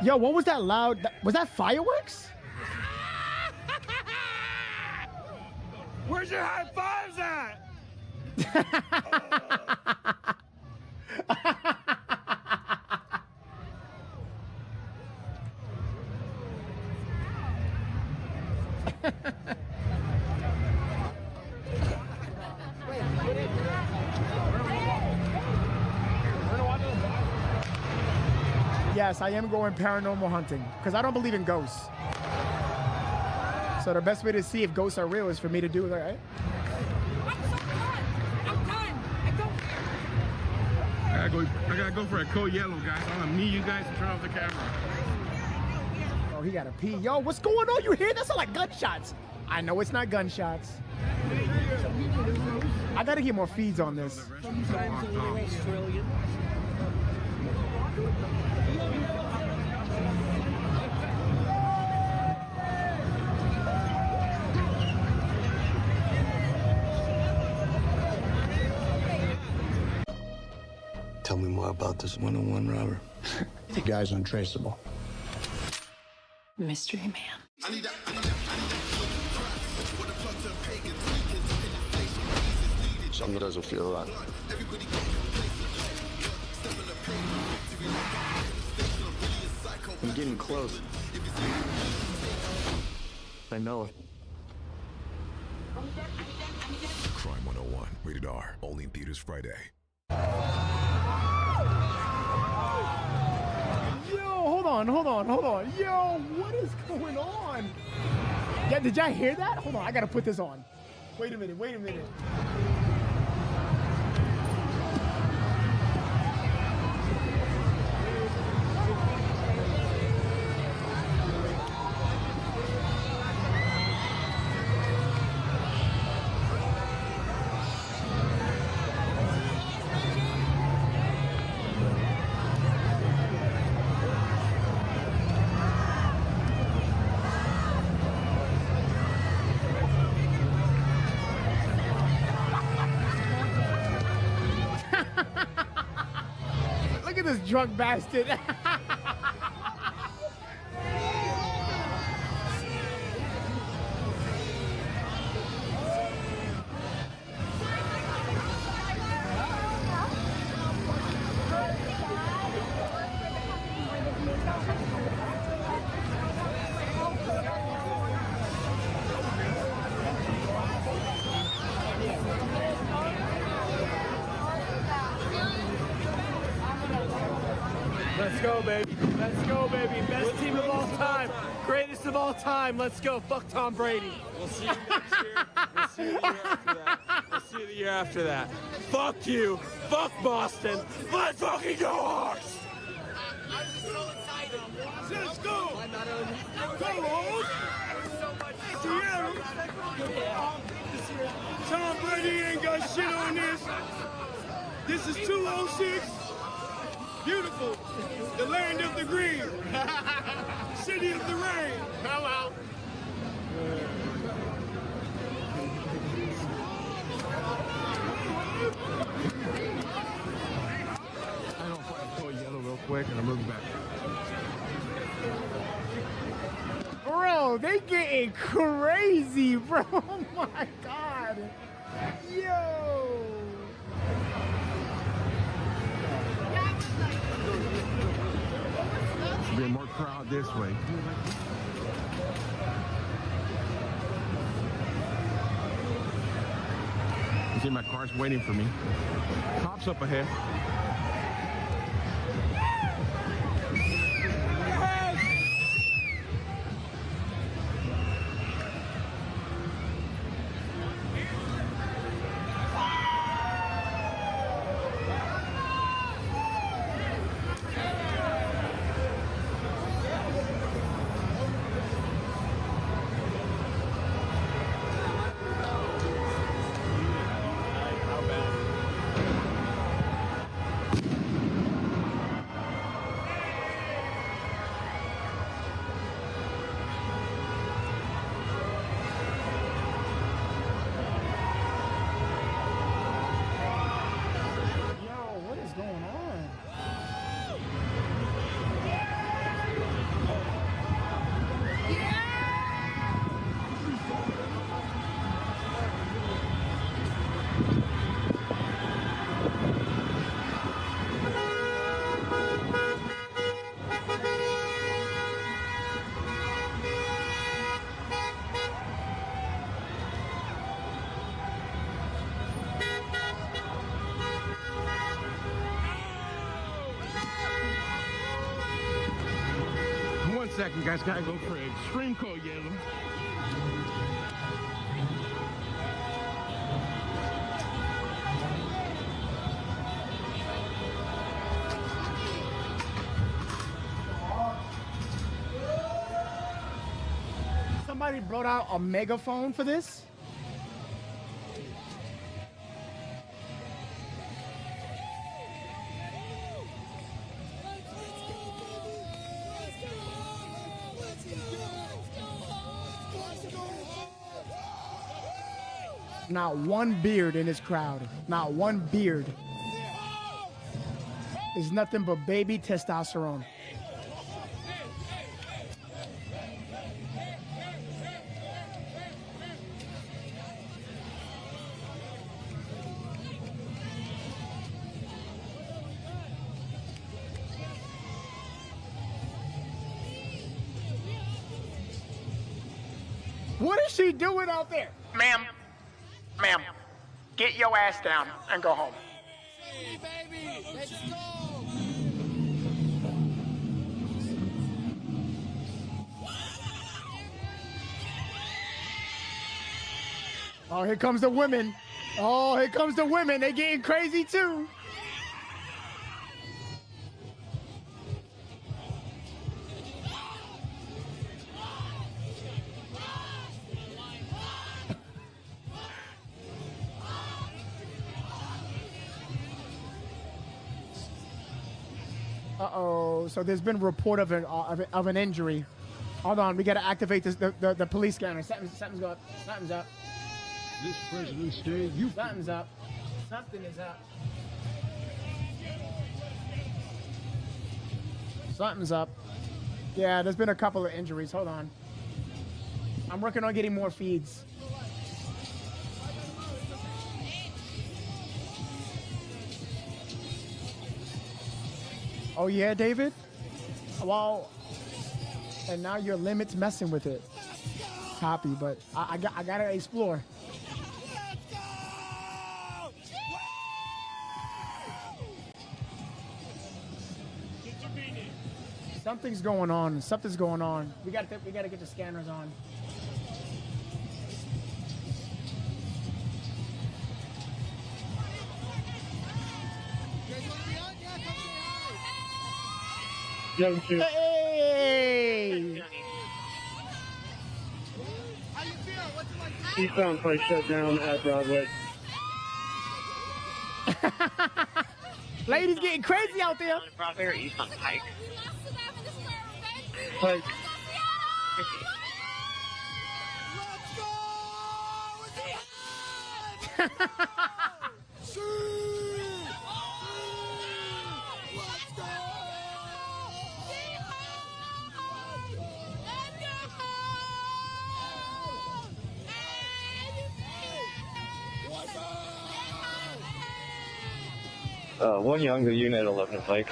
Yo, what was that loud? Was that fireworks? Where's your high fives at? Yes, I am going paranormal hunting because I don't believe in ghosts. So the best way to see if ghosts are real is for me to do it, right? I gotta go for a cold yellow, guys. I'm gonna meet you guys and turn off the camera. Oh, he gotta pee. Yo, what's going on? You hear? That sound like gunshots. I know it's not gunshots. I gotta get more feeds on this. Tell me more about this one-on-one robber. The guy's untraceable. Mystery man. Something doesn't feel right. I'm getting close. I know it. Crime 101, rated R, only in theaters Friday. Hold on. Yo, what is going on? Yeah, did y'all hear that? Hold on, I gotta put this on. Wait a minute. Look at this drunk bastard. Let's go, baby. Let's go, baby. Best team of all time. Greatest of all time. Let's go. Fuck Tom Brady. We'll see you next year. We'll see you the year after that. We'll see you the year after that. Fuck you. Fuck Boston. Let's fucking go, Hawks. I'm so excited. Let's go. Go, Hawks. Seattle. Tom Brady ain't got shit on this. This is 206. Beautiful. The land of the green. City of the rain. Hello. I don't fucking go yellow real quick and I'm moving back. Bro, they getting crazy, bro. Oh my God. Yo. Should be more crowd this way. You see my car's waiting for me. Cops up ahead. second, guys. Gotta go for extreme coyism. Somebody brought out a megaphone for this? Not one beard in this crowd. Not one beard. It's nothing but baby testosterone. What is she doing out there? Ma'am, ma'am, get your ass down and go home. Hey, baby, let's go. Oh, here comes the women. Oh, here comes the women. They getting crazy too. Uh-oh, so there's been a report of an injury. Hold on, we gotta activate this, the police scanner. Something's up. Something's up. This President's Day, you Something's up. Something is up. Something's up. Yeah, there's been a couple of injuries. Hold on. I'm working on getting more feeds. Oh yeah, David? Well, and now your limit's messing with it. Copy, but I gotta explore. Something's going on. Something's going on. We gotta get the scanners on. Hey! Eastbound probably shut down at Broadway. Ladies getting crazy out there. Broadway or Eastbound Pike? Let's Pike. One younger unit, 11 at Pike.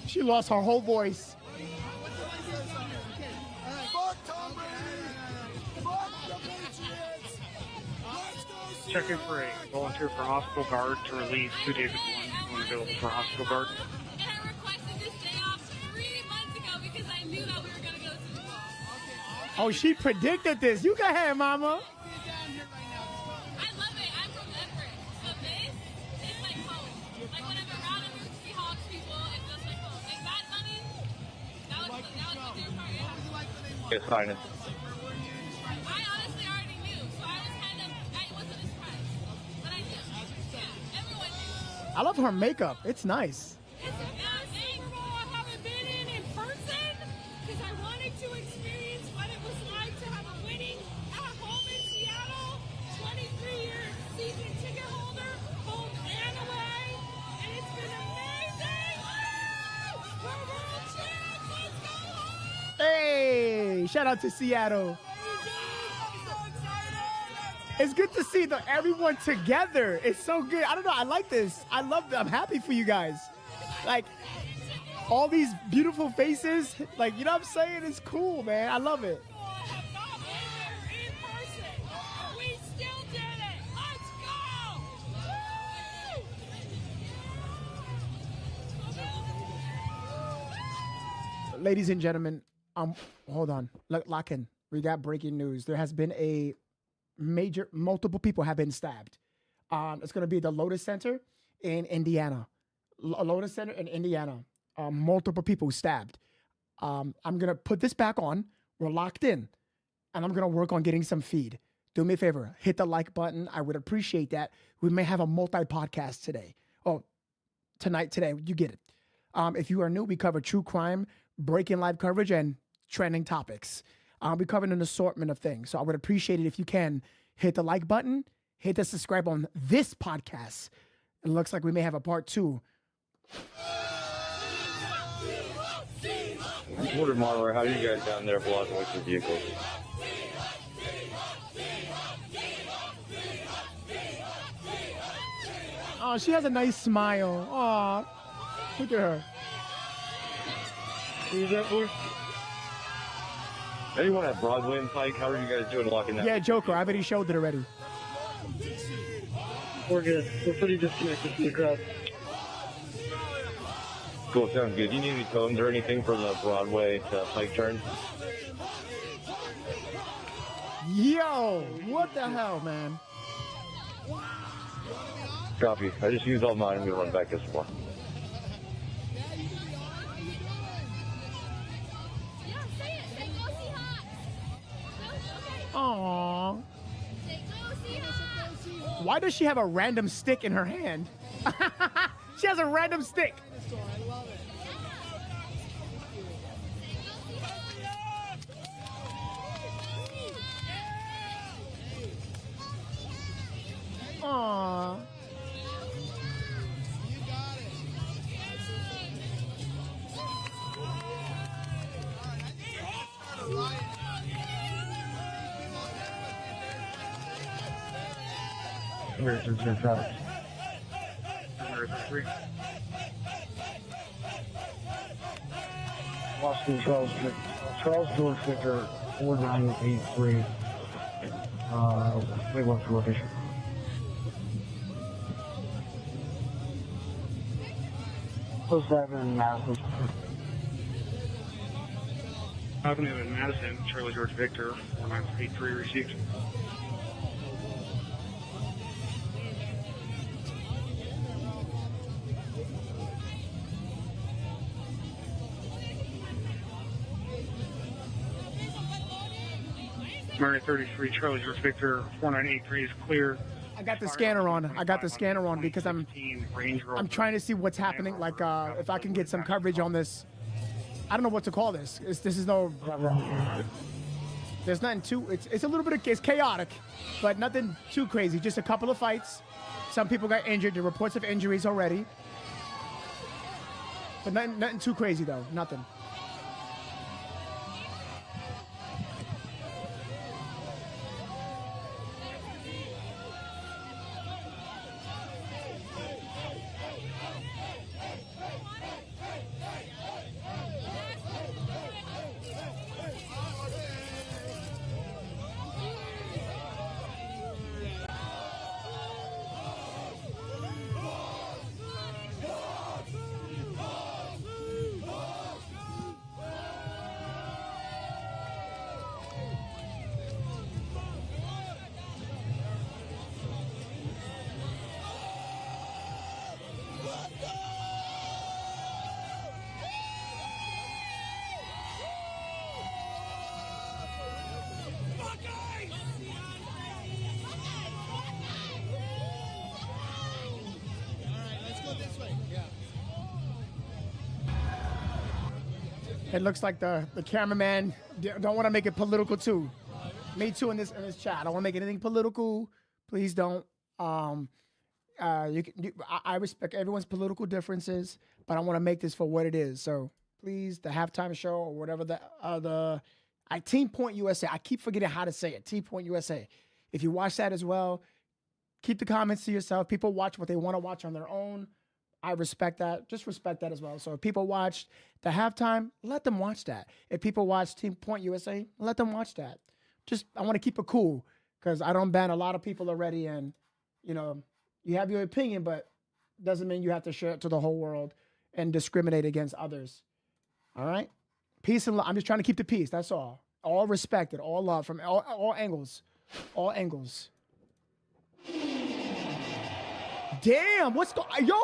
She lost her whole voice. Checking for a volunteer for hospital guard to release 2 David 1 available for hospital guard. And I requested this day off 3 months ago because I knew that we were going to go to the ball. Oh, she predicted this. You go ahead, mama. I love it. I'm from Everett. So this is like home. Like when I'm around and root Seahawks people, it feels like home. Like that money, that was the dear part, yeah. It's fine. I honestly already knew, so I was kind of, it wasn't a surprise. But I knew. Yeah, everyone knew. I love her makeup. It's nice. It's a Super Bowl I haven't been in person because I wanted to experience what it was like to have a winning at home in Seattle. 23-year season ticket holder, home and away, and it's been amazing. Woo! We're world champs. Let's go home. Hey, shout out to Seattle. It's good to see everyone together. It's so good. I don't know. I like this. I love it. I'm happy for you guys. Like, all these beautiful faces. Like, you know what I'm saying? It's cool, man. I love it. Have not been there in person. We still did it. Let's go. Woo! ladies and gentlemen, hold on, lock in. We got breaking news. There has been a multiple people have been stabbed. It's going to be the Lotus Center in Indiana. Lotus Center in Indiana. Multiple people stabbed. I'm going to put this back on. We're locked in. And I'm going to work on getting some feed. Do me a favor. Hit the like button. I would appreciate that. We may have a multi-podcast today. Oh, today. You get it. If you are new, we cover true crime, breaking live coverage, and trending topics. We covered an assortment of things. So I would appreciate it if you can hit the like button, hit the subscribe on this podcast. It looks like we may have a part 2. Quarter Marler, how are you guys down there blocking with your vehicles? Oh, she has a nice smile. Aw, look at her. Who's that for? Anyone at Broadway and Pike, how are you guys doing locking that? Yeah, Joker, I already showed it already. We're good. We're pretty disconnected from the crowd. Cool, sounds good. Do you need any cones or anything for the Broadway to Pike turn? Yo, what the hell, man? Copy. I just used all mine. I'm going to run back this more. Aww. Why does she have a random stick in her hand? She has a random stick. Aww. Where's your traffic? Boston Charles George Victor 4983. Wait, what's the location? Post Avenue in Madison. Avenue in Madison, Charlie George Victor 4983 received. Murray 33, Charlie George Victor 4983 is clear. I got the scanner on. I got the scanner on because I'm trying to see what's happening. Like if I can get some coverage on this. I don't know what to call this. This is no. There's nothing too. It's a little bit of it's chaotic, but nothing too crazy. Just a couple of fights. Some people got injured. There are reports of injuries already, but nothing too crazy though. Nothing. It looks like the cameraman don't want to make it political too. Me too in this chat. I don't want to make anything political. Please don't. I respect everyone's political differences, but I want to make this for what it is. So please, the halftime show or whatever Team Point USA. I keep forgetting how to say it. Team Point USA. If you watch that as well, keep the comments to yourself. People watch what they want to watch on their own. I respect that. Just respect that as well. So if people watched the halftime, let them watch that. If people watch Team Point USA, let them watch that. I want to keep it cool because I don't ban a lot of people already. And, you have your opinion, but doesn't mean you have to share it to the whole world and discriminate against others. All right? Peace and love. I'm just trying to keep the peace. That's all. All respected, all love from all angles. All angles. Damn, what's going on? Yo,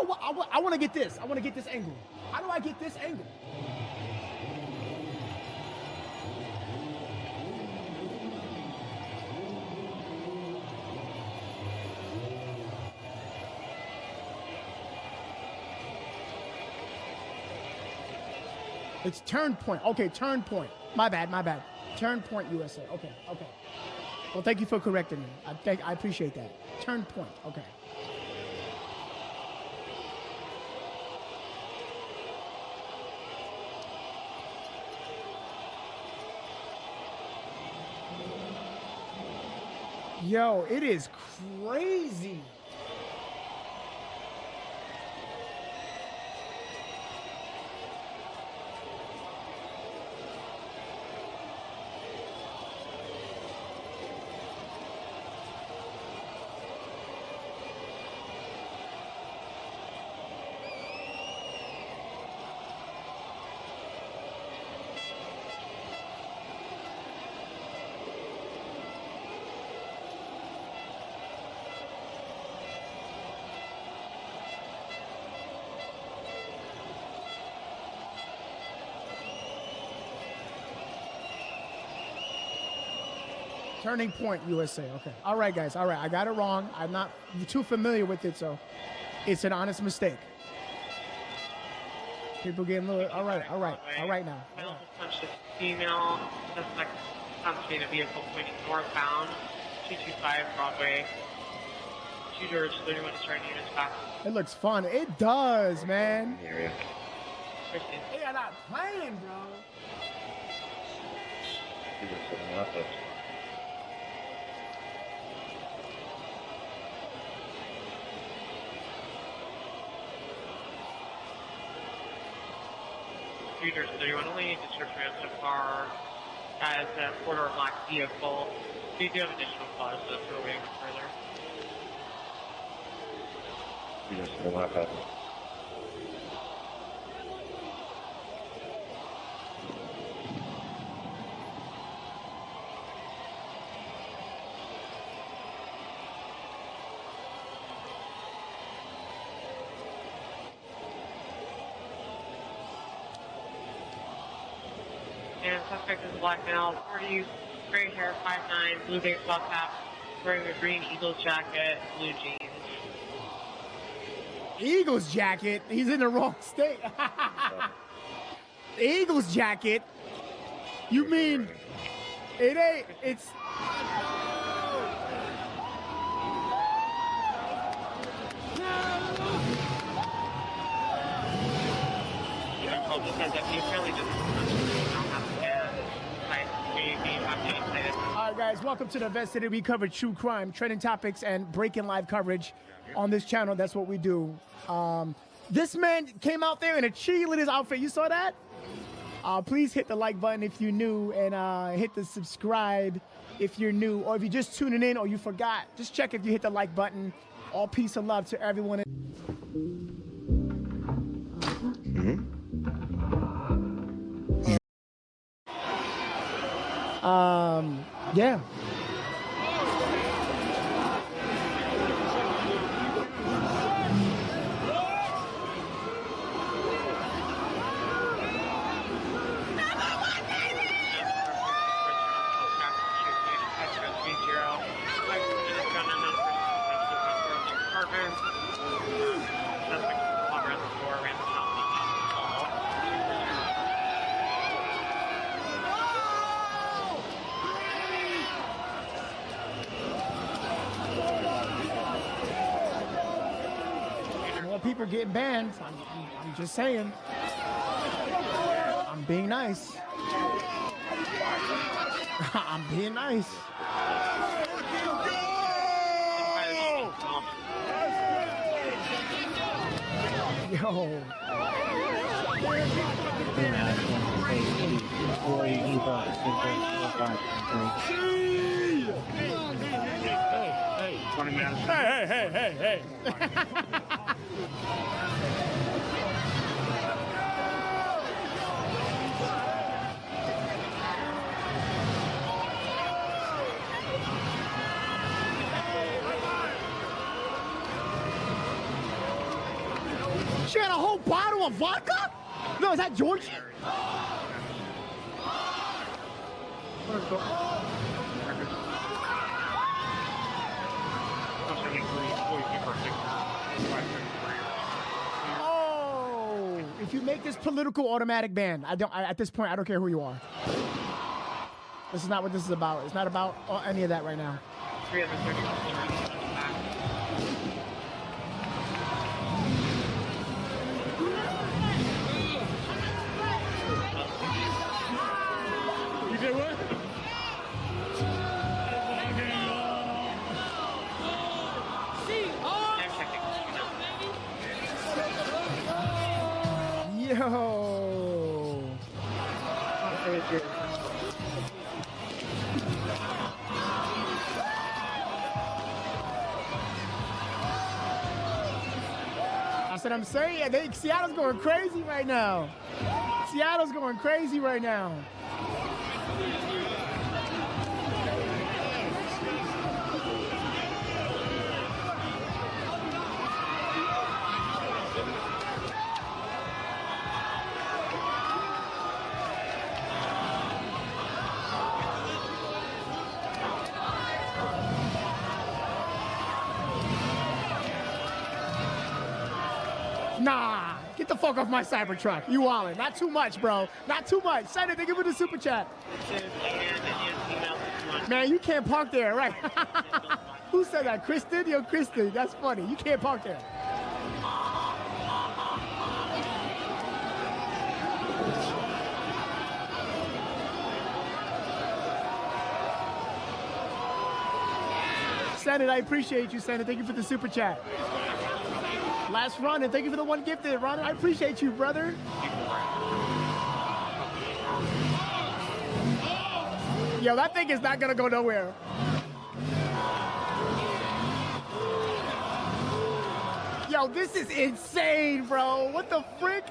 I want to get this. I want to get this angle. How do I get this angle? It's turn point. Okay, turn point. My bad, my bad. Turn point USA. Okay, okay. Well, thank you for correcting me. I appreciate that. Turn point. Okay. Yo, it is crazy. Turning Point USA. Okay. All right, guys. All right. I got it wrong. I'm not too familiar with it, so it's an honest mistake. People getting a little. All right. All right. All right now. I also punched a female suspect in a vehicle pointing northbound, 225 Broadway. 2 doors, 31 starting units back. It looks fun. It does, man. Area. They are not playing, bro. People setting up this. Shooters 31 only description so far as a 4-door black vehicle. We do have additional cause, so we're waiting further. You just setting up this. And suspect is black male, 40, gray hair, 5'9", blue baseball cap, wearing a green Eagles jacket, blue jeans. Eagles jacket. He's in the wrong state. Eagles jacket. You mean it ain't? It's. All right, guys, welcome to the Vest City. We cover true crime, trending topics, and breaking live coverage on this channel. That's what we do. This man came out there in a cheerleader's outfit. You saw that? Please hit the like button if you're new, and hit the subscribe if you're new, or if you're just tuning in or you forgot. Just check if you hit the like button. All peace and love to everyone. Yeah. People getting banned. I'm just saying. I'm being nice. I'm being nice. Yo. Hey, 20 minutes. Hey. whole bottle of vodka? No, is that George? Oh, if you make this political automatic ban, at this point, I don't care who you are. This is not what this is about. It's not about any of that right now. 330 back. You did what? Yo. That's what I'm saying. Seattle's going crazy right now. Seattle's going crazy right now. Nah, get the fuck off my Cybertruck. You wildin'. Not too much, bro. Not too much. Send it. Thank you for the super chat. Man, you can't park there, right? Who said that? Kristen? Yo, Kristen. That's funny. You can't park there. Senate, I appreciate you, Senate. Thank you for the super chat. Last run, and thank you for the one gifted, Ron. I appreciate you, brother. Yo, that thing is not gonna go nowhere. Yo, this is insane, bro. What the frick?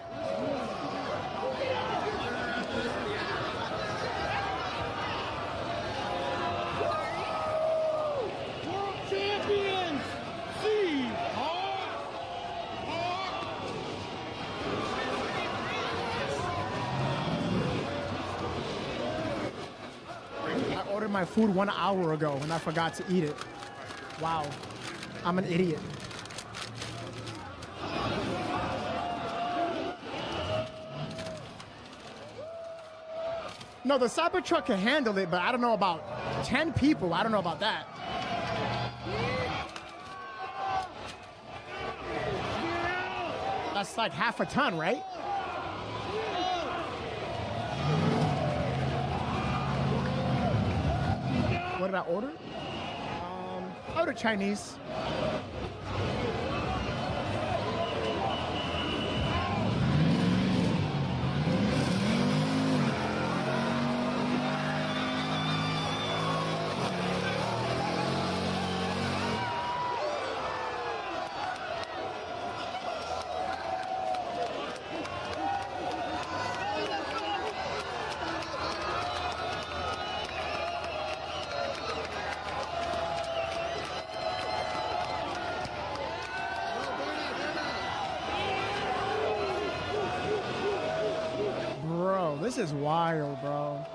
World champions! See! I ordered my food 1 hour ago and I forgot to eat it. Wow, I'm an idiot. No, the Cybertruck can handle it, but I don't know about 10 people. I don't know about that. That's like half a ton, right? What did I order? I ordered Chinese. Bro, this is wild, bro.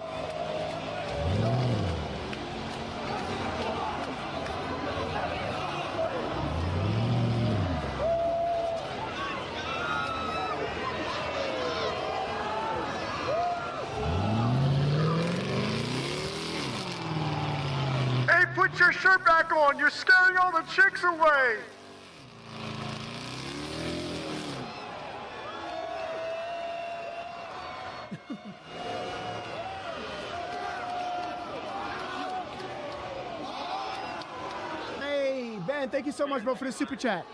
Hey, put your shirt back on. You're scaring all the chicks away. Hey, Ben, thank you so much, bro, for the super chat.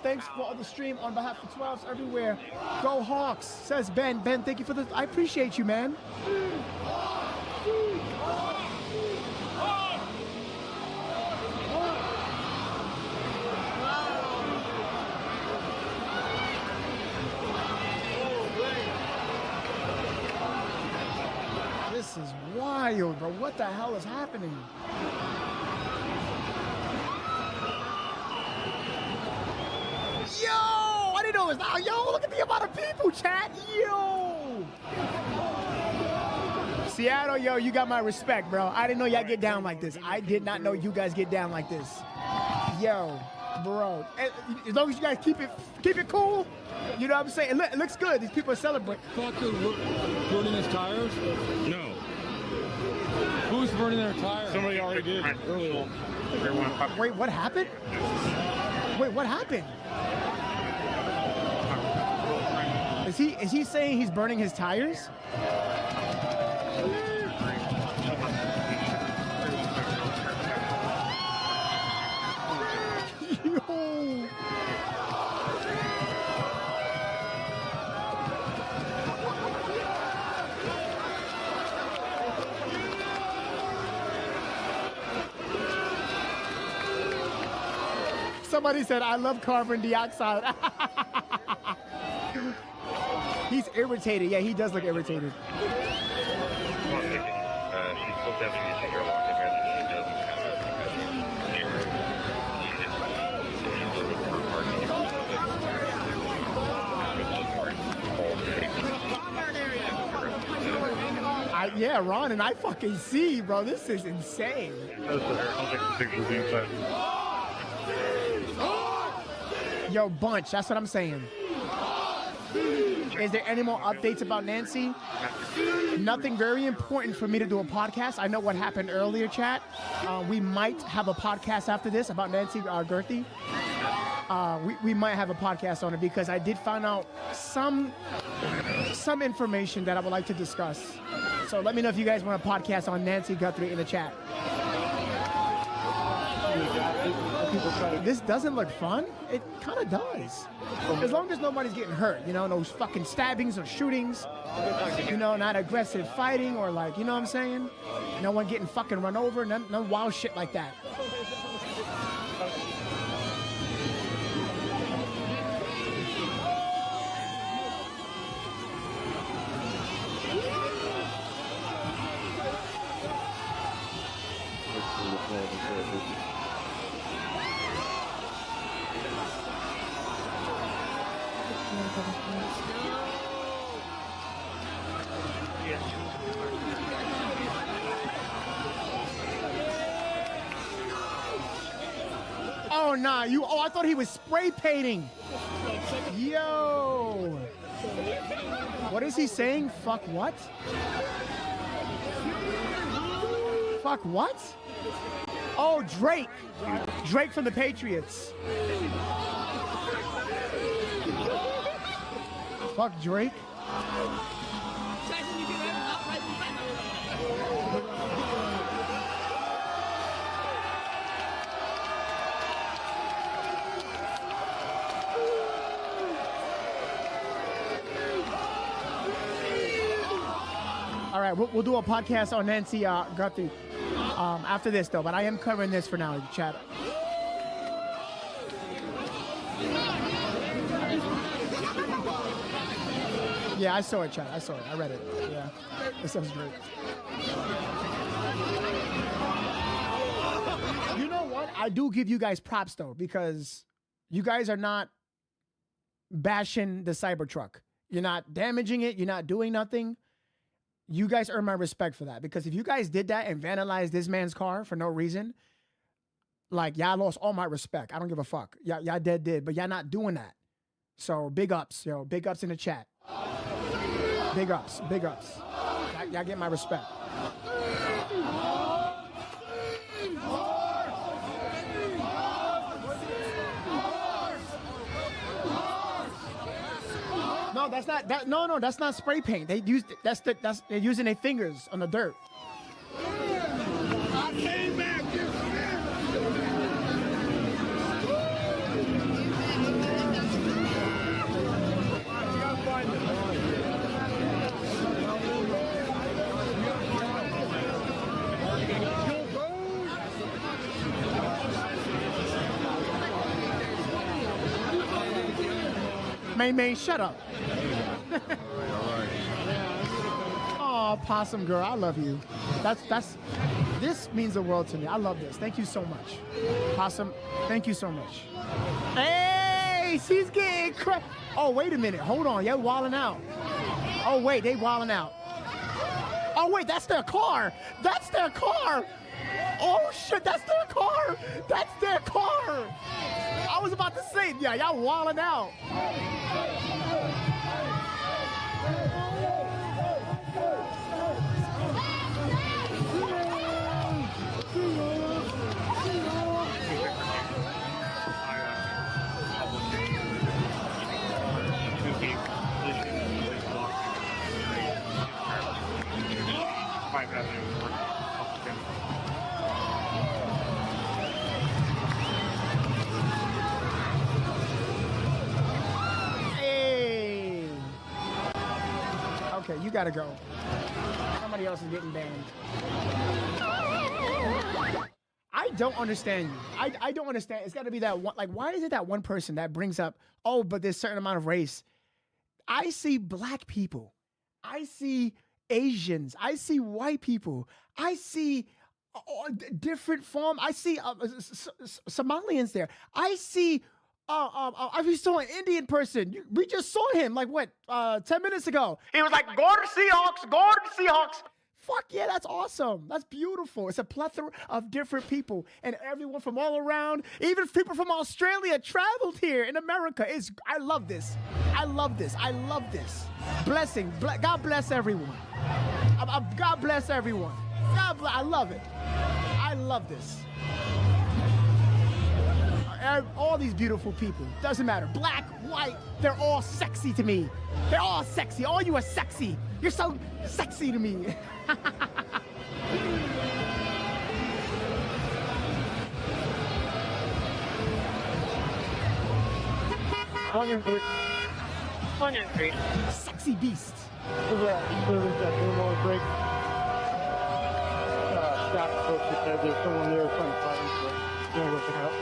Thanks for the stream on behalf of 12s everywhere. Go Hawks, says Ben. Ben, thank you for the... I appreciate you, man. This is wild, bro. What the hell is happening? Yo! know it's not. Yo, look at the amount of people, chat. Yo. Seattle, yo, you got my respect, bro. I didn't know y'all get down like this. I did not know you guys get down like this. Yo, bro. As long as you guys keep it cool, you know what I'm saying? It looks good. These people are celebrating. Fucker burning his tires? No. Who's burning their tires? Somebody already did earlier. Wait, what happened? Wait, what happened? Is he saying he's burning his tires? Yo. Somebody said, I love carbon dioxide. He's irritated. Yeah, he does look irritated. She's supposed to have an issue here locked in here that she doesn't have. Yeah, Ron, and I fucking see, bro. This is insane. Yo, Bunch, that's what I'm saying. Is there any more updates about Nancy? Nothing very important for me to do a podcast. I know what happened earlier, chat. We might have a podcast after this about Nancy Gerthy. We might have a podcast on it because I did find out some information that I would like to discuss. So let me know if you guys want a podcast on Nancy Guthrie in the chat. This doesn't look fun. It kind of does. As long as nobody's getting hurt, you know, no fucking stabbings or shootings, you know, not aggressive fighting or like, you know what I'm saying? No one getting fucking run over, no wild shit like that. Oh, nah, I thought he was spray painting. Yo. What is he saying? Fuck what? Fuck what? Oh, Drake. Drake from the Patriots. Fuck Drake. All right, we'll do a podcast on Nancy Guthrie after this, though. But I am covering this for now, chat. Yeah, I saw it, chat. I saw it. I read it. Yeah, this sounds great. You know what? I do give you guys props, though, because you guys are not bashing the Cybertruck. You're not damaging it. You're not doing nothing. You guys earn my respect for that, because if you guys did that and vandalized this man's car for no reason, like, y'all lost all my respect. I don't give a fuck. Y'all did, but y'all not doing that. So big ups, yo. Big ups in the chat. Big ups, big ups. Y'all get my respect. No, that's not that. No, that's not spray paint. They used they're using their fingers on the dirt. I came back. May, shut up. Oh, Possum Girl, I love you. This means the world to me. I love this. Thank you so much. Possum, thank you so much. Hey! face. He's getting crazy. Oh, wait a minute. Hold on. You're wilding out. Oh, wait. They wilding out. Oh, wait. That's their car. That's their car. Oh, shit. That's their car. That's their car. I was about to say, yeah, y'all wilding out. Hey. Okay, you gotta go. Somebody else is getting banned. I don't understand you. I don't understand. It's got to be that one. Like, why is it that one person that brings up, oh, but there's a certain amount of race? I see black people. I see Asians. I see white people. I see different form. I see Somalians there. I see. I saw an Indian person. We just saw him like what 10 minutes ago. He was like, "Go to Seahawks. Go to Seahawks." Fuck yeah, that's awesome. That's beautiful. It's a plethora of different people, and everyone from all around, even people from Australia traveled here in America. I love this. I love this. I love this. Blessing. God bless everyone. God bless everyone. I love it. I love this. All these beautiful people. Doesn't matter. Black, white, they're all sexy to me. They're all sexy. All you are sexy. You're so sexy to me. 103. Sexy beast. break. Staff folks said there's someone there trying to find him, so you want to look it up.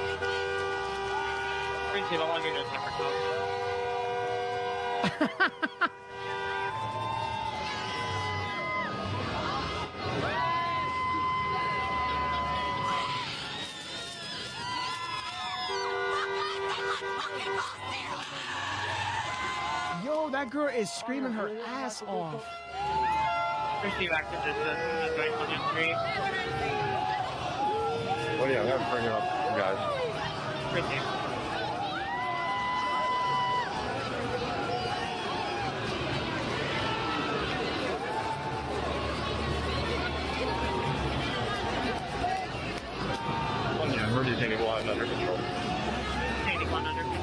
Appreciate it. I want to get a separate code. Yo, that girl is screaming her ass off. Receive active distance, advice on entry. Oh yeah, I'm gonna bring it up, guys. Receive. Oh yeah, emergency 81 under control. 81 under control.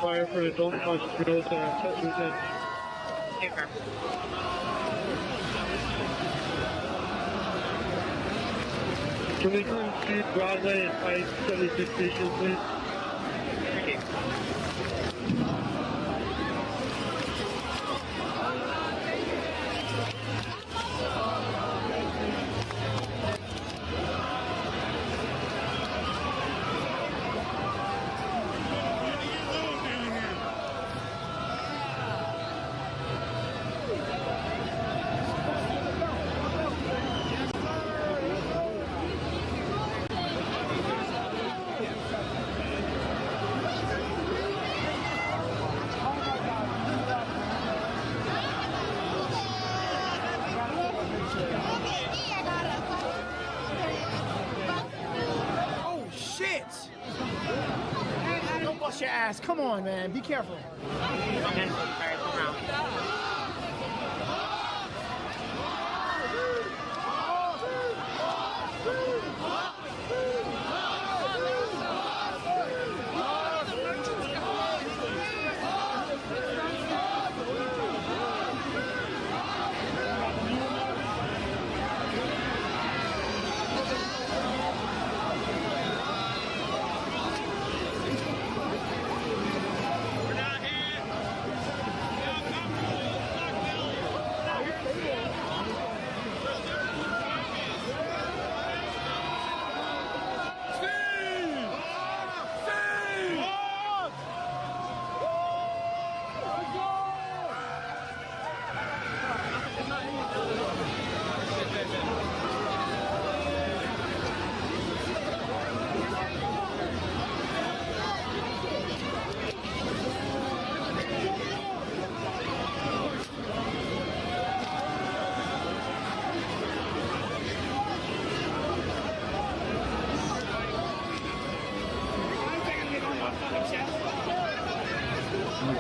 Fire for adult hospitals and Paper. Can we go to Broadway and I-76 station, please? Oh shit! Don't bust your ass. Come on, man. Be careful. Okay, sorry, come around.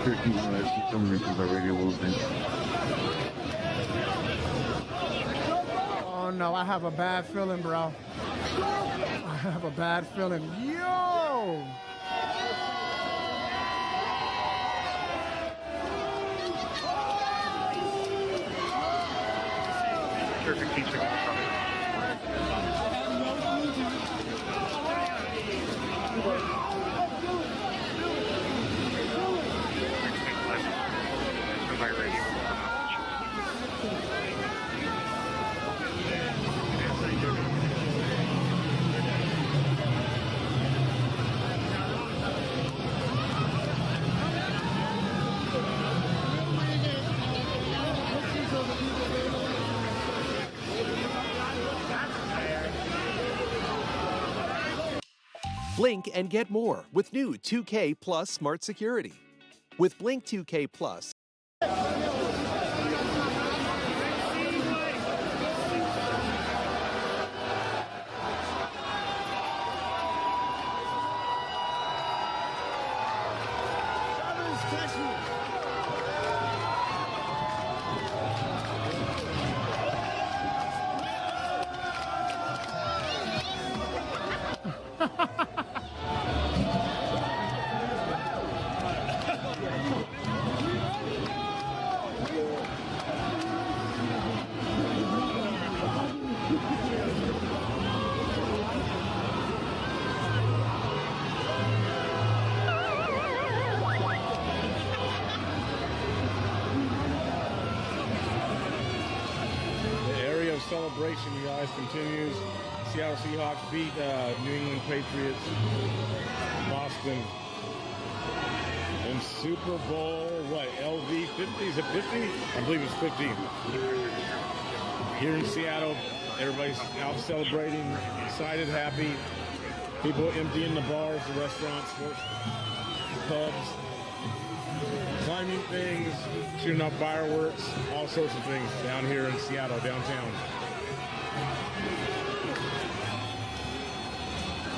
Oh no, I have a bad feeling, bro. I have a bad feeling. Yo! Blink and get more with new 2K Plus Smart Security. With Blink 2K Plus, celebration, you guys, continues. Seattle Seahawks beat New England Patriots, Boston, in Super Bowl, what, LV 50? Is it 50? I believe it's 50. Here in Seattle, everybody's out celebrating, excited, happy. People emptying the bars, the restaurants, pubs, climbing things, shooting off fireworks, all sorts of things down here in Seattle, downtown.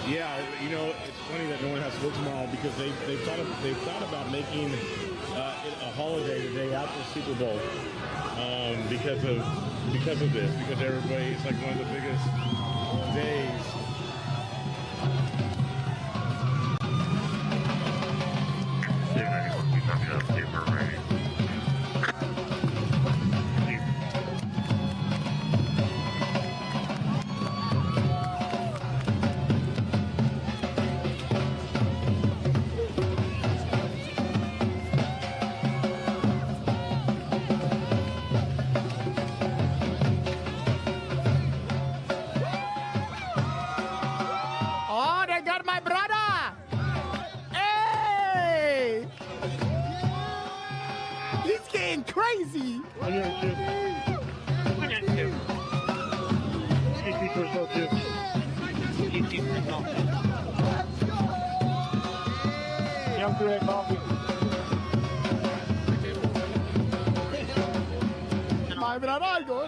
Yeah, you know, it's funny that no one has work tomorrow because they've thought about making it a holiday the day after Super Bowl because of this, because everybody, it's like one of the biggest days. Oh, they got my brother! Hey! He's getting crazy! Young Greg Coffee. My brother, go.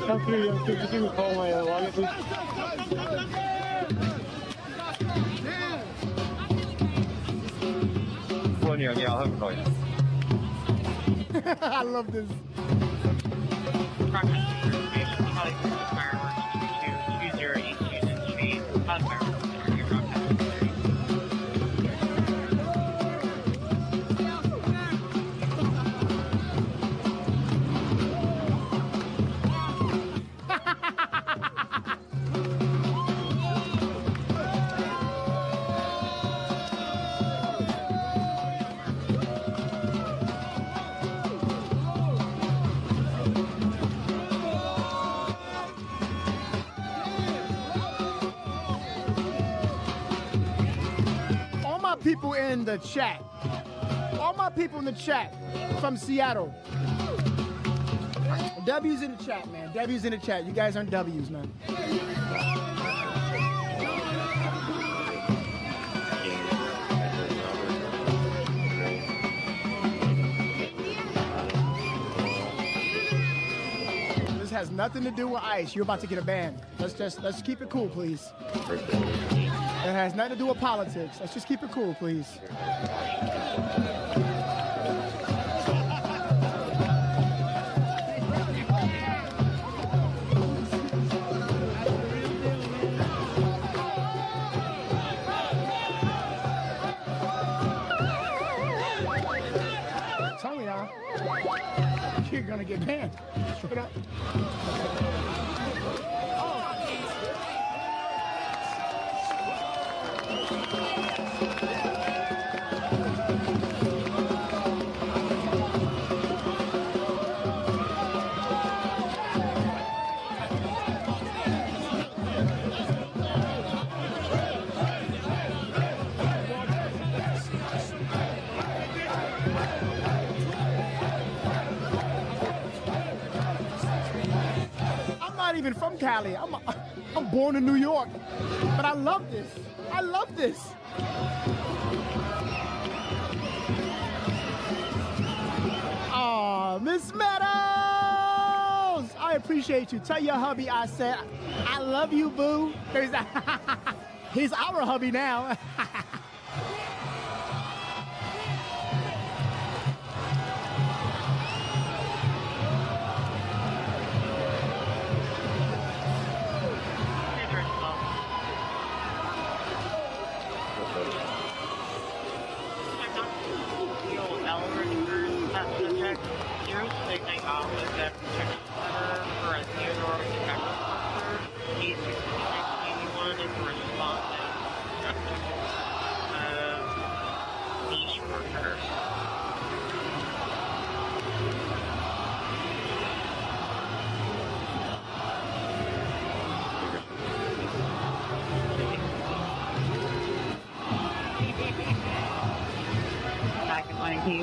Come through, young Greg. Can you call my wallet, please? I love this. People in the chat. All my people in the chat from Seattle. W's in the chat, man. W's in the chat. You guys aren't W's, man. This has nothing to do with ice. You're about to get a ban. Let's keep it cool, please. It has nothing to do with politics. Let's just keep it cool, please. Tell me now. You're gonna get banned. Straight up. I'm not even from Cali. I'm born in New York, but I love this. I love this. Oh, Miss Meadows! I appreciate you. Tell your hubby I said I love you, boo. He's our hubby now.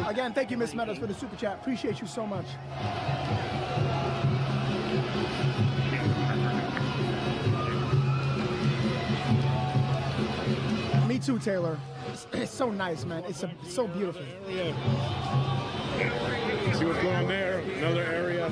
Again, thank you, Miss Meadows, for the super chat. Appreciate you so much. Me too, Taylor. It's so nice, man. It's so beautiful. See what's going on there? Another area.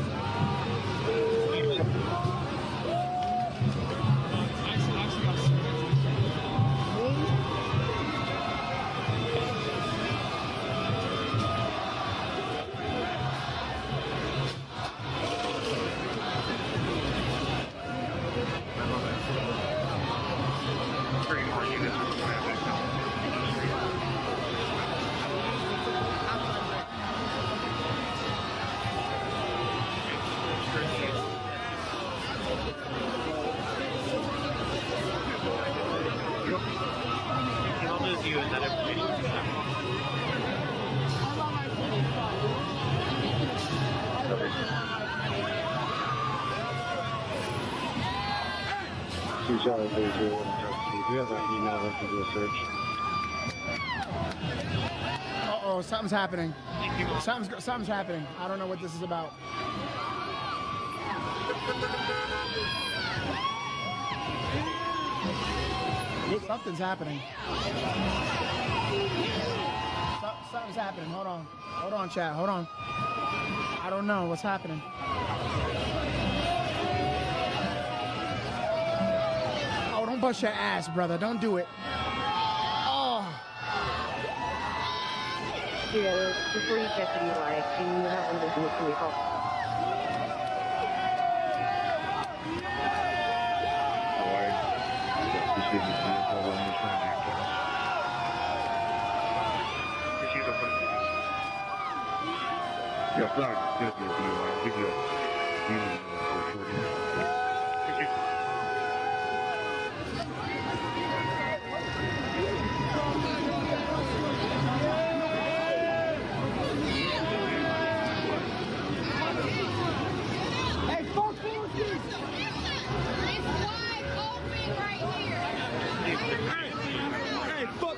Do you have an email that can do a search? Uh-oh, something's happening. Something's happening. I don't know what this is about. Something's happening. Something's happening. Hold on. Hold on, chat. Hold on. I don't know what's happening. Oh, don't bust your ass, brother. Don't do it. Oh. Yeah, before you get to DUI, can you have one of those in the vehicle? Yeah, flag, it's going to be a DUI. I think Hey, fuck this! It's wide open right here. Hey, fuck!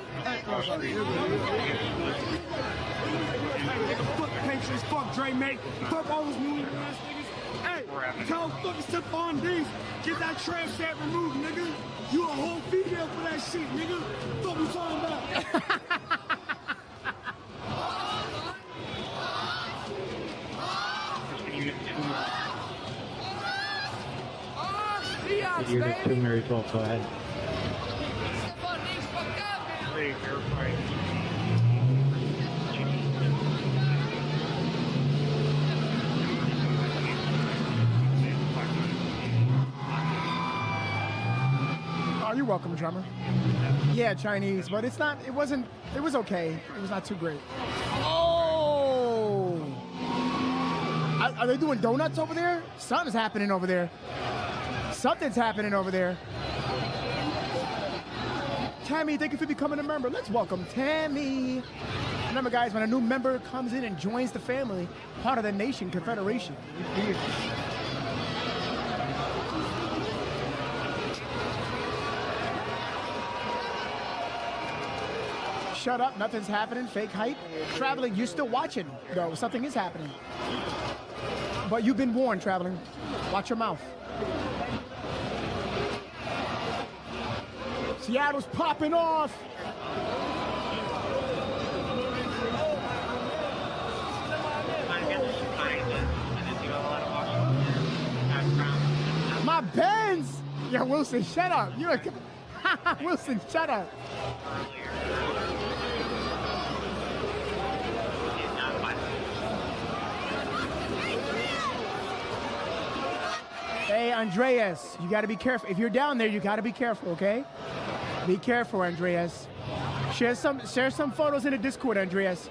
Fuck Patriots, fuck Dre, mate. Fuck all those New England ass niggas. Hey, tell fucking Stephon Diggs, get that trash chat removed, nigga. You a whole female for that shit, nigga. Fuck you talking about? Fiats, You're baby. just too married 12, so ahead. Stephon Diggs fucked up, man. Hey, verify. Oh, you're welcome, drummer. Yeah, Chinese, but it was okay. It was not too great. Oh! Are they doing donuts over there? Something's happening over there. Something's happening over there. Tammy, thank you for becoming a member. Let's welcome Tammy. Remember, guys, when a new member comes in and joins the family, part of the nation, confederation. Shut up, nothing's happening, fake hype. Traveling, you're still watching, though. Something is happening. But you've been warned, Traveling. Watch your mouth. Seattle's popping off. My Benz! Yeah, Wilson, shut up. You're a... Wilson, shut up. Hey, Andreas, you got to be careful. If you're down there, you got to be careful, okay? Be careful, Andreas. Share some photos in the Discord, Andreas.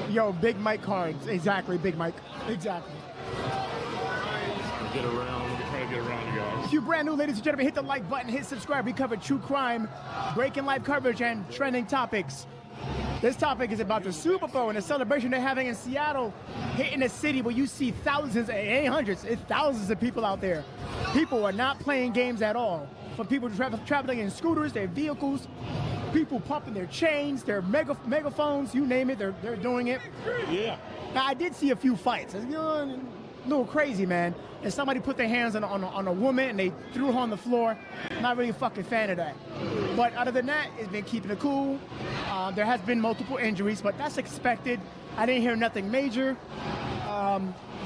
Yo, Big Mike cards. Exactly, Big Mike. Exactly. Get around. We're trying to get around you guys. If you're brand new, ladies and gentlemen, hit the like button, hit subscribe. We cover true crime, breaking live coverage, and trending topics. This topic is about the Super Bowl and the celebration they're having in Seattle, hitting a city where you see thousands, it ain't hundreds, it's thousands of people out there. People are not playing games at all. From people traveling in scooters, their vehicles, people pumping their chains, their megaphones, you name it, they're doing it. Yeah. Now, I did see a few fights. It's a little crazy, man. And somebody put their hands on a woman and they threw her on the floor. Not really a fucking fan of that. But other than that, it's been keeping it cool. There has been multiple injuries, but that's expected. I didn't hear nothing major.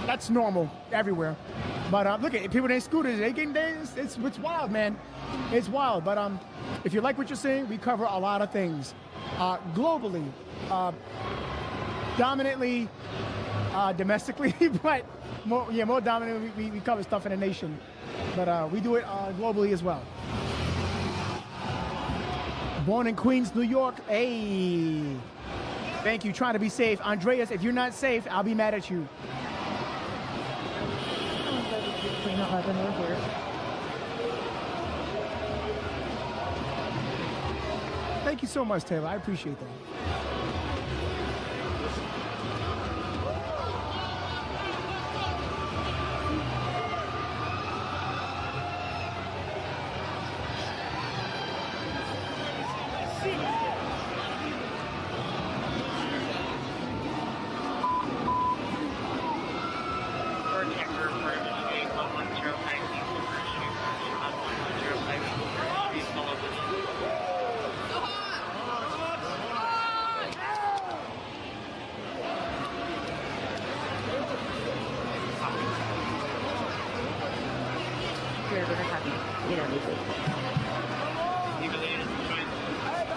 That's normal everywhere. But look at people in scooters. It's wild, man. It's wild. But if you like what you're seeing, we cover a lot of things globally, dominantly, domestically, but more dominantly. We cover stuff in the nation, but we do it globally as well. Born in Queens, New York. Hey, thank you. Trying to be safe, Andreas. If you're not safe, I'll be mad at you. Thank you so much, Taylor. I appreciate that.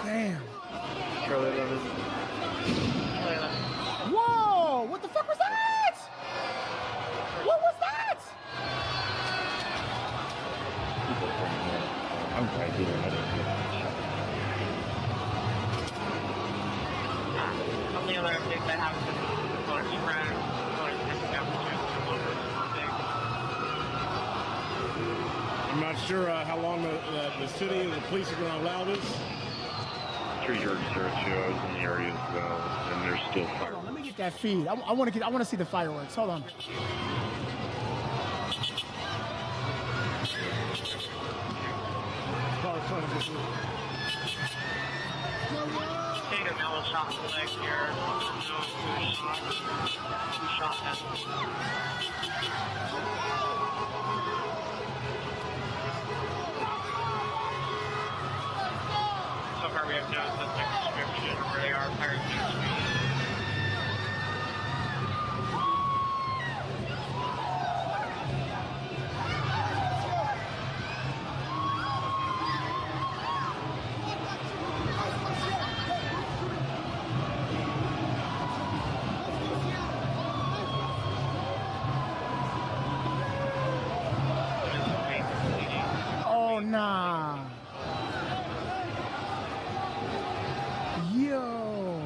Damn. Whoa! What the fuck was that? What was that? I'm trying to get Only other updates I have is Color Spread, Color I'm not sure how long the city and the police are going to allow this. 3 yard search shows in the area as well, and there's still fire. Hold on, let me get that feed. I want to see the fireworks. Hold on. Tater Mello shot in the leg here. Who shot that? So far, far, we have no suspect description of where they are prior to the street. Oh, nah. Yo.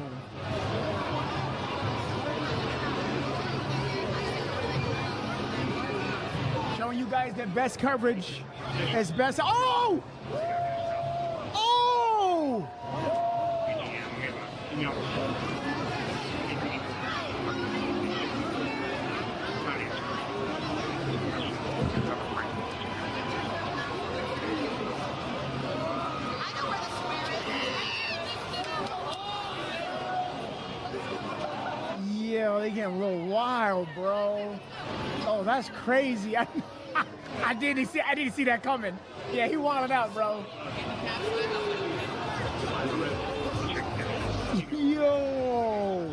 Showing you guys the best coverage. As best. Oh! Oh! Yo, they getting real wild, bro. Oh, that's crazy. I didn't see that coming. Yeah, he wilded out, bro. Yo.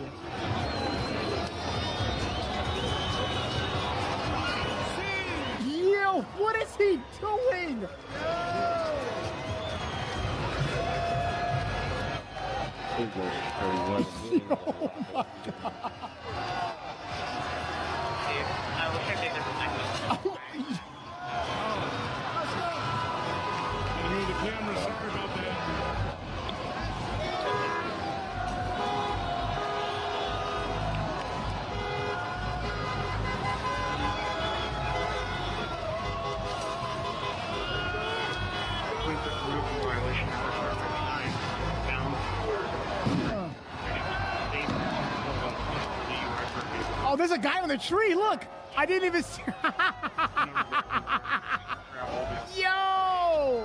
Yo, what is he doing? Oh my God. You hear the camera, sorry about that. Oh, there's a guy on the tree. Look, I didn't even see. Yo!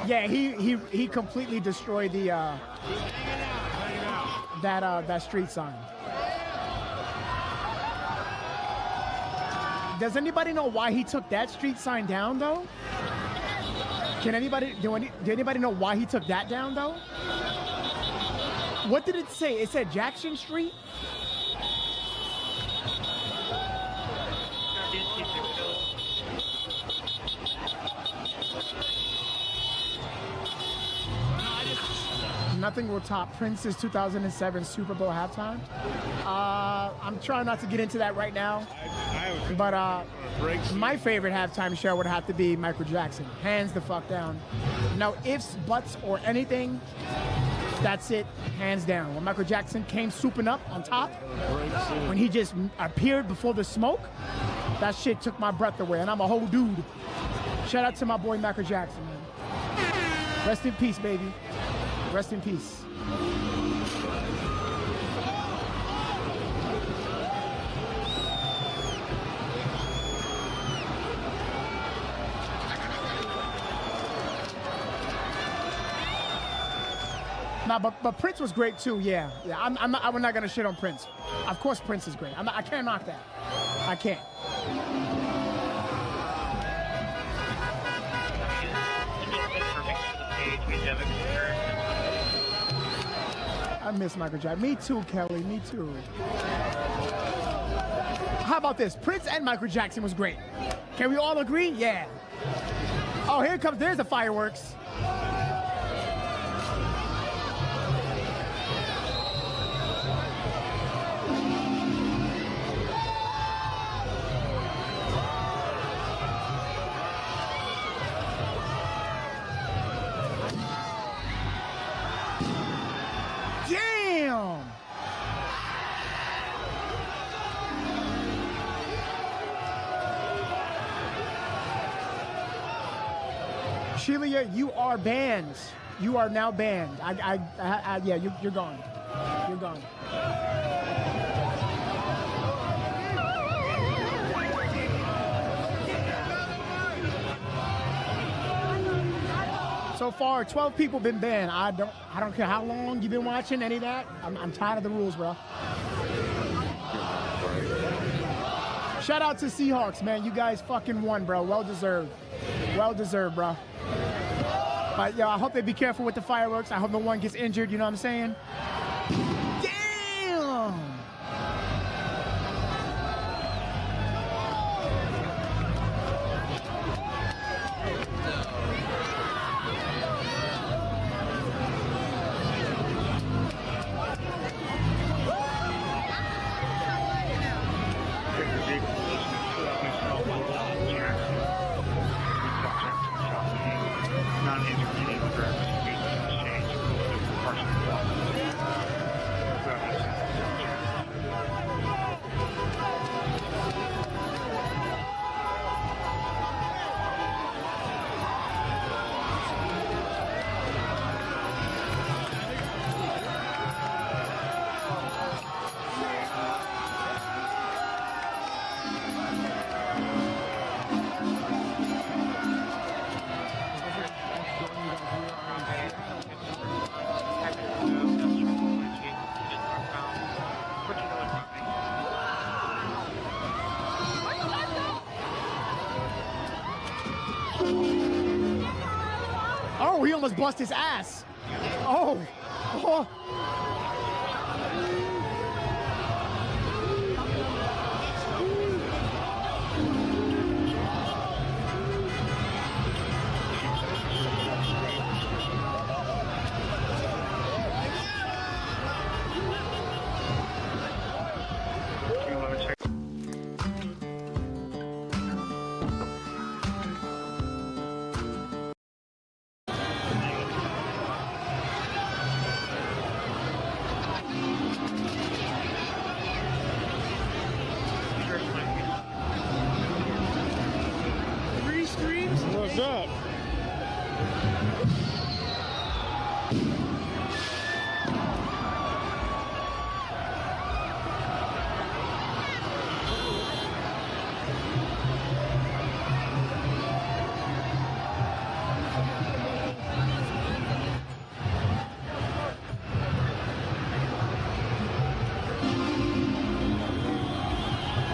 Yeah, he completely destroyed the that street sign. Does anybody know why he took that street sign down, though? Can anybody do anybody know why he took that down, though? What did it say? It said Jackson Street. Nothing will top Prince's 2007 Super Bowl halftime. I'm trying not to get into that right now, but my favorite halftime show would have to be Michael Jackson, hands the fuck down. No ifs, buts, or anything. That's it, hands down. When Michael Jackson came swooping up on top, when he just appeared before the smoke, that shit took my breath away, and I'm a whole dude. Shout out to my boy Michael Jackson, man. Rest in peace, baby. Rest in peace. Nah, but Prince was great too. Yeah. I'm not gonna shit on Prince. Of course, Prince is great. I can't knock that. I can't. I miss Michael Jackson. Me too, Kelly. Me too. How about this? Prince and Michael Jackson was great. Can we all agree? Yeah. Oh, here it comes. There's the fireworks. Damn! Sheila, you are banned. You are now banned. Yeah, you're gone. You're gone. So far, 12 people been banned. I don't care how long you've been watching any of that. I'm tired of the rules, bro. Shout out to Seahawks, man. You guys fucking won, bro. Well deserved. Well deserved, bro. But yo, I hope they be careful with the fireworks. I hope no one gets injured. You know what I'm saying? Damn. Oh, he almost bust his ass. Oh. Oh. What's up?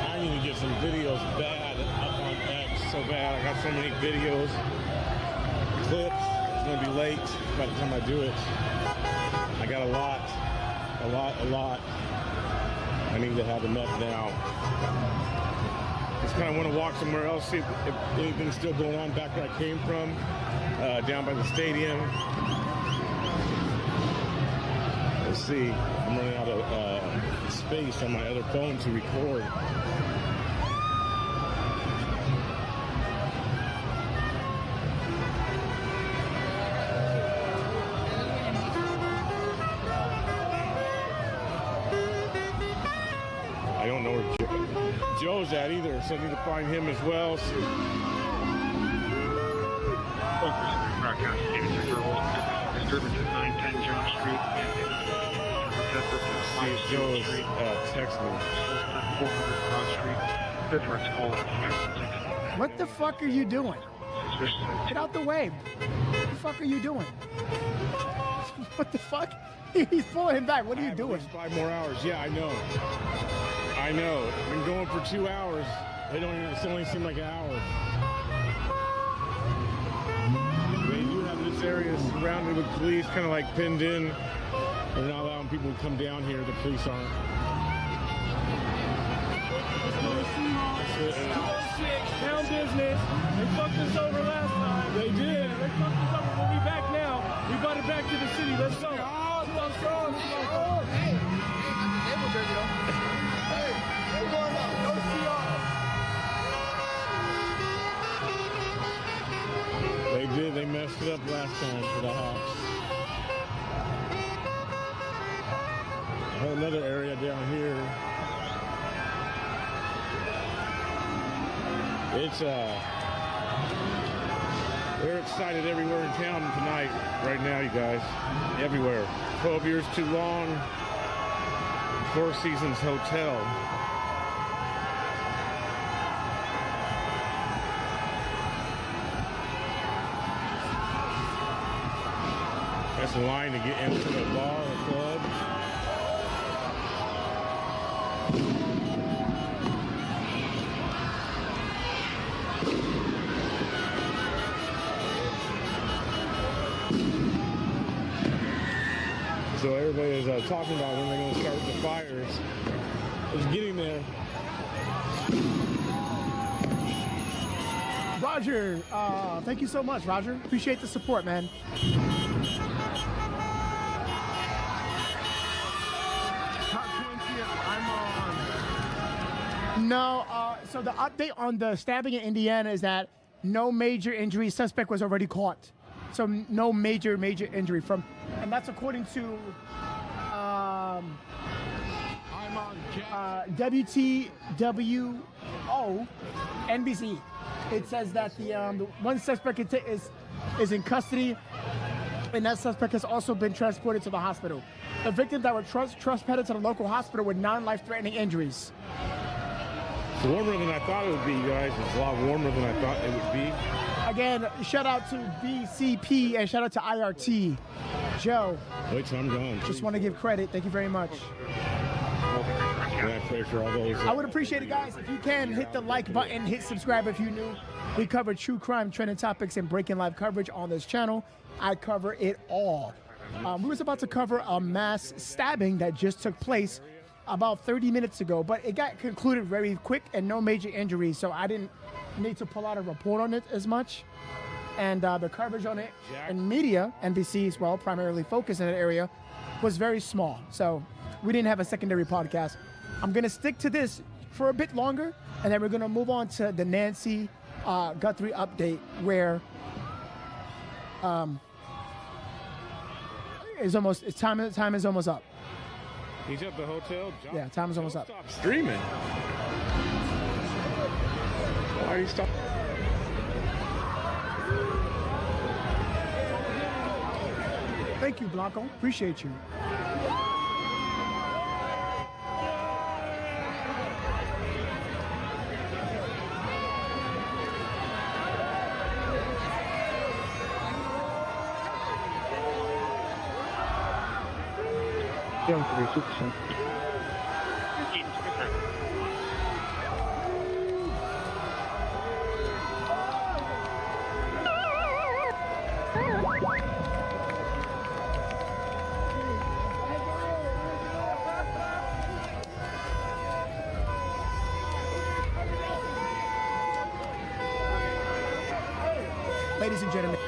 I need to get some videos bad up on X so bad. I got so many videos, clips. It's gonna be late by the time I do it. I got a lot. I need to have them up now. Just kind of want to walk somewhere else, see if anything's still going on back where I came from, down by the stadium. Let's see. I'm running out of space on my other phone to record. I don't know where Joe's at either, so I need to find him as well. So. Disturbance at 910 John Street. See if Joe's text me. 400 Broad Street. Difference call. What the fuck are you doing? Get out the way. What the fuck are you doing? What the fuck? He's pulling him back. What are you doing? 5 more hours. Yeah, I know. I know. Been going for 2 hours. It's only seemed like an hour. They do have this area surrounded with police, kind of like pinned in. They're not allowing people to come down here. The police aren't. Town business. They fucked us over last time. They did. They fucked us over. We'll be back now. We brought it back to the city. Let's go. Let's go. Hey. They did. They messed it up last time for the Hawks. A whole another area down here. It's they're excited everywhere in town tonight, right now, you guys. Everywhere. 12 Years Too Long. Four Seasons Hotel. That's a line to get into the bar or club. So everybody is talking about when they're going to start the fires. It's getting there. Roger, thank you so much, Roger. Appreciate the support, man. No, so the update on the stabbing in Indiana is that no major injury. Suspect was already caught. So no major injury and that's according to WTWO NBC. It says that the one suspect is in custody, and that suspect has also been transported to the hospital. The victims that were transported to the local hospital with non-life-threatening injuries. It's warmer than I thought it would be, you guys. It's a lot warmer than I thought it would be. Again, shout out to BCP and shout out to IRT. Joe. Wait till I'm gone. Just want to give credit. Thank you very much. Can I pray for all those? I would appreciate it, guys. If you can, hit the like button, hit subscribe if you're new. We cover true crime, trending topics, and breaking live coverage on this channel. I cover it all. We was about to cover a mass stabbing that just took place about 30 minutes ago, but it got concluded very quick and no major injuries, so I didn't need to pull out a report on it as much. And the coverage on it and media, NBC as well, primarily focused in that area, was very small. So we didn't have a secondary podcast. I'm going to stick to this for a bit longer, and then we're going to move on to the Nancy Guthrie update, where time is almost up. He's at the hotel. Yeah, time is almost up. Stop streaming. Why are you stopping? Thank you, Blanco. Appreciate you. Ladies and gentlemen.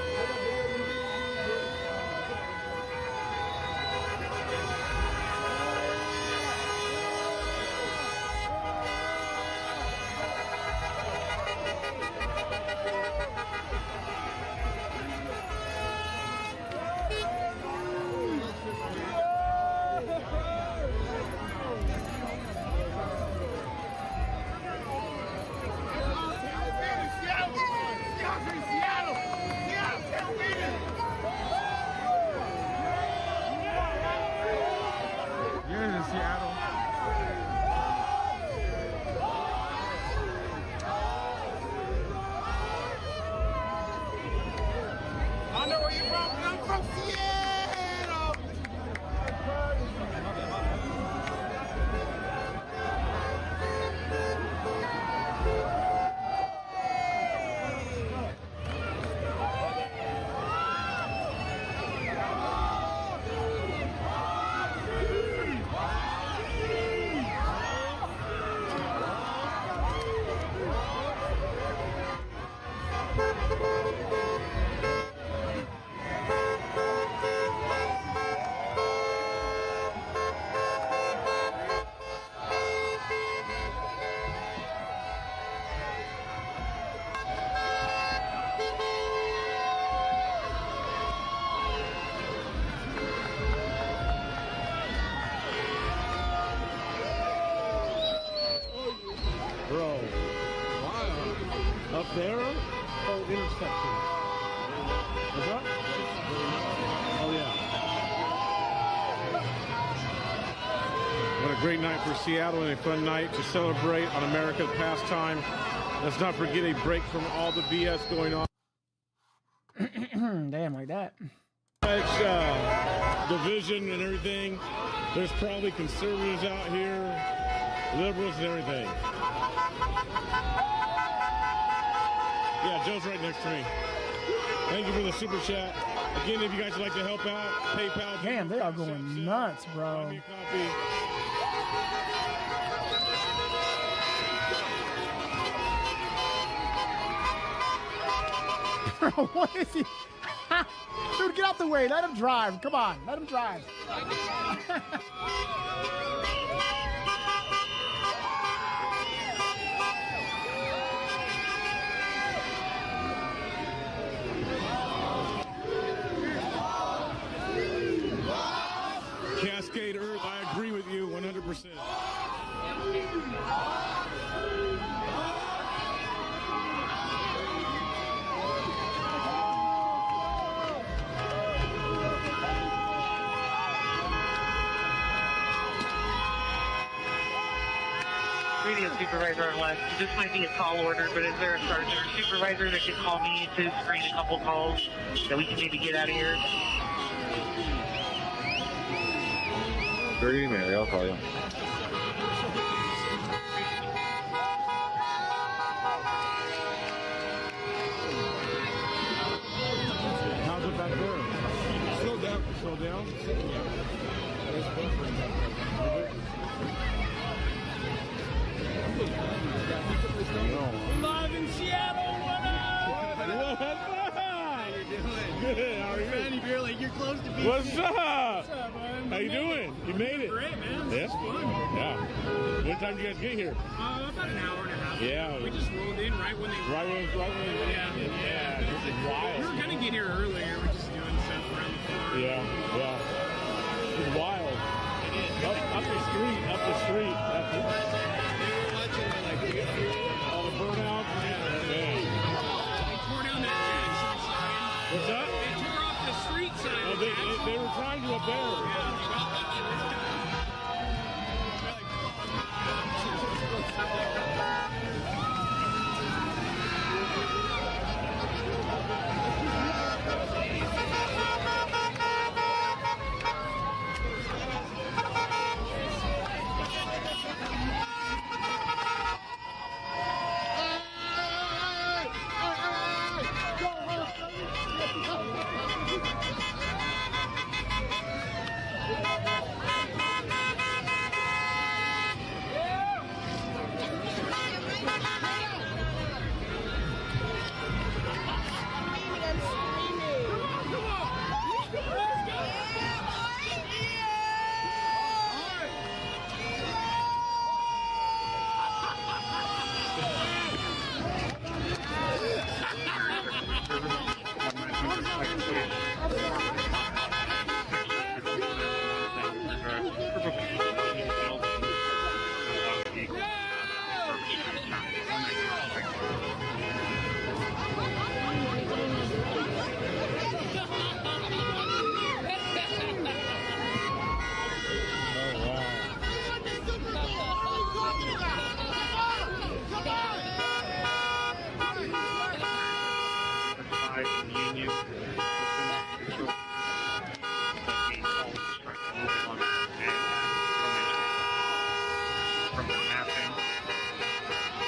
Bro. Up there? Oh, intersection. What's up? Oh, yeah. What a great night for Seattle and a fun night to celebrate on America's pastime. Let's not forget a break from all the BS going on. Damn, like that. Division and everything. There's probably conservatives out here, liberals and everything. Yeah, Joe's right next to me. Thank you for the super chat. Again, if you guys would like to help out, PayPal. Damn, they are going nuts, bro. What is he? Dude, get out the way. Let him drive. Come on. Let him drive. Cascade Earth, I agree with you 100%. Radio supervisor on left. This might be a tall order, but is there a sergeant or supervisor that can call me to screen a couple calls that we can maybe get out of here? Good evening, Mary. I'll call you. How's it back there? Slow down. Slow down? Live in Seattle, what up? How you doing? Good. How are you? Randy Beerley, you're close to being. What's up? What's up, man? How you doing? You made it. Great, man. Yeah. It's fun. Yeah. What time did you guys get here? About an hour and a half. Yeah. We just rolled in right when they. Yeah. This is wild. We were gonna get here earlier. We're just doing stuff around the farm. Yeah. It's wild. It is. Up the street. They were watching all the burnouts. They tore down that Jackson sign. What's that? They tore off the street sign. Oh, they were trying to up there.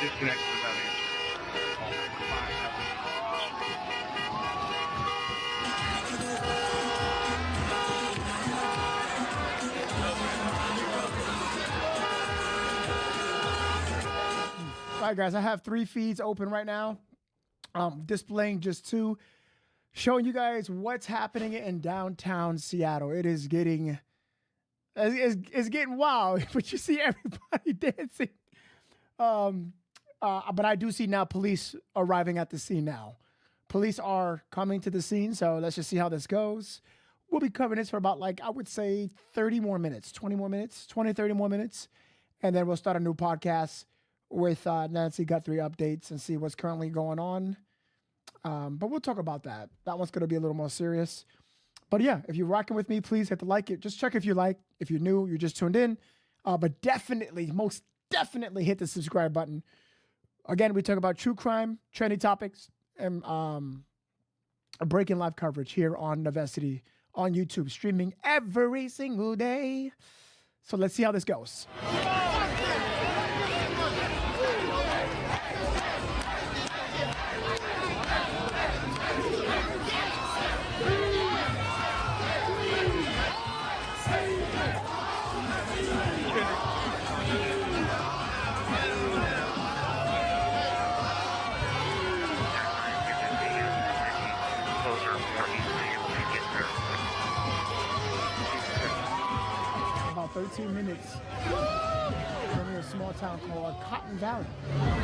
Disconnect without All right, guys, I have 3 feeds open right now. Displaying just 2, showing you guys what's happening in downtown Seattle. It is getting, it's getting wild, but you see everybody dancing. But I do see now police arriving at the scene now. Police are coming to the scene, so let's just see how this goes. We'll be covering this for about, like, I would say 30 more minutes, 20 more minutes, 20, 30 more minutes. And then we'll start a new podcast with Nancy Guthrie updates and see what's currently going on. But we'll talk about that. That one's going to be a little more serious. But yeah, if you're rocking with me, please hit the like it. Just check if you like. If you're new, you just tuned in. But definitely, most definitely hit the subscribe button. Again, we talk about true crime, trendy topics, and breaking live coverage here on Navesity on YouTube, streaming every single day. So let's see how this goes. 17 minutes. From a small town called Cotton Valley.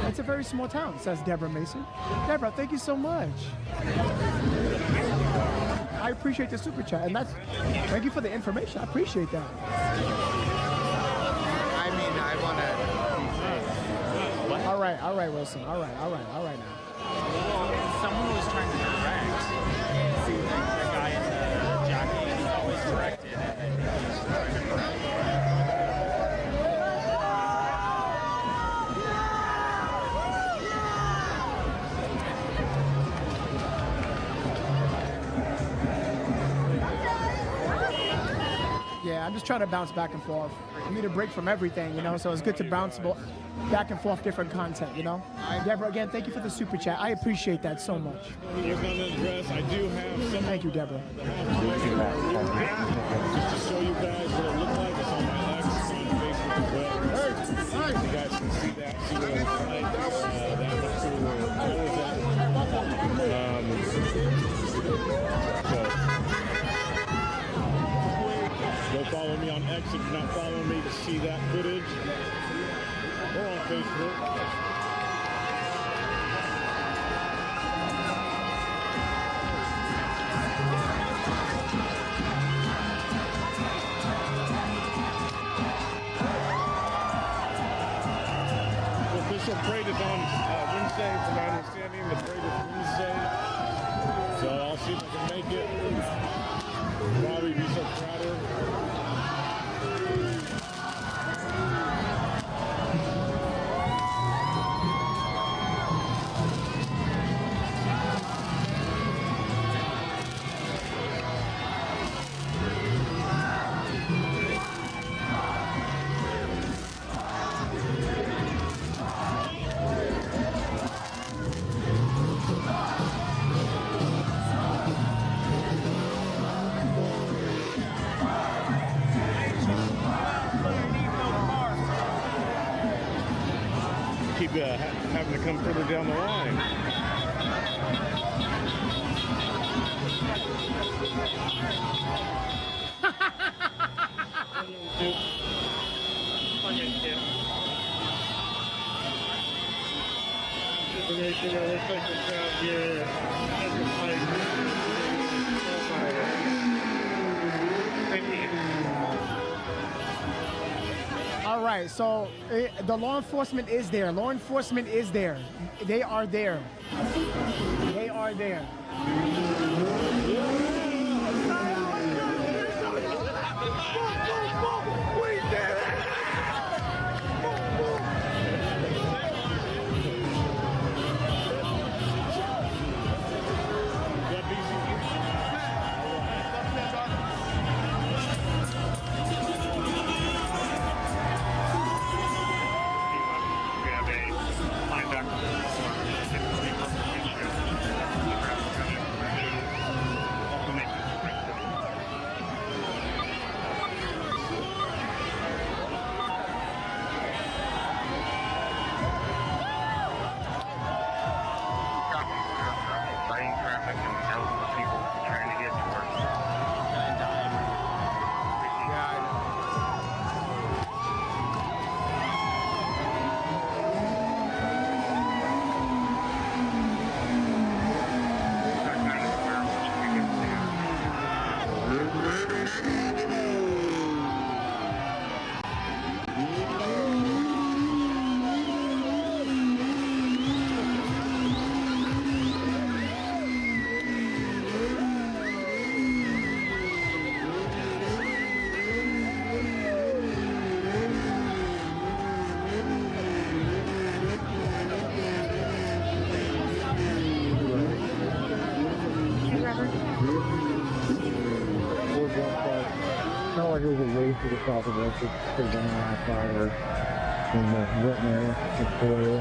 It's a very small town, says Deborah Mason. Deborah, thank you so much. I appreciate the super chat, and thank you for the information. I appreciate that. I mean, I want to. All right, Wilson. All right now. Someone was trying to direct. See, the guy in the jockey is always directed, and then he was trying to direct. Yeah, I'm just trying to bounce back and forth. I need a break from everything, so it's good to bounce back and forth different content, Deborah, again, thank you for the super chat. I appreciate that so much. Here's my address. I do have some. Thank you, Deborah. Just to show you guys what it looked like. It's on my X, it's on Facebook as well. You guys can see that. See what it looks like. That looks pretty cool. What was that? Go follow me on X if you're not following me to see that footage. Or on Facebook. The official parade is on Wednesday, from my understanding. The parade is Wednesday. So I'll see if I can make it. Probably be so Crowder. Keep having to come further down the line. All right, so the law enforcement is there. Law enforcement is there. They are there. They are there. There's a race to the south of us. It's pretty down last fire in the Whitney area, Victoria.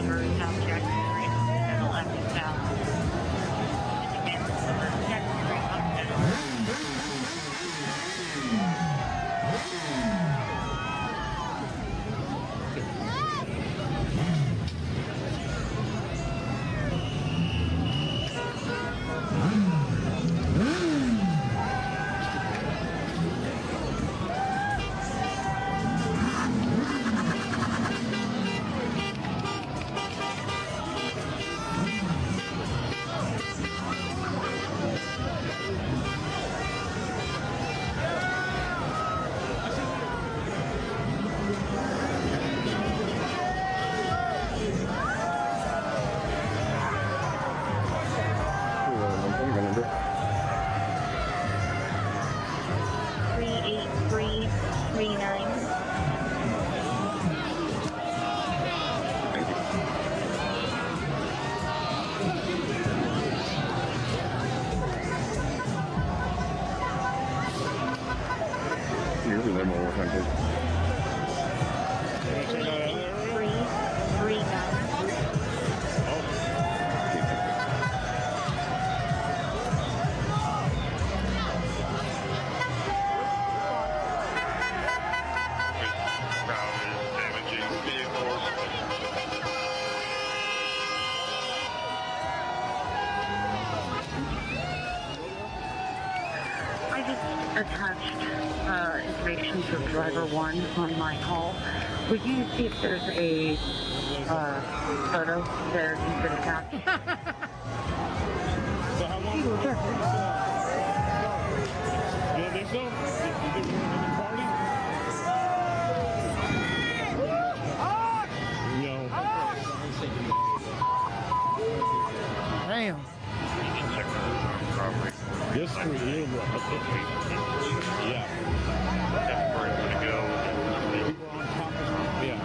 cover South Jackson Street, and the left is south. Jackson Street, Remember? 38339. Here's a number 100. 339. I just attached information to driver 1 on my call. Would you see if there's a photo there you could attach? So how long? You don't think so? You think we're going to party? No. Damn. This street is yeah. That's where it's gonna go. People are on top of it. Yeah.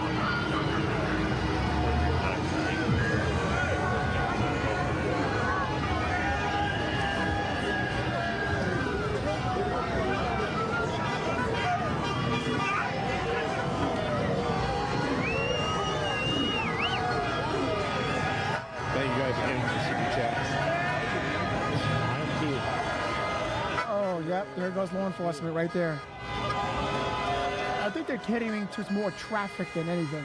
Thank you guys again for the super chats. I am too. Oh, yep. There goes law enforcement right there. I think they're catering to more traffic than anything.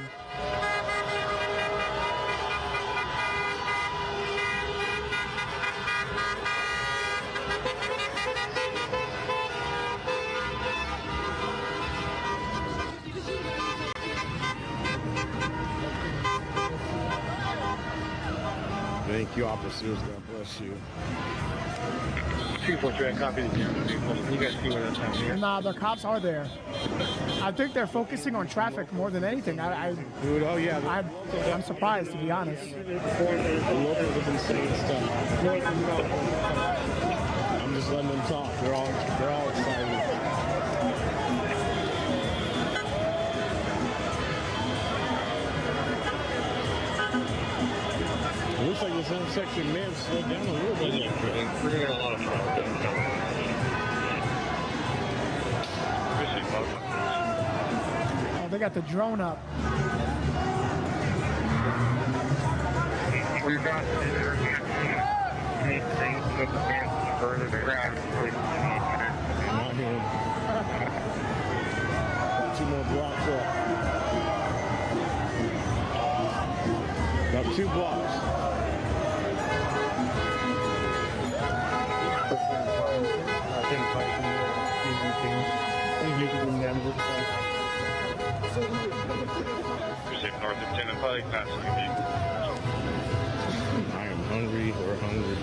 Thank you, officers. God bless you. People trying to copy the camera. You guys see what that's happening? Nah, the cops are there. I think they're focusing on traffic more than anything. Dude, oh yeah. I'm surprised, to be honest. The locals have been saying stuff. I'm just letting them talk. They're all excited. It looks like this intersection may have slowed down a little bit. We're getting a lot of traffic. Oh, they got the drone up. We've got anything to the further back. Not here. Got 2 more blocks up. Got 2 blocks. North of Tennessee, passing me. I am hungry. We're hungry.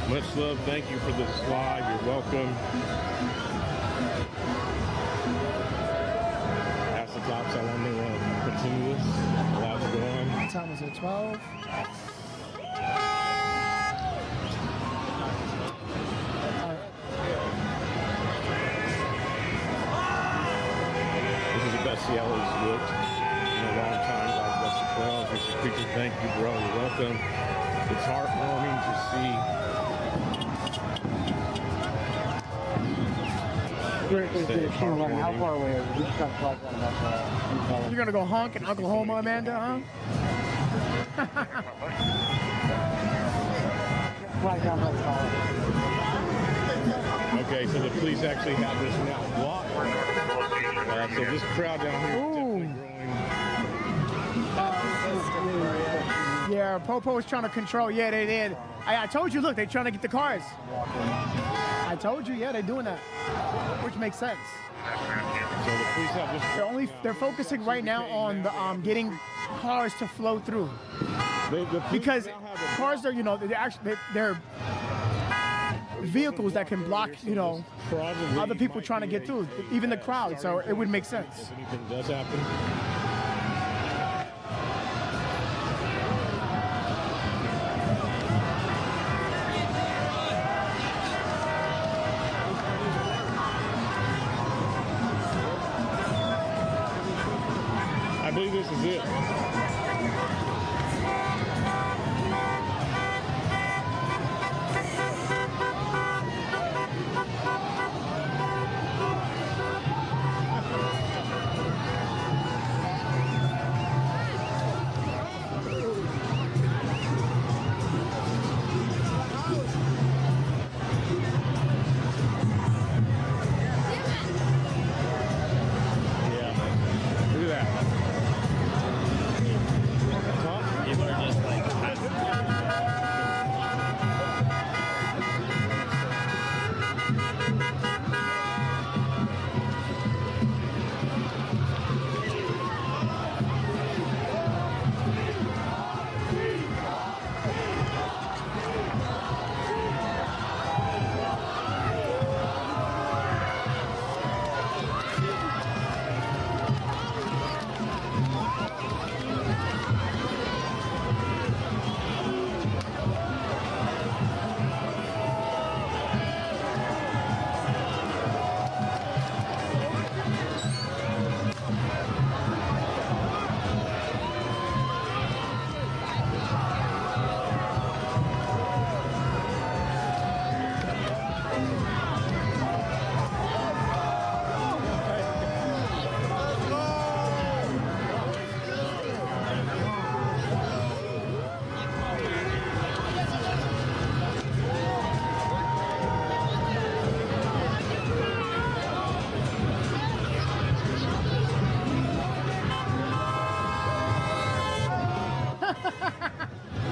Much love. Thank you for this live. You're welcome. Ask the cops how long they want to continue this. Allowed to go on. What time is it? 12? This is the best Seattle's looked in a long time. God bless the 12. Mr. Creature, thank you, bro. You're welcome. It's heartwarming to see How far away are you? Just got flight down about You're gonna go honk in Oklahoma, Amanda, huh? flight down about Okay, so the police actually have this now blocked. So this crowd down here is definitely growing. Yeah, Popo is trying to control. Yeah, they did. I told you, look, they're trying to get the cars. I told you, yeah, they're doing that, which makes sense. So the police have this. They're focusing right now on the getting cars to flow through. Because cars are, they're vehicles that can block, other people trying to get through, even the crowd. So it would make sense. If anything does happen. I believe this is it.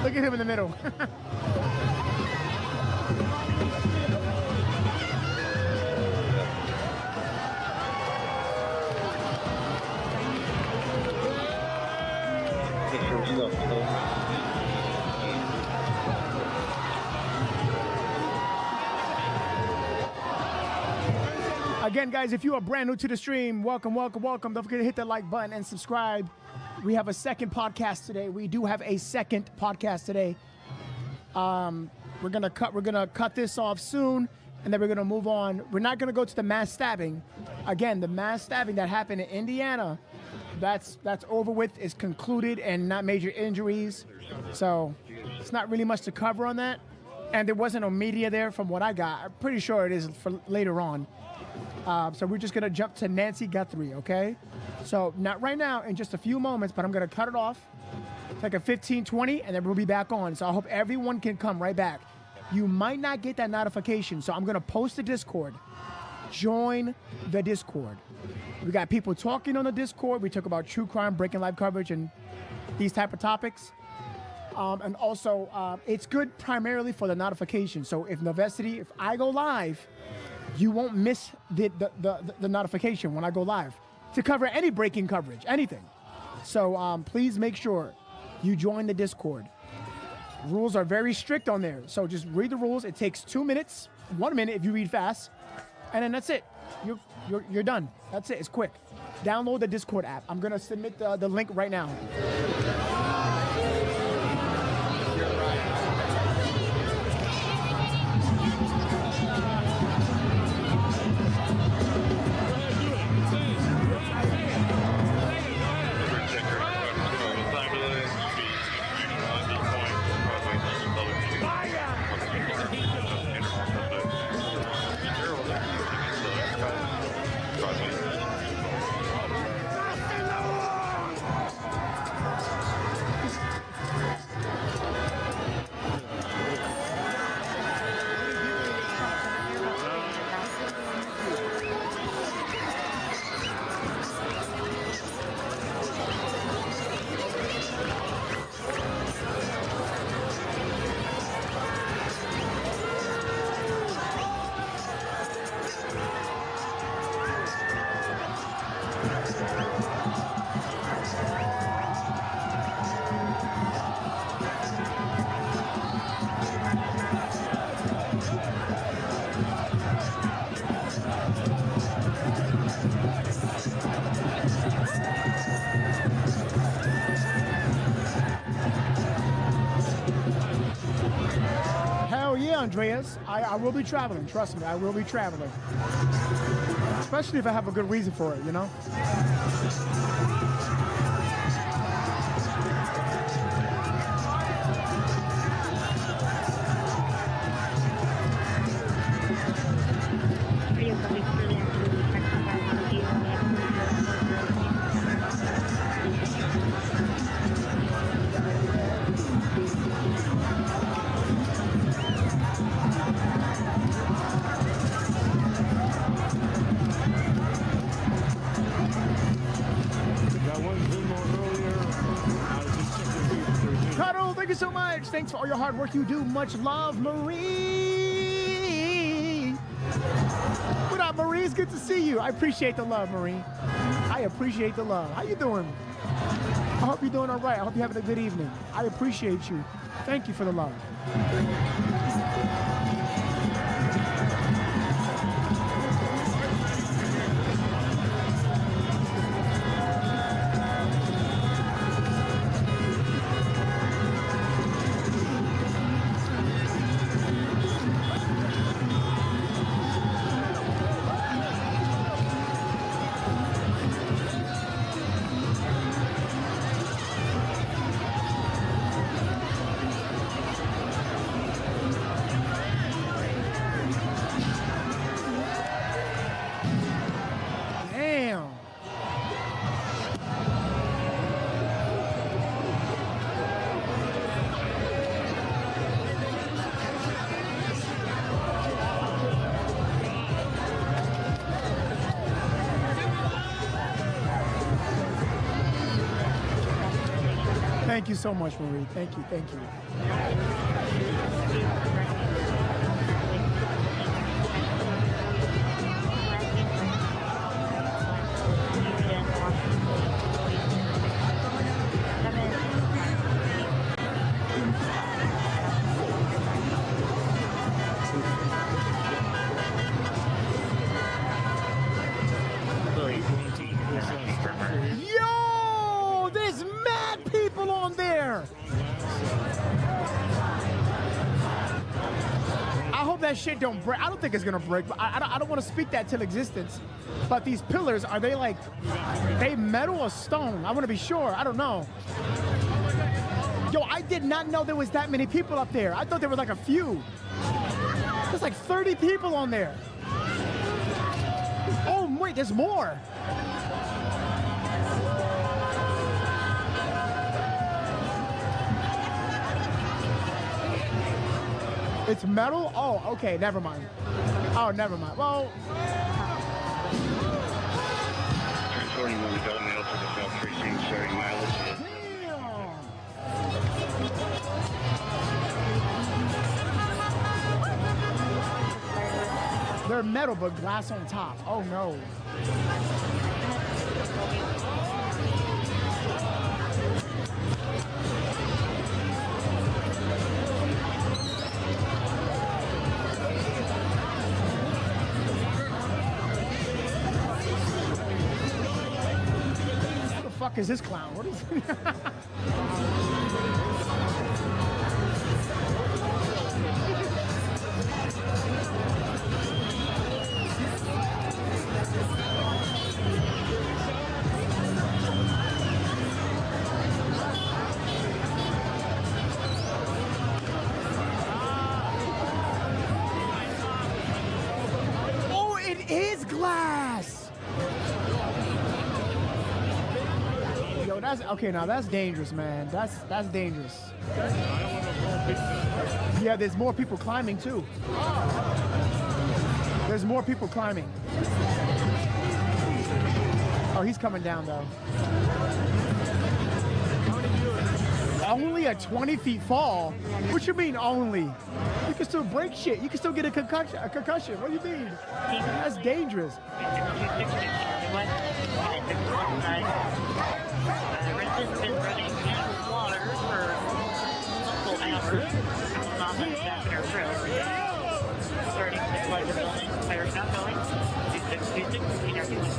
Look at him in the middle. Again, guys, if you are brand new to the stream, welcome, welcome, welcome. Don't forget to hit that like button and subscribe. We have a second podcast today. We do have a second podcast today. We're gonna cut this off soon, and then we're gonna move on. We're not gonna go to the mass stabbing. Again, the mass stabbing that happened in Indiana, that's over with. It's concluded and not major injuries. So it's not really much to cover on that. And there wasn't no media there from what I got. I'm pretty sure it is for later on. So we're just gonna jump to Nancy Guthrie, okay? So not right now, in just a few moments, but I'm gonna cut it off, take a 15-20, and then we'll be back on. So I hope everyone can come right back. You might not get that notification, so I'm gonna post the Discord. Join the Discord. We got people talking on the Discord. We talk about true crime, breaking live coverage, and these type of topics. And also, it's good primarily for the notification. So if Novesity, if I go live, you won't miss the notification when I go live to cover any breaking coverage, anything. So please make sure you join the Discord. Rules are very strict on there. So just read the rules. It takes 2 minutes, 1 minute if you read fast, and then that's it. You're done. That's it. It's quick. Download the Discord app. I'm gonna submit the link right now. Yes, I will be traveling. Trust me, I will be traveling. Especially if I have a good reason for it, you know? Cuddle, thank you so much. Thanks for all your hard work you do. Much love, Marie. What up, Marie? It's good to see you. I appreciate the love, Marie. I appreciate the love. How you doing? I hope you're doing all right. I hope you're having a good evening. I appreciate you. Thank you for the love. Thank you so much, Marie. Thank you, thank you. Yo, there's mad people on there. I hope that shit don't break. I don't think it's gonna break, but I don't want to speak that till existence. But these pillars, are they like, they metal or stone? I want to be sure. I don't know. Yo, I did not know there was that many people up there. I thought there were like a few. There's like 30 people on there. Oh, wait, there's more. It's metal? Oh, okay, never mind. Oh, never mind. Well... Transporting one adult male to the South Precinct, starting mileage. They're metal, but glass on top. Oh, no. What the fuck is this clown? What is Oh, it is glass. Yo, that's okay. Now that's dangerous, man. That's dangerous. Yeah, there's more people climbing too. There's more people climbing. Oh, he's coming down though. Only a 20 feet fall? What you mean only? You can still break shit. You can still get a concussion. What do you mean? That's dangerous. Residents been running out of water for multiple hours on the Sacramento Road. Starting to flood the building. Fire's not going. 2626,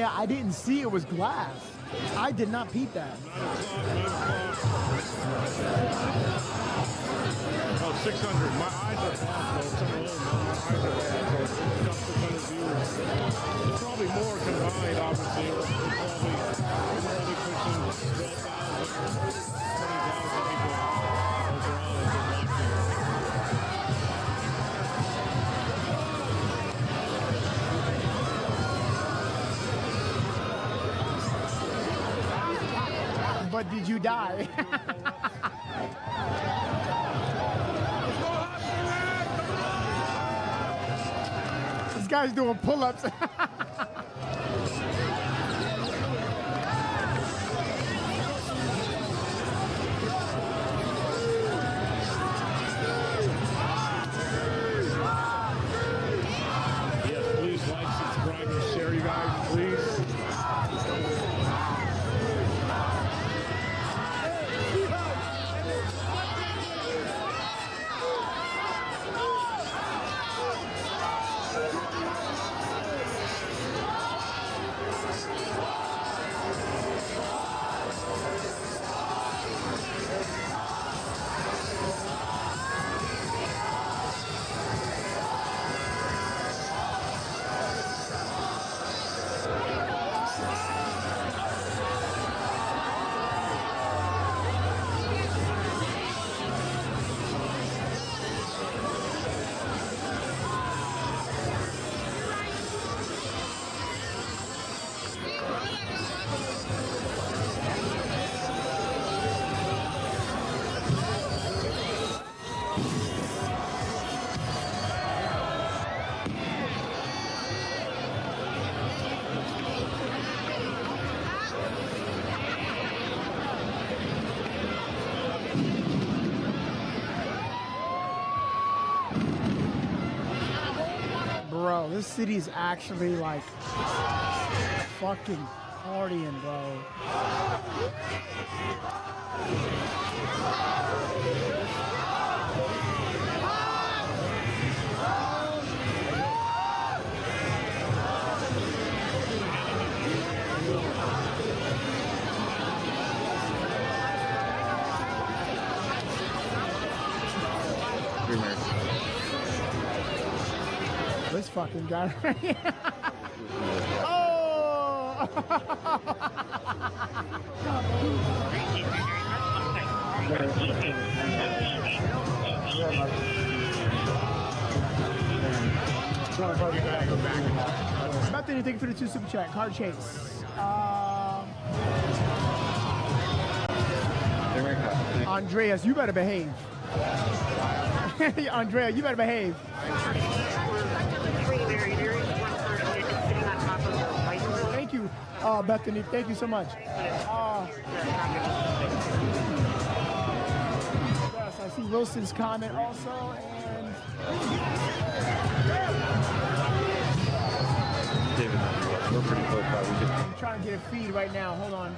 yeah, I didn't see it was glass. I did not peep that. Oh, 600. My eyes are off, though. Some of them, my eyes are bad. So it's about 600 viewers. It's probably more combined, obviously. It's probably pushing 12,000, 20,000 people overall have been watching. But did you die? This guy's doing pull-ups. Yes, please like, subscribe, and share, you guys, please. Bro, this city is actually like fucking partying, bro. This fucking guy right here. Oh! Bethany, thank you for the 2 super chat. Card chase. Andreas, you better behave. Andrea, you better behave. Thank you, Bethany. Thank you so much. Yes, I see Wilson's comment also, and David, we're pretty close by. I'm trying to get a feed right now. Hold on.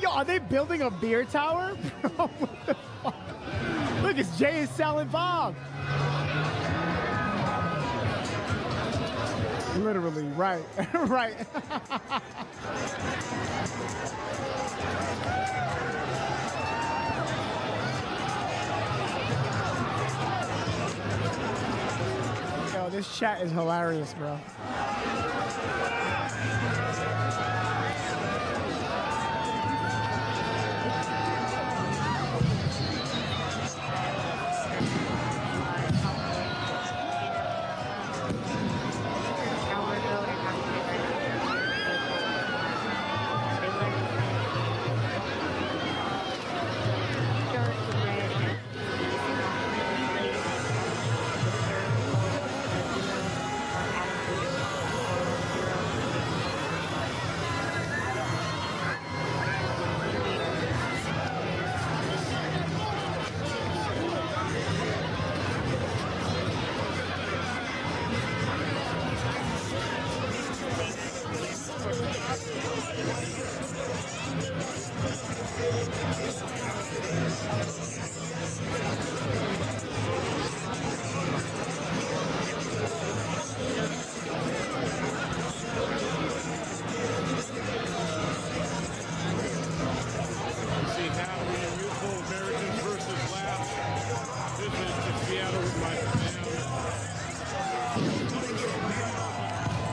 Are they building a beer tower? What the fuck? Look, it's Jay and Silent Bob. Literally, right, right. Yo, this chat is hilarious, bro. See Natalie and Youthful Americans versus Labs. Visit to Seattle with my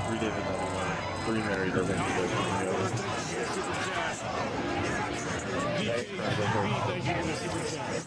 Three David number one. Three Mary doesn't do those. Thank you for the super chat.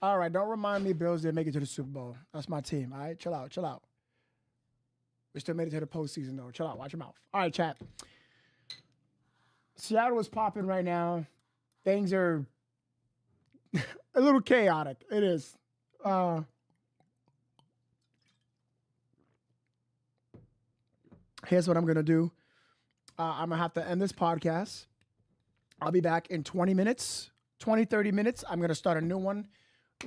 All right, don't remind me Bills didn't make it to the Super Bowl. That's my team. All right, chill out, chill out. We still made it to the postseason, though. Chill out, watch your mouth. All right, chat. Seattle is popping right now. Things are a little chaotic. It is. Here's what I'm going to do. I'm going to have to end this podcast. I'll be back in 20 minutes, 20, 30 minutes. I'm going to start a new one.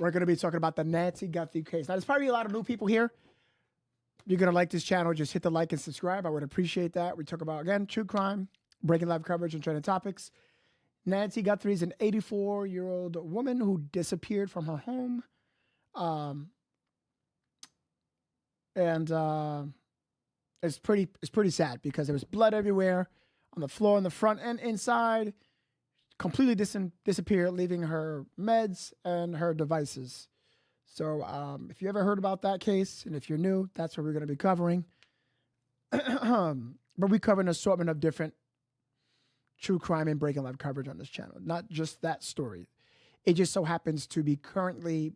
We're going to be talking about the Nancy Guthrie case. Now, there's probably a lot of new people here. If you're going to like this channel, just hit the like and subscribe. I would appreciate that. We talk about, again, true crime, breaking live coverage, and trending topics. Nancy Guthrie is an 84-year-old woman who disappeared from her home. It's pretty sad because there was blood everywhere on the floor in the front and inside. Completely disappeared, leaving her meds and her devices. So if you ever heard about that case, and if you're new, that's what we're going to be covering. But we cover an assortment of different true crime and breaking life coverage on this channel. Not just that story. It just so happens to be currently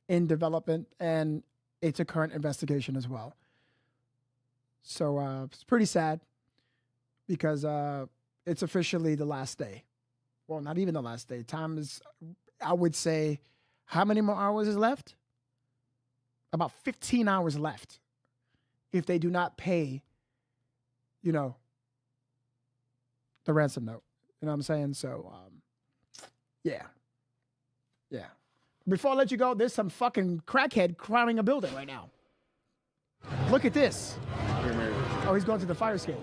in development, and it's a current investigation as well. So it's pretty sad because it's officially the last day. Well, not even the last day. Time is, I would say, how many more hours is left? About 15 hours left. If they do not pay, you know, the ransom note. You know what I'm saying? So, yeah. Yeah. Before I let you go, there's some fucking crackhead crowding a building right now. Look at this. Oh, he's going to the fire escape.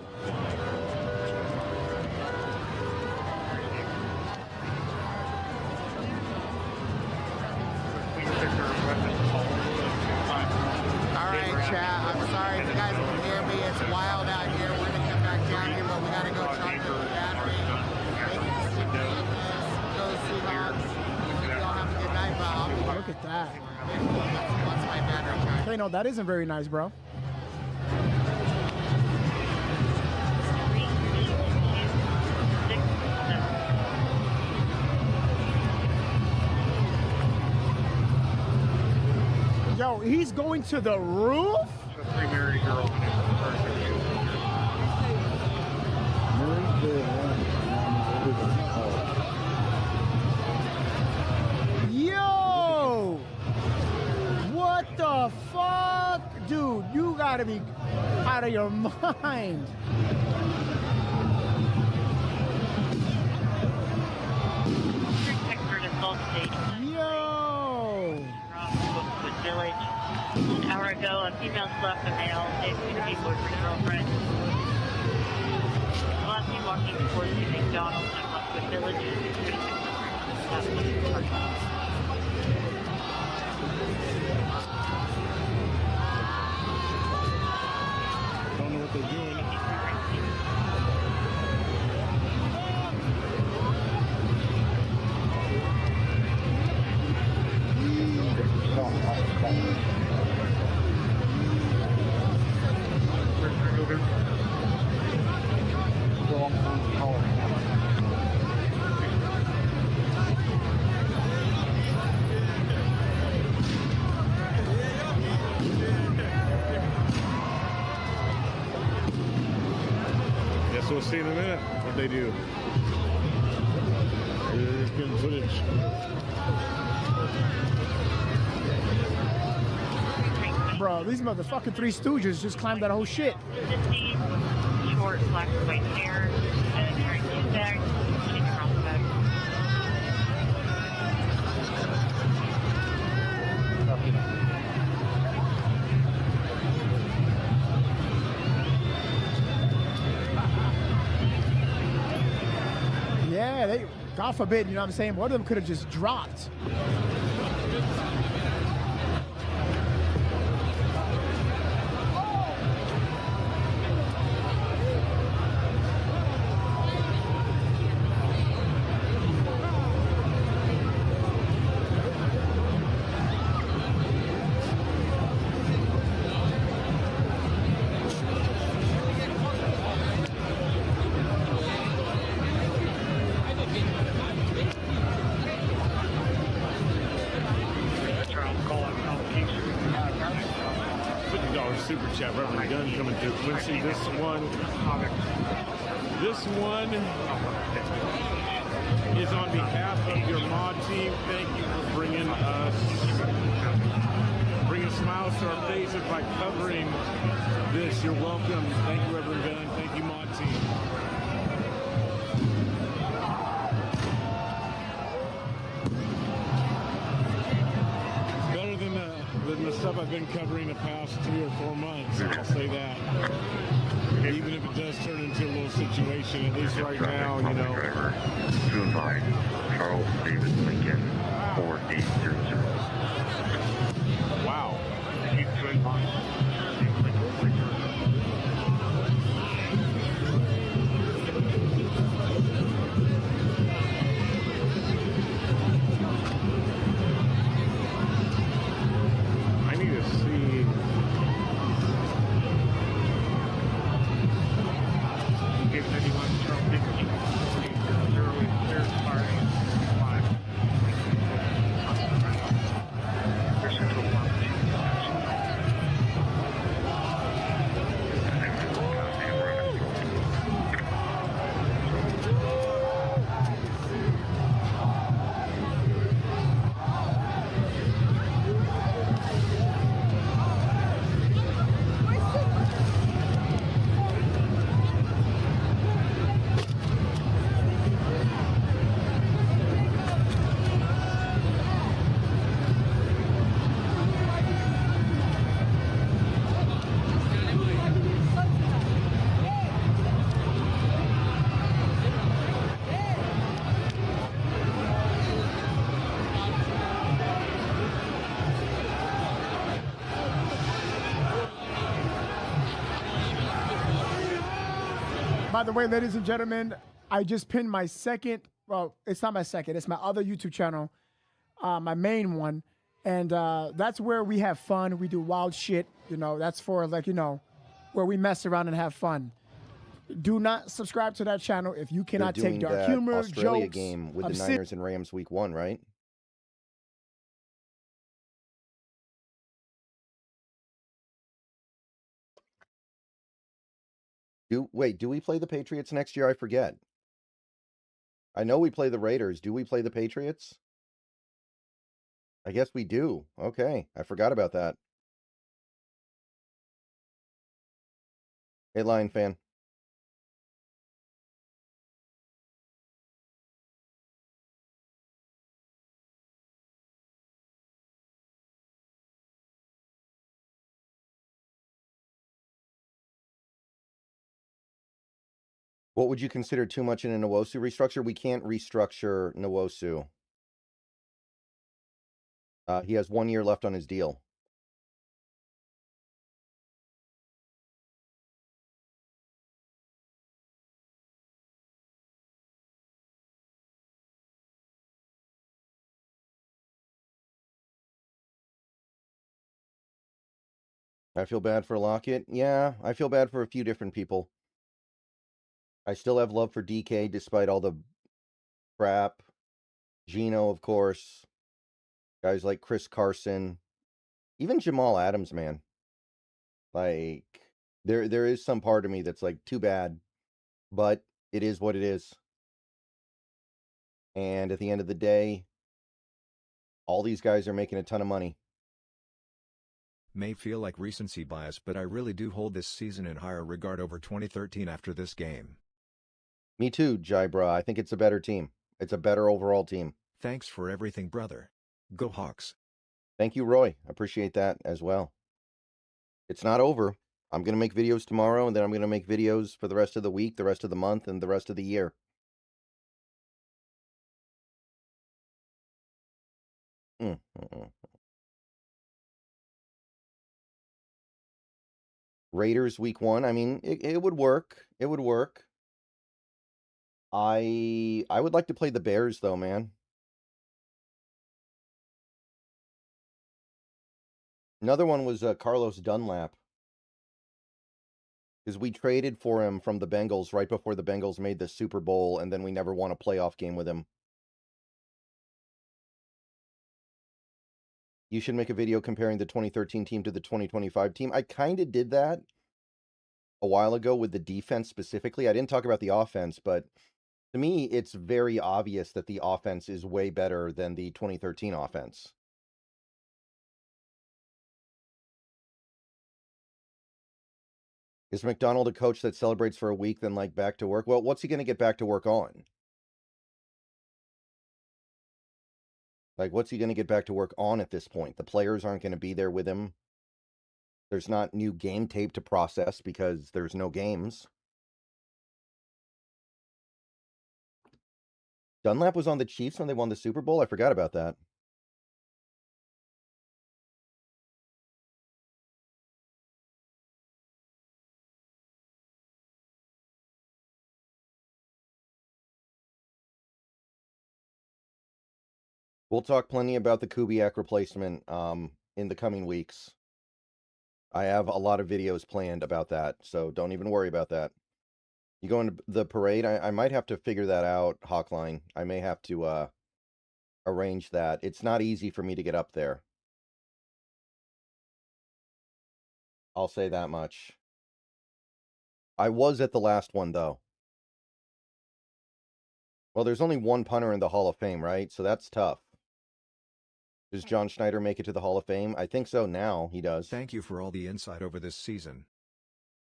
Alright, chat. I'm sorry if you guys can hear me. It's wild out here. We're gonna come back down here, but we gotta go charge the battery. Go Seahawks. You all have a good night, bro. Look at that. Once my battery charges. Okay, no, that isn't very nice, bro. Yo, he's going to the roof? Primary girl. Yo! What the fuck? Dude, you gotta be out of your mind. Yo! Village. An hour ago, a female slept a male, a soon-to-be boyfriend girlfriend. Last seen walking towards the McDonald's in Westwood Village. Don't know what they're doing. Guess we'll see in a minute what they do. Here's good footage. Bro, these motherfucking Three Stooges just climbed that whole shit. Short black and white hair, and carrying two bags, she's around the back. Yeah, they, God forbid, you know what I'm saying? One of them could have just dropped. Super chat, Reverend Gunn coming through. Quincy, this one is on behalf of your mod team. Thank you for bringing smiles to our faces by covering this. You're welcome. Thank you, Reverend Gunn. Thank you, mod team. Than the stuff I've been covering the past 3 or 4 months. I'll say that. Even if it does turn into a little situation, at least right now, you know. To advise Charles David Lincoln 4800. Wow. By the way, ladies and gentlemen, I just pinned my second. Well, it's not my second. It's my other YouTube channel, my main one, and that's where we have fun. We do wild shit. You know, that's for like, you know, where we mess around and have fun. Do not subscribe to that channel if you cannot take dark humor, Australia jokes. game with the Niners and Rams week 1, right? Do we play the Patriots next year? I forget. I know we play the Raiders. Do we play the Patriots? I guess we do. Okay. I forgot about that. Hey, Lion fan. What would you consider too much in a Nwosu restructure? We can't restructure Nwosu. He has 1 year left on his deal. I feel bad for Lockett. Yeah, I feel bad for a few different people. I still have love for DK despite all the crap. Gino, of course. Guys like Chris Carson. Even Jamal Adams, man. Like, there is some part of me that's like, too bad. But it is what it is. And at the end of the day, all these guys are making a ton of money. May feel like recency bias, but I really do hold this season in higher regard over 2013 after this game. Me too, Jybra. I think it's a better team. It's a better overall team. Thanks for everything, brother. Go Hawks. Thank you, Roy. Appreciate that as well. It's not over. I'm going to make videos tomorrow, and then I'm going to make videos for the rest of the week, the rest of the month, and the rest of the year. Raiders week 1. I mean, it would work. It would work. I would like to play the Bears, though, man. Another one was Carlos Dunlap. Because we traded for him from the Bengals right before the Bengals made the Super Bowl, and then we never won a playoff game with him. You should make a video comparing the 2013 team to the 2025 team. I kind of did that a while ago with the defense specifically. I didn't talk about the offense, but to me, it's very obvious that the offense is way better than the 2013 offense. Is McDonald a coach that celebrates for a week, then like back to work? Well, what's he going to get back to work on? Like, what's he going to get back to work on at this point? The players aren't going to be there with him. There's not new game tape to process because there's no games. Dunlap was on the Chiefs when they won the Super Bowl? I forgot about that. We'll talk plenty about the Kubiak replacement in the coming weeks. I have a lot of videos planned about that, so don't even worry about that. You going to the parade? I might have to figure that out, Hawkline. I may have to arrange that. It's not easy for me to get up there. I'll say that much. I was at the last one, though. Well, there's only one punter in the Hall of Fame, right? So that's tough. Does John Schneider make it to the Hall of Fame? I think so now. He does. Thank you for all the insight over this season.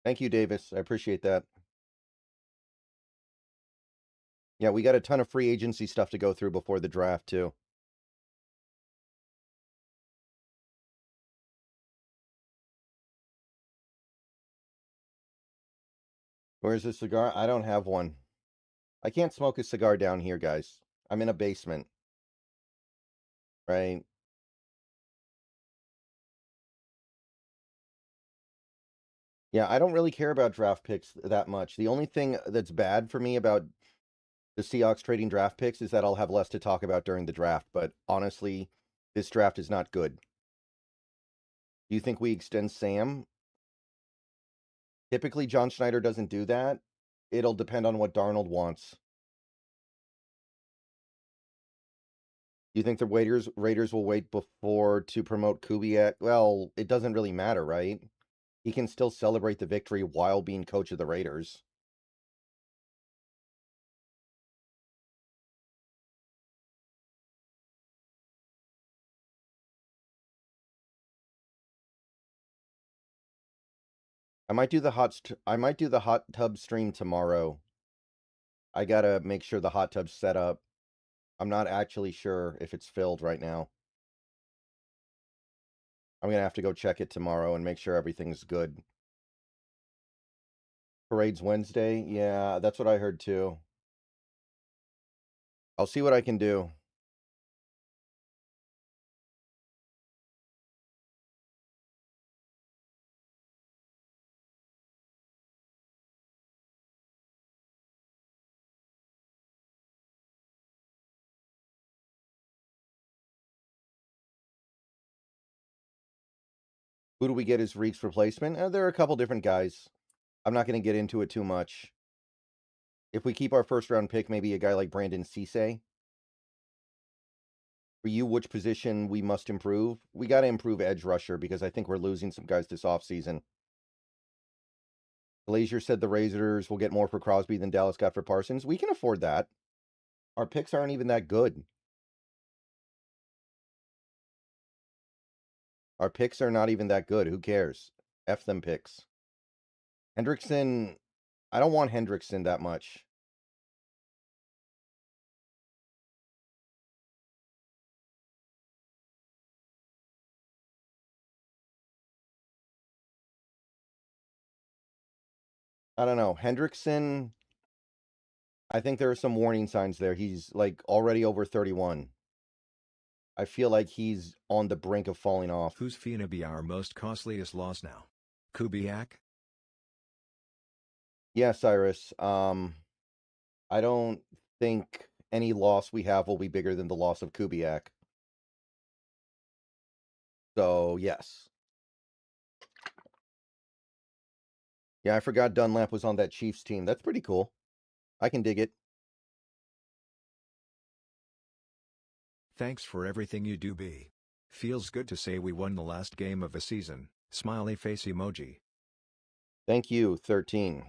Thank you, Davis. I appreciate that. Yeah, we got a ton of free agency stuff to go through before the draft, too. Where's the cigar? I don't have one. I can't smoke a cigar down here, guys. I'm in a basement. Right? Yeah, I don't really care about draft picks that much. The only thing that's bad for me about the Seahawks trading draft picks is that I'll have less to talk about during the draft. But honestly, this draft is not good. Do you think we extend Sam? Typically, John Schneider doesn't do that. It'll depend on what Darnold wants. Do you think the Raiders will wait before to promote Kubiak? Well, it doesn't really matter, right? He can still celebrate the victory while being coach of the Raiders. I might do the hot tub stream tomorrow. I gotta make sure the hot tub's set up. I'm not actually sure if it's filled right now. I'm gonna have to go check it tomorrow and make sure everything's good. Parade's Wednesday? Yeah, that's what I heard too. I'll see what I can do. Who do we get as Reek's replacement? There are a couple different guys. I'm not going to get into it too much. If we keep our first round pick, maybe a guy like Brandon Cisse. For you, which position we must improve? We got to improve edge rusher because I think we're losing some guys this offseason. Glazier said the Raiders will get more for Crosby than Dallas got for Parsons. We can afford that. Our picks aren't even that good. Our picks are not even that good. Who cares? F them picks. Hendrickson, I don't want Hendrickson that much. I don't know. Hendrickson, I think there are some warning signs there. He's like already over 31. I feel like he's on the brink of falling off. Who's finna be our most costliest loss now? Kubiak? Yeah, Cyrus. I don't think any loss we have will be bigger than the loss of Kubiak. So, yes. Yeah, I forgot Dunlap was on that Chiefs team. That's pretty cool. I can dig it. Thanks for everything you do, B. Feels good to say we won the last game of the season. Smiley face emoji. Thank you, 13.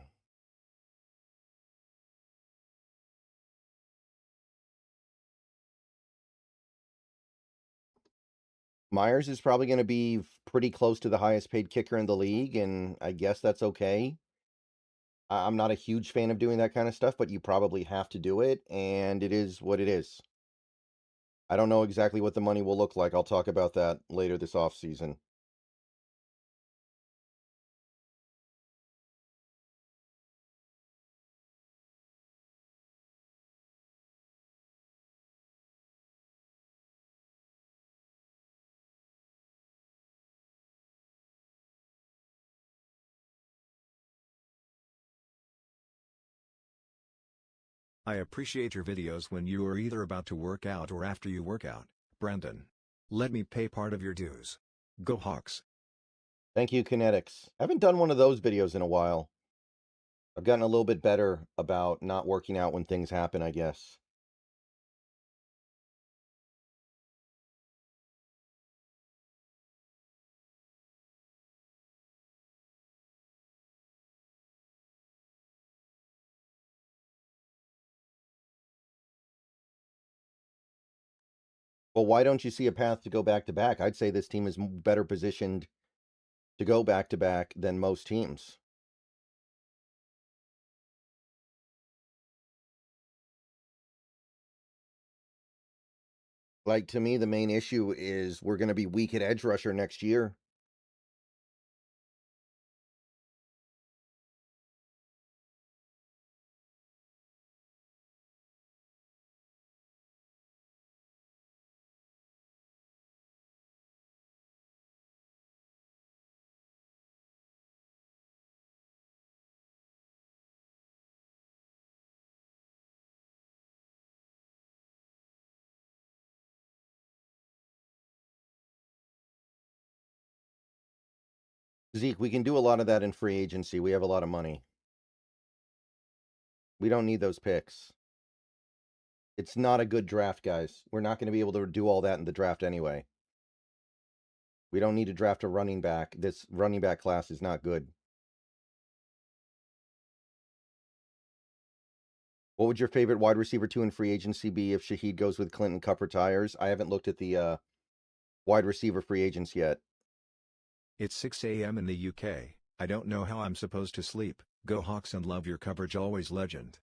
Myers is probably going to be pretty close to the highest paid kicker in the league, and I guess that's okay. I'm not a huge fan of doing that kind of stuff, but you probably have to do it, and it is what it is. I don't know exactly what the money will look like. I'll talk about that later this offseason. I appreciate your videos when you are either about to work out or after you work out, Brandon. Let me pay part of your dues. Go Hawks. Thank you, Kinetics. I haven't done one of those videos in a while. I've gotten a little bit better about not working out when things happen, I guess. Well, why don't you see a path to go back to back? I'd say this team is better positioned to go back to back than most teams. Like, to me, the main issue is we're going to be weak at edge rusher next year. Zeke, we can do a lot of that in free agency. We have a lot of money. We don't need those picks. It's not a good draft, guys. We're not going to be able to do all that in the draft anyway. We don't need to draft a running back. This running back class is not good. What would your favorite wide receiver 2 in free agency be if Shaheed goes with Clinton Cup retires? I haven't looked at the wide receiver free agents yet. It's 6 a.m. in the UK. I don't know how I'm supposed to sleep. Go Hawks and love your coverage, always legend.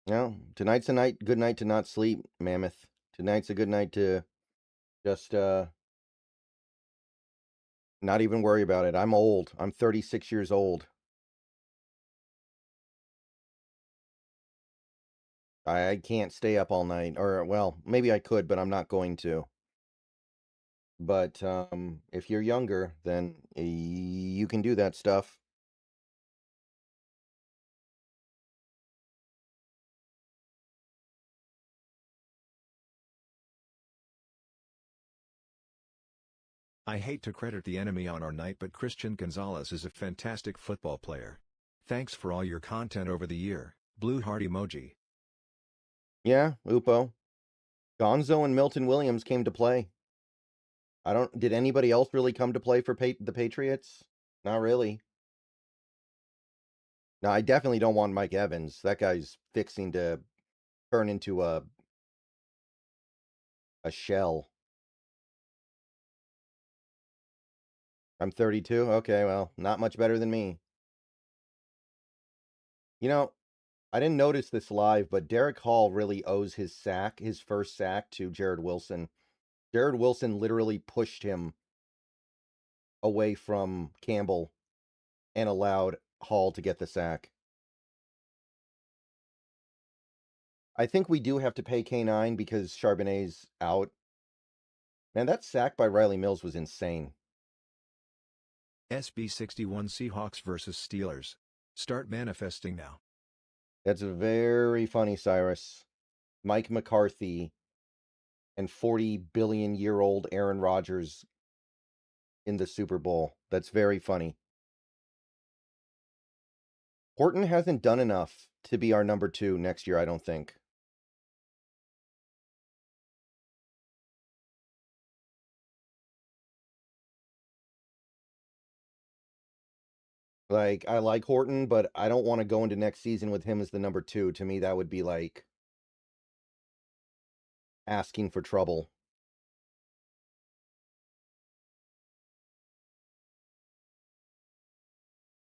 No, tonight's a good night to not sleep, Mammoth. Tonight's a good night to just not even worry about it. I'm old. I'm 36 years old. I can't stay up all night. Or, well, maybe I could, but I'm not going to. But if you're younger, then you can do that stuff. I hate to credit the enemy on our night, but Christian Gonzalez is a fantastic football player. Thanks for all your content over the year. Blue heart emoji. Yeah, Upo. Gonzo and Milton Williams came to play. Did anybody else really come to play for the Patriots? Not really. No, I definitely don't want Mike Evans. That guy's fixing to turn into a shell. I'm 32? Okay, well, not much better than me. You know, I didn't notice this live, but Derek Hall really owes his first sack, to Jared Wilson. Jared Wilson literally pushed him away from Campbell and allowed Hall to get the sack. I think we do have to pay K9 because Charbonnet's out. Man, that sack by Riley Mills was insane. SB61 Seahawks versus Steelers. Start manifesting now. That's very funny, Cyrus. Mike McCarthy and 40 billion-year-old Aaron Rodgers in the Super Bowl. That's very funny. Horton hasn't done enough to be our number 2 next year, I don't think. Like, I like Horton, but I don't want to go into next season with him as the number 2. To me, that would be like asking for trouble.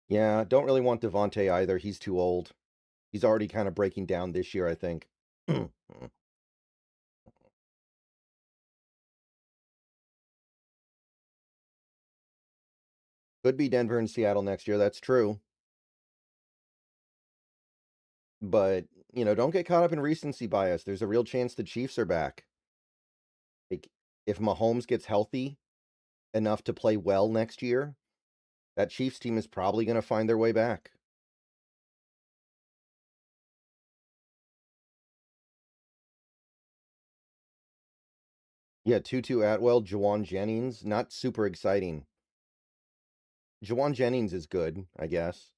Yeah, don't really want Devontae either. He's too old. He's already kind of breaking down this year, I think. Could be Denver and Seattle next year. That's true. But, don't get caught up in recency bias. There's a real chance the Chiefs are back. Like, if Mahomes gets healthy enough to play well next year, that Chiefs team is probably going to find their way back. Yeah, Tutu Atwell, Jawan Jennings, not super exciting. Jawan Jennings is good, I guess.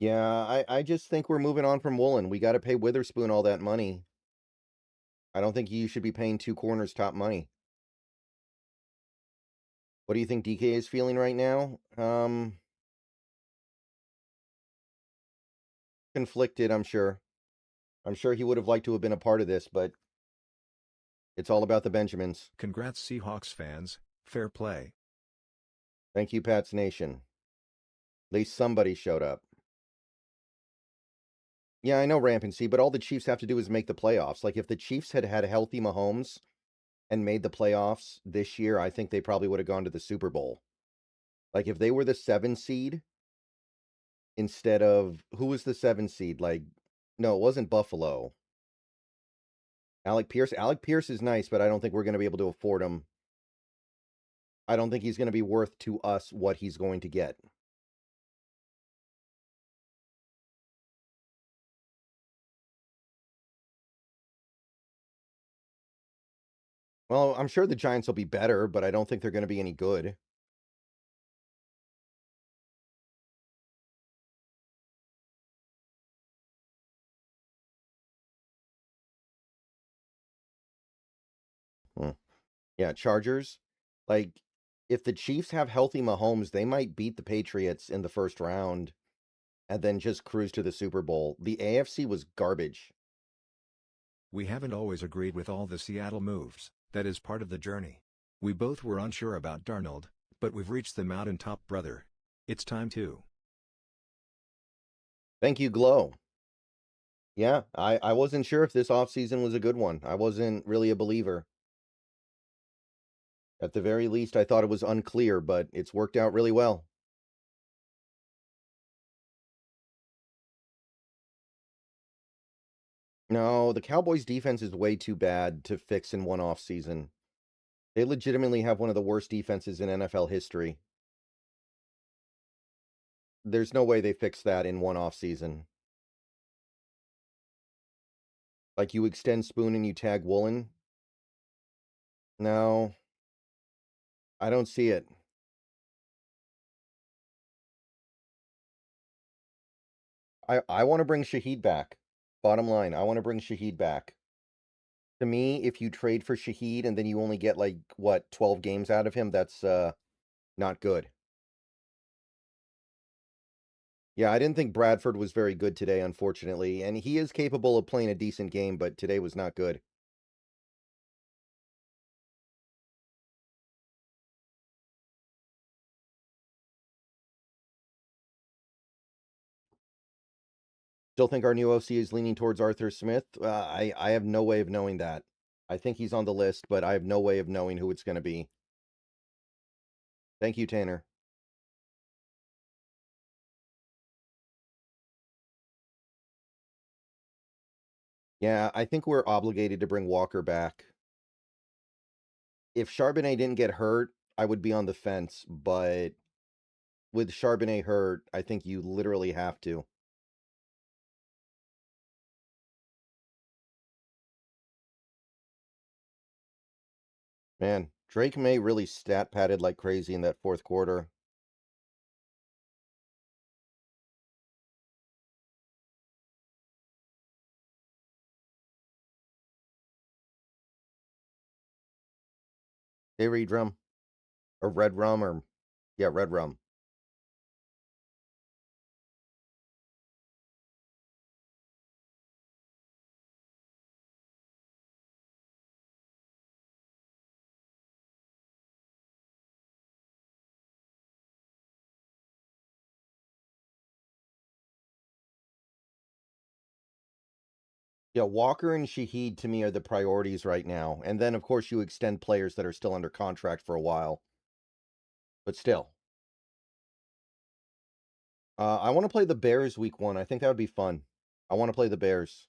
Yeah, I just think we're moving on from Woolen. We got to pay Witherspoon all that money. I don't think you should be paying 2 corners top money. What do you think DK is feeling right now? Conflicted, I'm sure. I'm sure he would have liked to have been a part of this, but it's all about the Benjamins. Congrats, Seahawks fans. Fair play. Thank you, Pats Nation. At least somebody showed up. Yeah, I know, Rampancy, but all the Chiefs have to do is make the playoffs. Like, if the Chiefs had had a healthy Mahomes and made the playoffs this year, I think they probably would have gone to the Super Bowl. Like, if they were the 7 seed instead of... Who was the 7 seed? Like, no, it wasn't Buffalo. Alec Pierce. Alec Pierce is nice, but I don't think we're going to be able to afford him. I don't think he's going to be worth to us what he's going to get. Well, I'm sure the Giants will be better, but I don't think they're going to be any good. Yeah, Chargers. Like, if the Chiefs have healthy Mahomes, they might beat the Patriots in the first round and then just cruise to the Super Bowl. The AFC was garbage. We haven't always agreed with all the Seattle moves, that is part of the journey. We both were unsure about Darnold, but we've reached the mountaintop, brother. It's time to. Thank you, Glow. Yeah, I wasn't sure if this offseason was a good one. I wasn't really a believer. At the very least, I thought it was unclear, but it's worked out really well. No, the Cowboys' defense is way too bad to fix in one off season. They legitimately have one of the worst defenses in NFL history. There's no way they fix that in one off season. Like, you extend Spoon and you tag Woolen? No. I don't see it. I want to bring Shaheed back. Bottom line, I want to bring Shaheed back. To me, if you trade for Shaheed and then you only get, like, what, 12 games out of him, that's not good. Yeah, I didn't think Bradford was very good today, unfortunately, and he is capable of playing a decent game, but today was not good. Still think our new OC is leaning towards Arthur Smith? I have no way of knowing that. I think he's on the list, but I have no way of knowing who it's going to be. Thank you, Tanner. Yeah, I think we're obligated to bring Walker back. If Charbonnet didn't get hurt, I would be on the fence, but with Charbonnet hurt, I think you literally have to. Man, Drake May really stat padded like crazy in that fourth quarter. Hey, Red Rum. Or Red Rum, or... Yeah, Red Rum. Yeah, Walker and Shaheed to me are the priorities right now. And then, of course, you extend players that are still under contract for a while. But still. I want to play the Bears week 1. I think that would be fun. I want to play the Bears.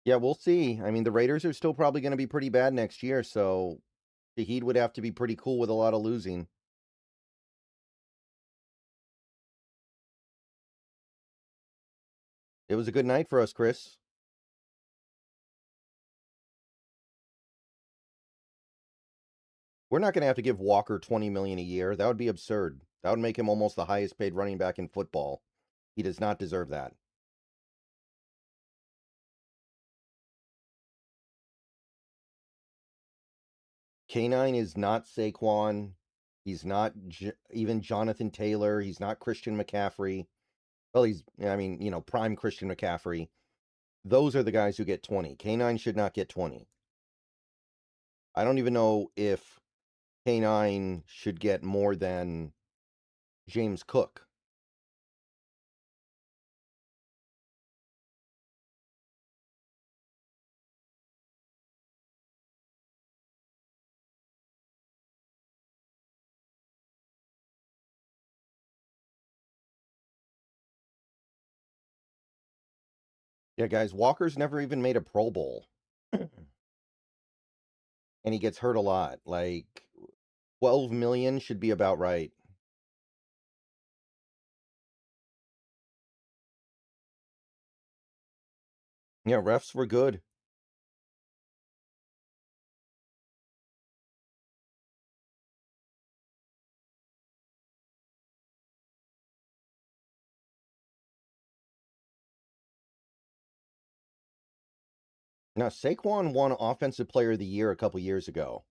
Yeah, we'll see. I mean, the Raiders are still probably going to be pretty bad next year, so Shaheed would have to be pretty cool with a lot of losing. It was a good night for us, Chris. We're not going to have to give Walker $20 million a year. That would be absurd. That would make him almost the highest paid running back in football. He does not deserve that. K9 is not Saquon. He's not even Jonathan Taylor. He's not Christian McCaffrey. Well, prime Christian McCaffrey. Those are the guys who get 20. K9 should not get 20. I don't even know if K9 should get more than James Cook. Yeah, guys, Walker's never even made a Pro Bowl. And he gets hurt a lot. Like, 12 million should be about right. Yeah, refs were good. Now, Saquon won Offensive Player of the Year a couple years ago.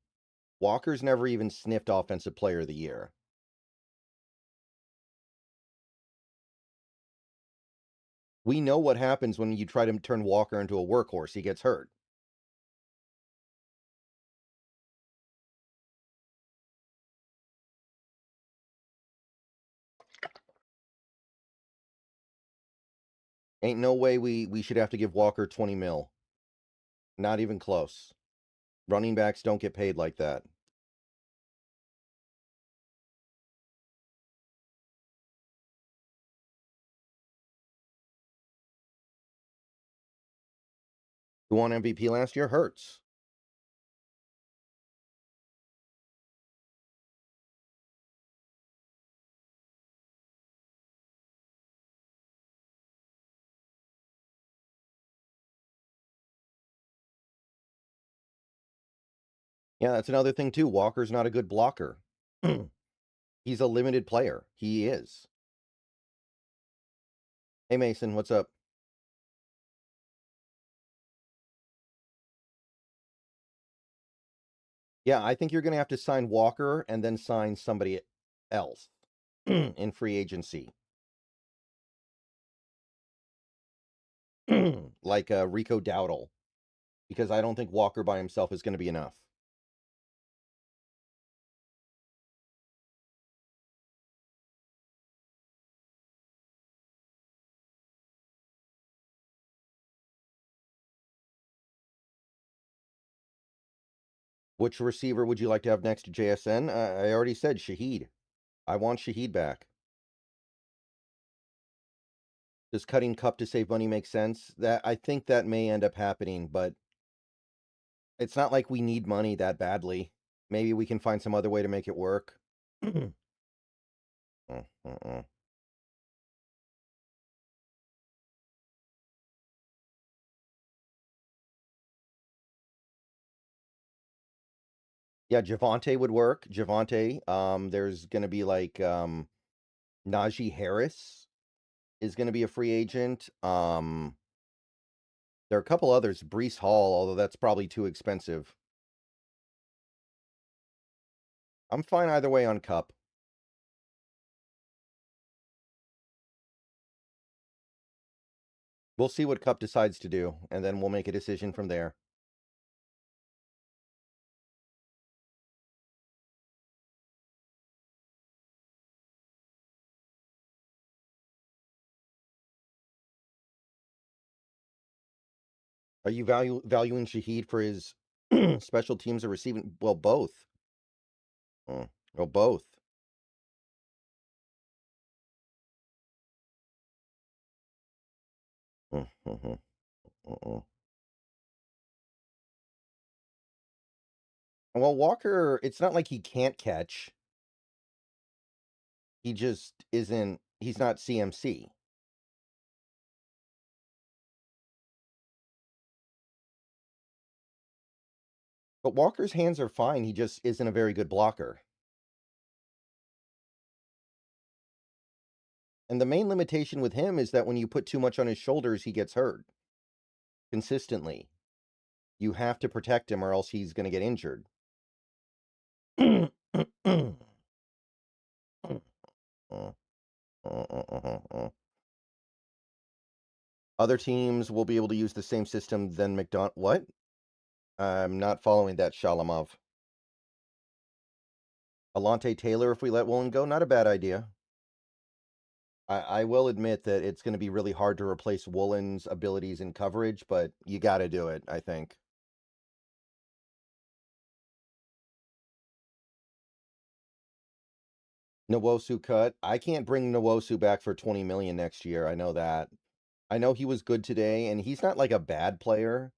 Walker's never even sniffed Offensive Player of the Year. We know what happens when you try to turn Walker into a workhorse. He gets hurt. Ain't no way we should have to give Walker 20 mil. Not even close. Running backs don't get paid like that. Who won MVP last year? Hurts. Yeah, that's another thing too. Walker's not a good blocker. He's a limited player. He is. Hey Mason, what's up? Yeah, I think you're going to have to sign Walker and then sign somebody else in free agency. Like Rico Dowdle. Because I don't think Walker by himself is going to be enough. Which receiver would you like to have next to JSN? I already said Shaheed. I want Shaheed back. Does cutting Kupp to save money make sense? I think that may end up happening, but it's not like we need money that badly. Maybe we can find some other way to make it work. Yeah, Javonte would work. Javonte. There's going to be like Najee Harris is going to be a free agent. There are a couple others. Breece Hall, although that's probably too expensive. I'm fine either way on Kupp. We'll see what Kupp decides to do, and then we'll make a decision from there. Are you valuing Shaheed for his special teams or receiving? Well, both. Well, both. Well, Walker, it's not like he can't catch. He just isn't, he's not CMC. But Walker's hands are fine. He just isn't a very good blocker. And the main limitation with him is that when you put too much on his shoulders, he gets hurt. Consistently. You have to protect him or else he's going to get injured. Other teams will be able to use the same system than McDonald. What? I'm not following that, Shalamov. Alontae Taylor, if we let Woolen go, not a bad idea. I will admit that it's going to be really hard to replace Woolen's abilities in coverage, but you got to do it, I think. Nwosu cut. I can't bring Nwosu back for 20 million next year. I know that. I know he was good today, and he's not like a bad player,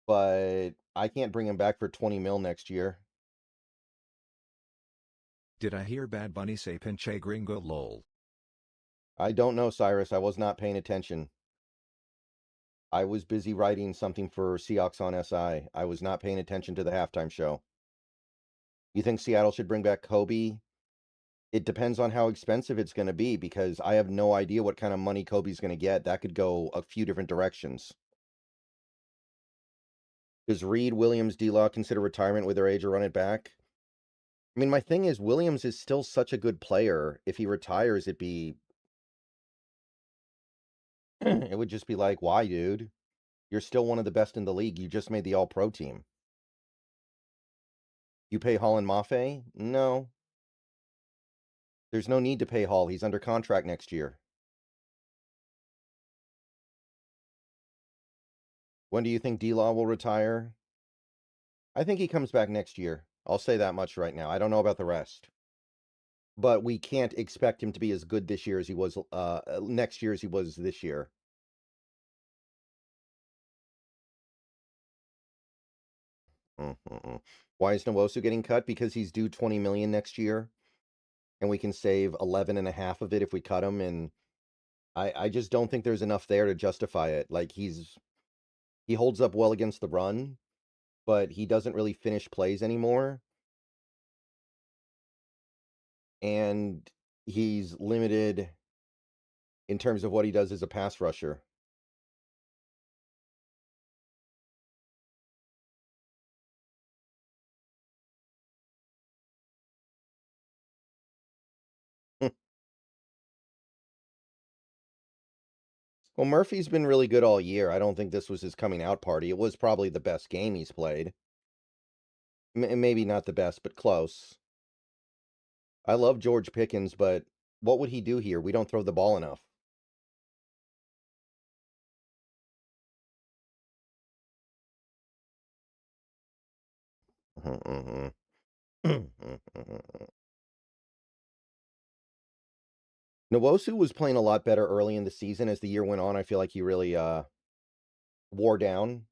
but I can't bring him back for 20 mil next year. Did I hear Bad Bunny say pinche gringo lol? I don't know, Cyrus. I was not paying attention. I was busy writing something for Seahawks on SI. I was not paying attention to the halftime show. You think Seattle should bring back Kobe? It depends on how expensive it's going to be, because I have no idea what kind of money Kobe's going to get. That could go a few different directions. Does Reed, Williams, D-Law consider retirement with their age or run it back? I mean, my thing is, Williams is still such a good player. If he retires, it would just be like, why, dude? You're still one of the best in the league. You just made the All-Pro team. You pay Hall and Mafe? No. There's no need to pay Hall. He's under contract next year. When do you think D-Law will retire? I think he comes back next year. I'll say that much right now. I don't know about the rest. But we can't expect him to be as good this year as he was next year as he was this year. Why is Nwosu getting cut? Because he's due $20 million next year, and we can save 11.5 of it if we cut him. And I just don't think there's enough there to justify it. Like, he holds up well against the run, but he doesn't really finish plays anymore. And he's limited in terms of what he does as a pass rusher. Well, Murphy's been really good all year. I don't think this was his coming out party. It was probably the best game he's played. Maybe not the best, but close. I love George Pickens, but what would he do here? We don't throw the ball enough. Nwosu was playing a lot better early in the season. As the year went on, I feel like he really wore down.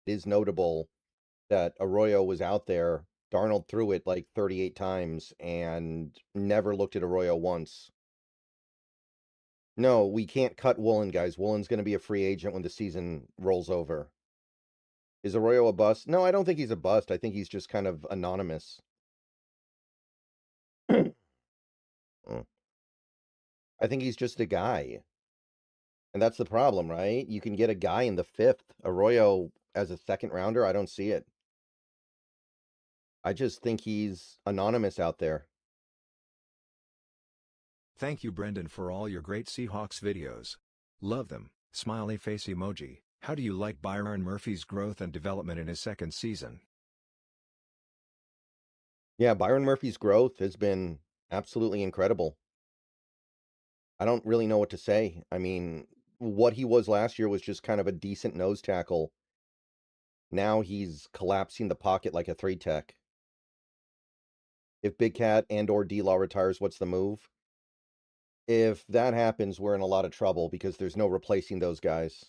It is notable that Arroyo was out there. Darnold threw it like 38 times and never looked at Arroyo once. No, we can't cut Woolen, guys. Woolen's going to be a free agent when the season rolls over. Is Arroyo a bust? No, I don't think he's a bust. I think he's just kind of anonymous. I think he's just a guy. And that's the problem, right? You can get a guy in the 5th. Arroyo as a second rounder, I don't see it. I just think he's anonymous out there. Thank you, Brendan, for all your great Seahawks videos. Love them. Smiley face emoji. How do you like Byron Murphy's growth and development in his second season? Yeah, Byron Murphy's growth has been absolutely incredible. I don't really know what to say. I mean, what he was last year was just kind of a decent nose tackle. Now he's collapsing the pocket like a 3-tech. If Big Cat and or D-Law retires, what's the move? If that happens, we're in a lot of trouble because there's no replacing those guys.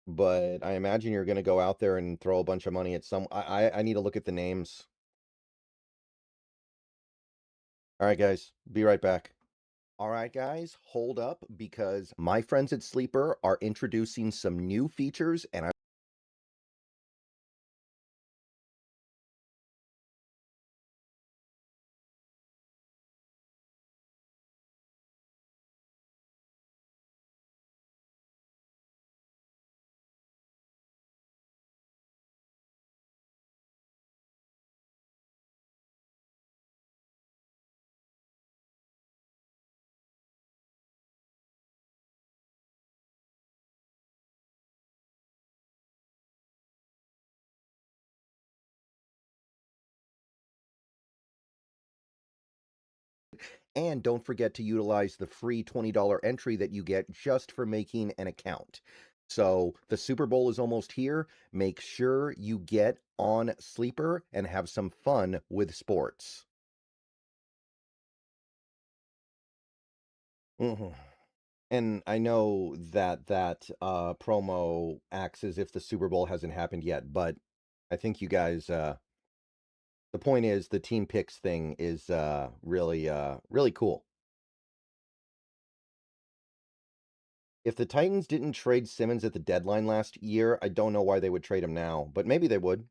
But I imagine you're going to go out there and throw a bunch of money at some... I need to look at the names. All right, guys. Be right back. All right, guys. Hold up, because my friends at Sleeper are introducing some new features, and I... And don't forget to utilize the free $20 entry that you get just for making an account. So the Super Bowl is almost here. Make sure you get on Sleeper and have some fun with sports. And I know that promo acts as if the Super Bowl hasn't happened yet, but I think you guys The point is, the team picks thing is really cool. If the Titans didn't trade Simmons at the deadline last year, I don't know why they would trade him now, but maybe they would.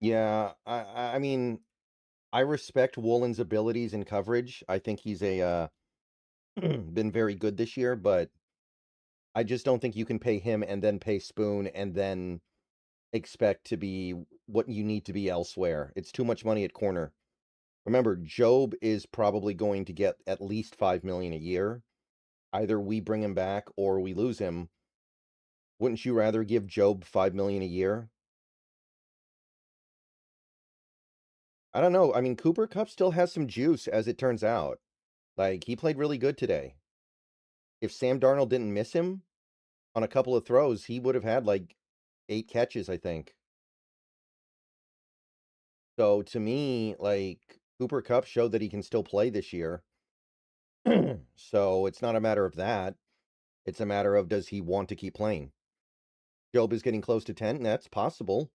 Yeah, I mean, I respect Woolen's abilities in coverage. I think he's been very good this year, but I just don't think you can pay him and then pay Spoon and then expect to be what you need to be elsewhere. It's too much money at corner. Remember, Job is probably going to get at least $5 million a year. Either we bring him back or we lose him. Wouldn't you rather give Job $5 million a year? I don't know. I mean, Cooper Kupp still has some juice, as it turns out. Like, he played really good today. If Sam Darnold didn't miss him on a couple of throws, he would have had like 8 catches, I think. So to me, like, Cooper Kupp showed that he can still play this year. So it's not a matter of that. It's a matter of, does he want to keep playing? Job is getting close to 10. That's possible.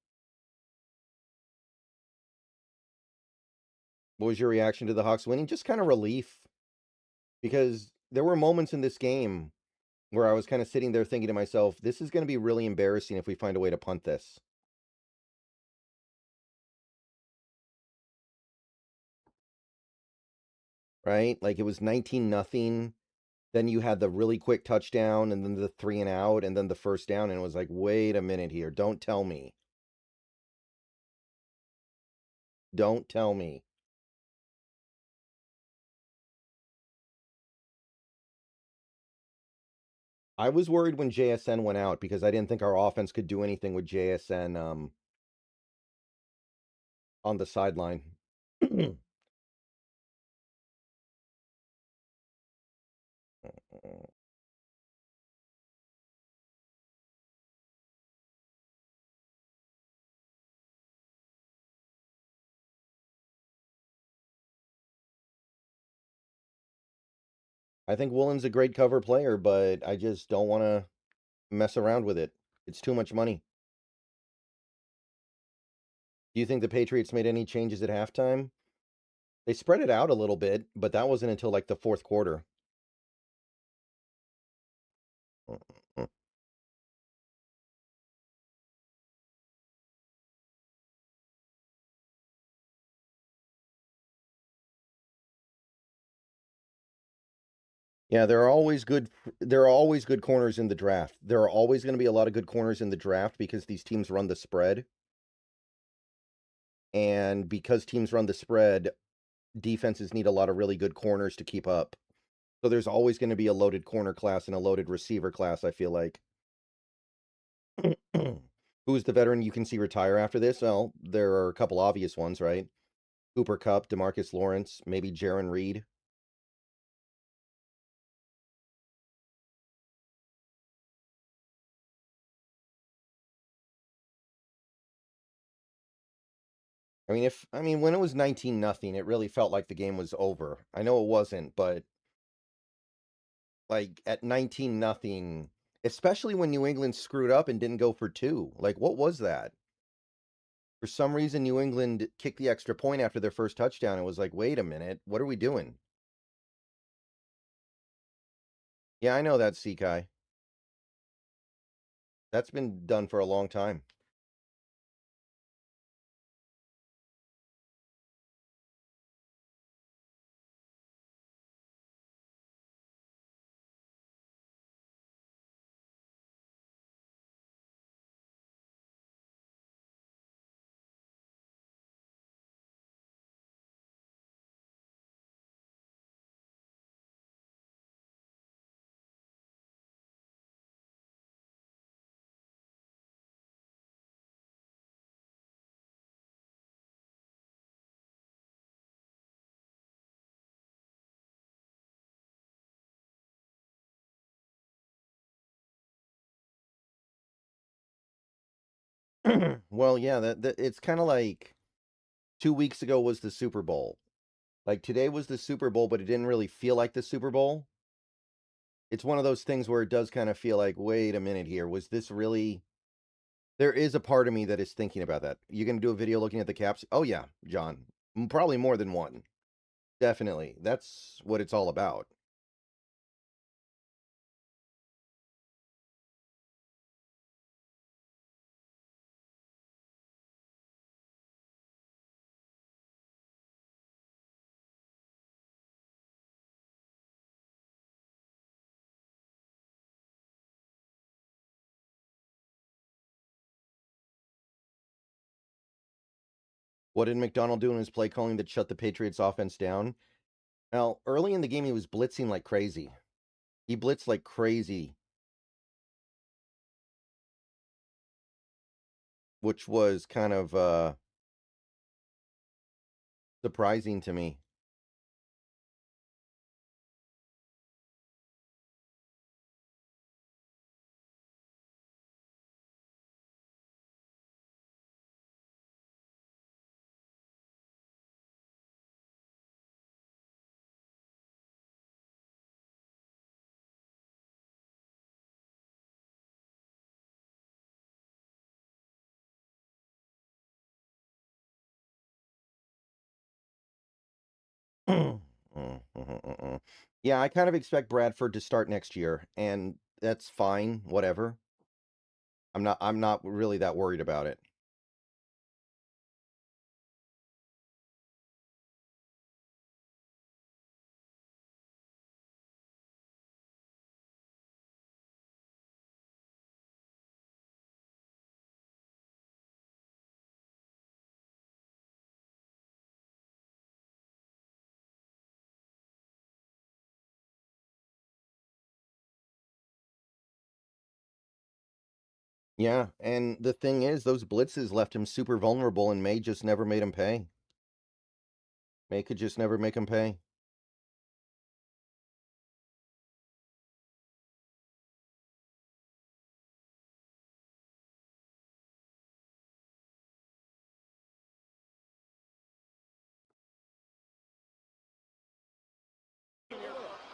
What was your reaction to the Hawks winning? Just kind of relief. Because there were moments in this game where I was kind of sitting there thinking to myself, this is going to be really embarrassing if we find a way to punt this. Right? Like, it was 19-0. Then you had the really quick touchdown and then the 3 and out and then the first down. And it was like, wait a minute here. Don't tell me. Don't tell me. I was worried when JSN went out because I didn't think our offense could do anything with JSN on the sideline. I think Woolen's a great cover player, but I just don't want to mess around with it. It's too much money. Do you think the Patriots made any changes at halftime? They spread it out a little bit, but that wasn't until like the fourth quarter. Yeah, there are always good corners in the draft. There are always going to be a lot of good corners in the draft because these teams run the spread. And because teams run the spread, defenses need a lot of really good corners to keep up. So there's always going to be a loaded corner class and a loaded receiver class, I feel like. Who's the veteran you can see retire after this? Well, there are a couple obvious ones, right? Cooper Kupp, DeMarcus Lawrence, maybe Jaron Reed. I mean, when it was 19-0, it really felt like the game was over. I know it wasn't, but like at 19-0, especially when New England screwed up and didn't go for 2. Like, what was that? For some reason, New England kicked the extra point after their first touchdown. It was like, wait a minute, what are we doing? Yeah, I know that, Sekai. That's been done for a long time. Well, yeah, that it's kind of like 2 weeks ago was the Super Bowl. Like today was the Super Bowl, but it didn't really feel like the Super Bowl. It's one of those things where it does kind of feel like, wait a minute here, was this really... There is a part of me that is thinking about that. You going to do a video looking at the caps? Oh, yeah, John. Probably more than one. Definitely. That's what it's all about. What did McDonald do in his play calling that shut the Patriots offense down? Now, early in the game, he was blitzing like crazy. He blitzed like crazy. Which was kind of surprising to me. Yeah, I kind of expect Bradford to start next year, and that's fine, whatever. I'm not really that worried about it. Yeah, and the thing is, those blitzes left him super vulnerable, and May just never made him pay. May could just never make him pay.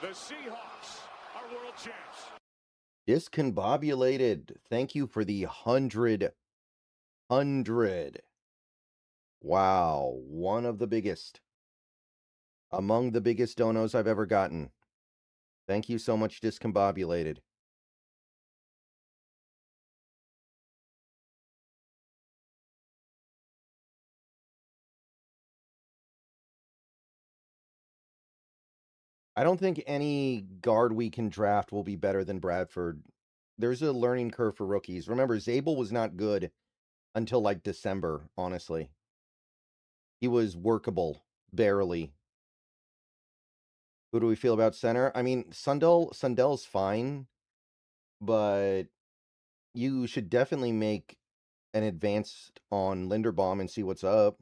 The Seahawks are world champs. Discombobulated. Thank you for the 100. Wow, one of the biggest. Among the biggest donos I've ever gotten. Thank you so much, Discombobulated. I don't think any guard we can draft will be better than Bradford. There's a learning curve for rookies. Remember, Zabel was not good until like December, honestly. He was workable, barely. Who do we feel about center? I mean, Sundell's fine, but you should definitely make an advance on Linderbaum and see what's up.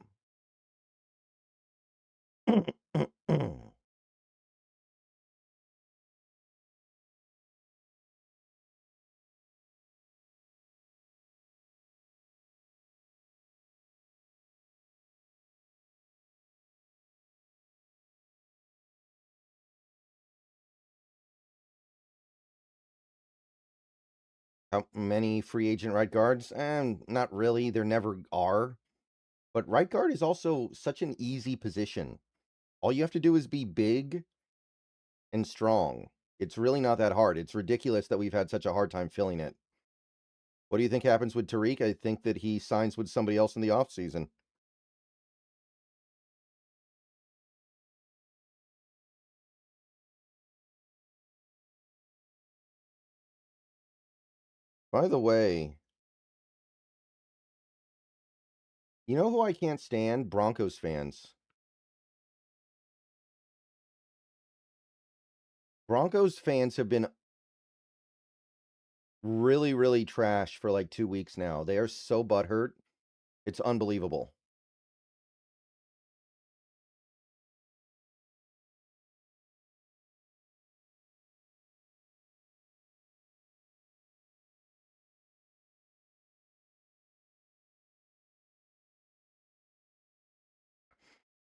How many free agent right guards? Not really. There never are. But right guard is also such an easy position. All you have to do is be big and strong. It's really not that hard. It's ridiculous that we've had such a hard time filling it. What do you think happens with Tariq? I think that he signs with somebody else in the offseason. By the way, you know who I can't stand? Broncos fans. Broncos fans have been really, really trash for like 2 weeks now. They are so butthurt. It's unbelievable.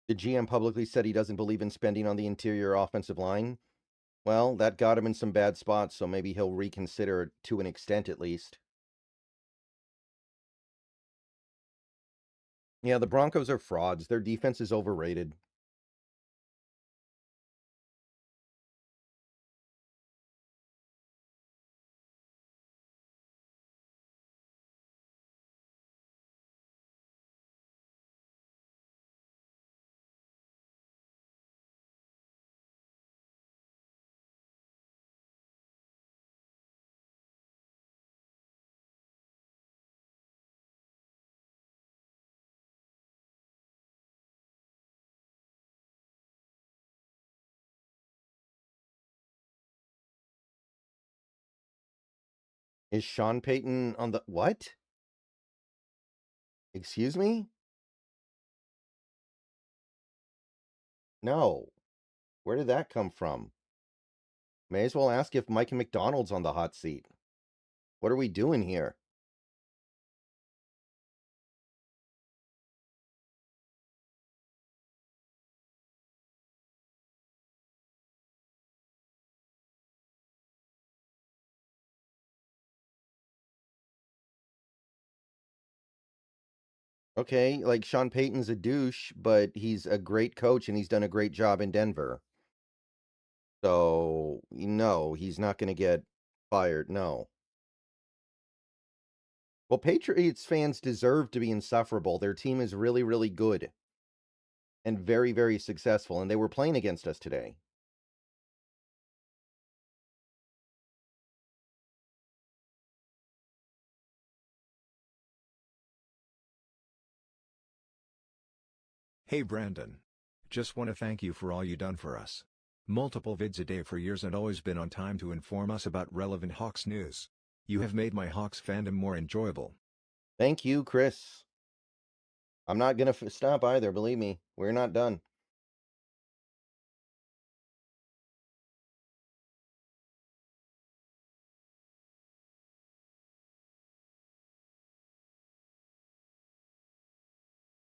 The GM publicly said he doesn't believe in spending on the interior offensive line. Well, that got him in some bad spots, so maybe he'll reconsider to an extent at least. Yeah, the Broncos are frauds. Their defense is overrated. Is Sean Payton on the... What? Excuse me? No. Where did that come from? May as well ask if Mike McDonald's on the hot seat. What are we doing here? Okay, like Sean Payton's a douche, but he's a great coach and he's done a great job in Denver. So, no, he's not going to get fired. No. Well, Patriots fans deserve to be insufferable. Their team is really, really good and very, very successful, and they were playing against us today. Hey Brandon. Just want to thank you for all you done for us. Multiple vids a day for years and always been on time to inform us about relevant Hawks news. You have made my Hawks fandom more enjoyable. Thank you, Chris. I'm not going to stop either, believe me. We're not done.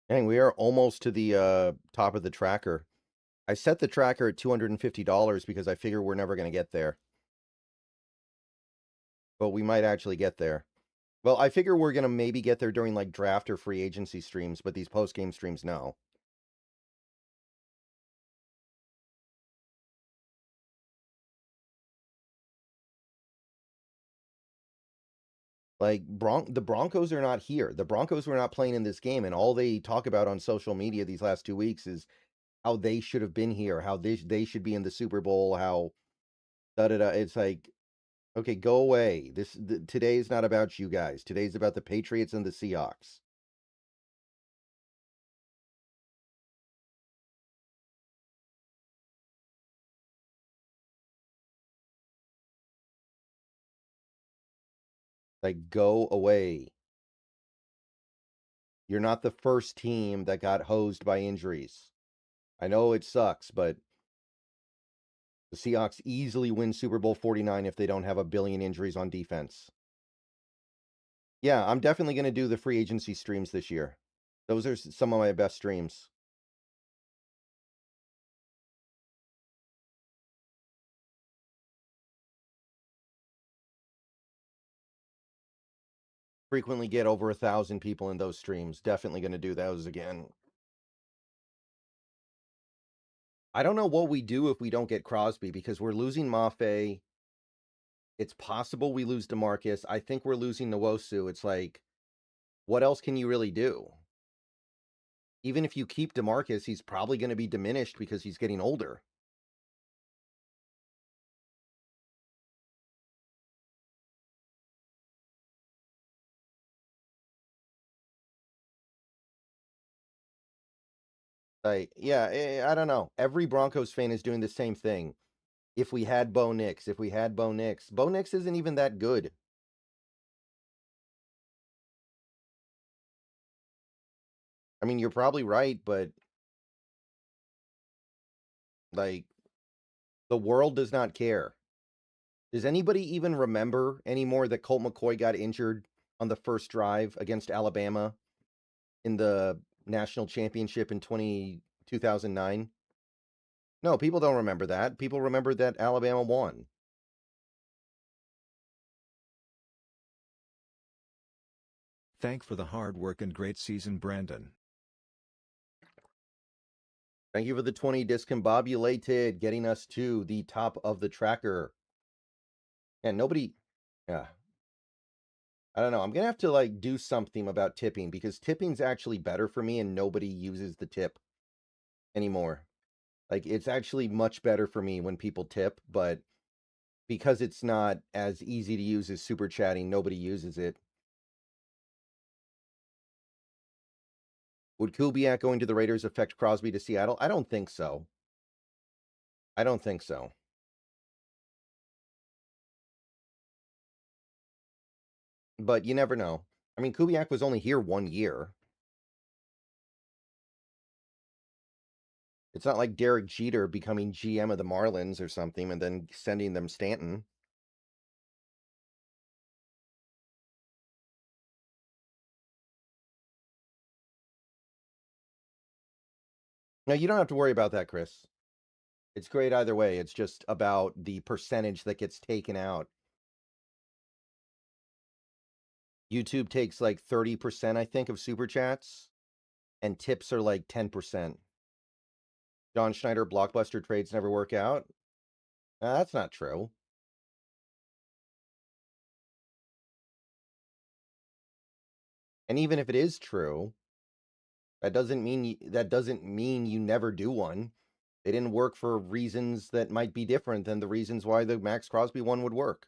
Dang, we are almost to the top of the tracker. I set the tracker at $250 because I figure we're never going to get there. But we might actually get there. Well, I figure we're going to maybe get there during like draft or free agency streams, but these post-game streams, no. Like, the Broncos are not here. The Broncos were not playing in this game, and all they talk about on social media these last 2 weeks is how they should have been here, how they should be in the Super Bowl, how da-da-da. It's like, okay, go away. Today is not about you guys. Today's about the Patriots and the Seahawks. Like, go away. You're not the first team that got hosed by injuries. I know it sucks, but the Seahawks easily win Super Bowl 49 if they don't have a billion injuries on defense. Yeah, I'm definitely going to do the free agency streams this year. Those are some of my best streams. Frequently get over 1,000 people in those streams. Definitely going to do those again. I don't know what we do if we don't get Crosby because we're losing Mafe. It's possible we lose DeMarcus. I think we're losing Nwosu. It's like, what else can you really do? Even if you keep DeMarcus, he's probably going to be diminished because he's getting older. Like, yeah, I don't know. Every Broncos fan is doing the same thing. If we had Bo Nix, Bo Nix isn't even that good. I mean, you're probably right, but like, the world does not care. Does anybody even remember anymore that Colt McCoy got injured on the first drive against Alabama in the national championship in 2009? No, people don't remember that. People remember that Alabama won. Thank for the hard work and great season, Brandon. Thank you for the 20 discombobulated, getting us to the top of the tracker. And nobody, yeah. I don't know. I'm going to have to like do something about tipping because tipping's actually better for me and nobody uses the tip anymore. Like it's actually much better for me when people tip, but because it's not as easy to use as super chatting, nobody uses it. Would Kubiak going to the Raiders affect Crosby to Seattle? I don't think so. I don't think so. But you never know. I mean, Kubiak was only here 1 year. It's not like Derek Jeter becoming GM of the Marlins or something and then sending them Stanton. No, you don't have to worry about that, Chris. It's great either way. It's just about the percentage that gets taken out. YouTube takes like 30%, I think, of super chats, and tips are like 10%. John Schneider blockbuster trades never work out. That's not true. And even if it is true, that doesn't mean you never do one. They didn't work for reasons that might be different than the reasons why the Max Crosby one would work.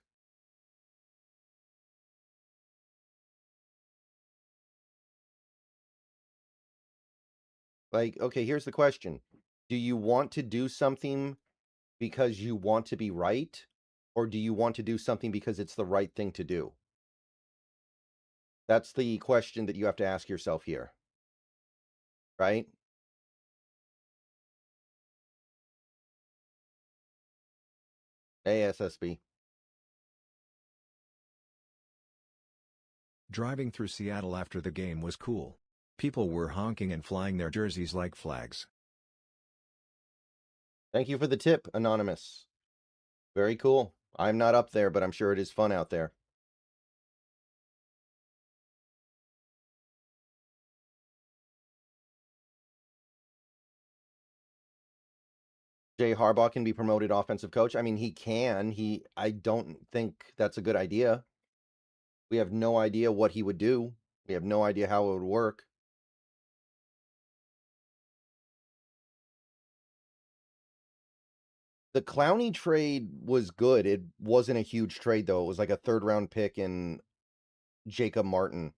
Like, okay, here's the question. Do you want to do something because you want to be right? Or do you want to do something because it's the right thing to do? That's the question that you have to ask yourself here. Right? ASSB. Driving through Seattle after the game was cool. People were honking and flying their jerseys like flags. Thank you for the tip, Anonymous. Very cool. I'm not up there, but I'm sure it is fun out there. Jay Harbaugh can be promoted offensive coach. I mean, he can. I don't think that's a good idea. We have no idea what he would do. We have no idea how it would work. The Clowney trade was good. It wasn't a huge trade, though. It was like a third-round pick in Jacob Martin.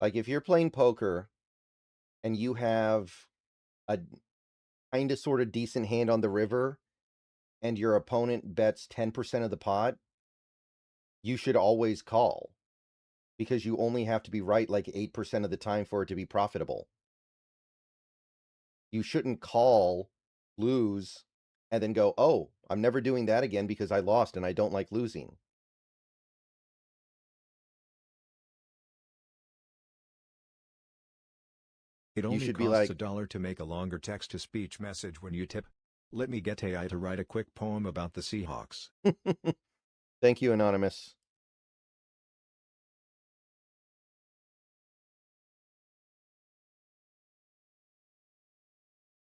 Like, if you're playing poker and you have a kind of sort of decent hand on the river and your opponent bets 10% of the pot, you should always call because you only have to be right like 8% of the time for it to be profitable. You shouldn't call, lose, and then go, oh, I'm never doing that again because I lost and I don't like losing. It only should costs be like- $1 to make a longer text-to-speech message when you tip. Let me get AI to write a quick poem about the Seahawks. Thank you, Anonymous.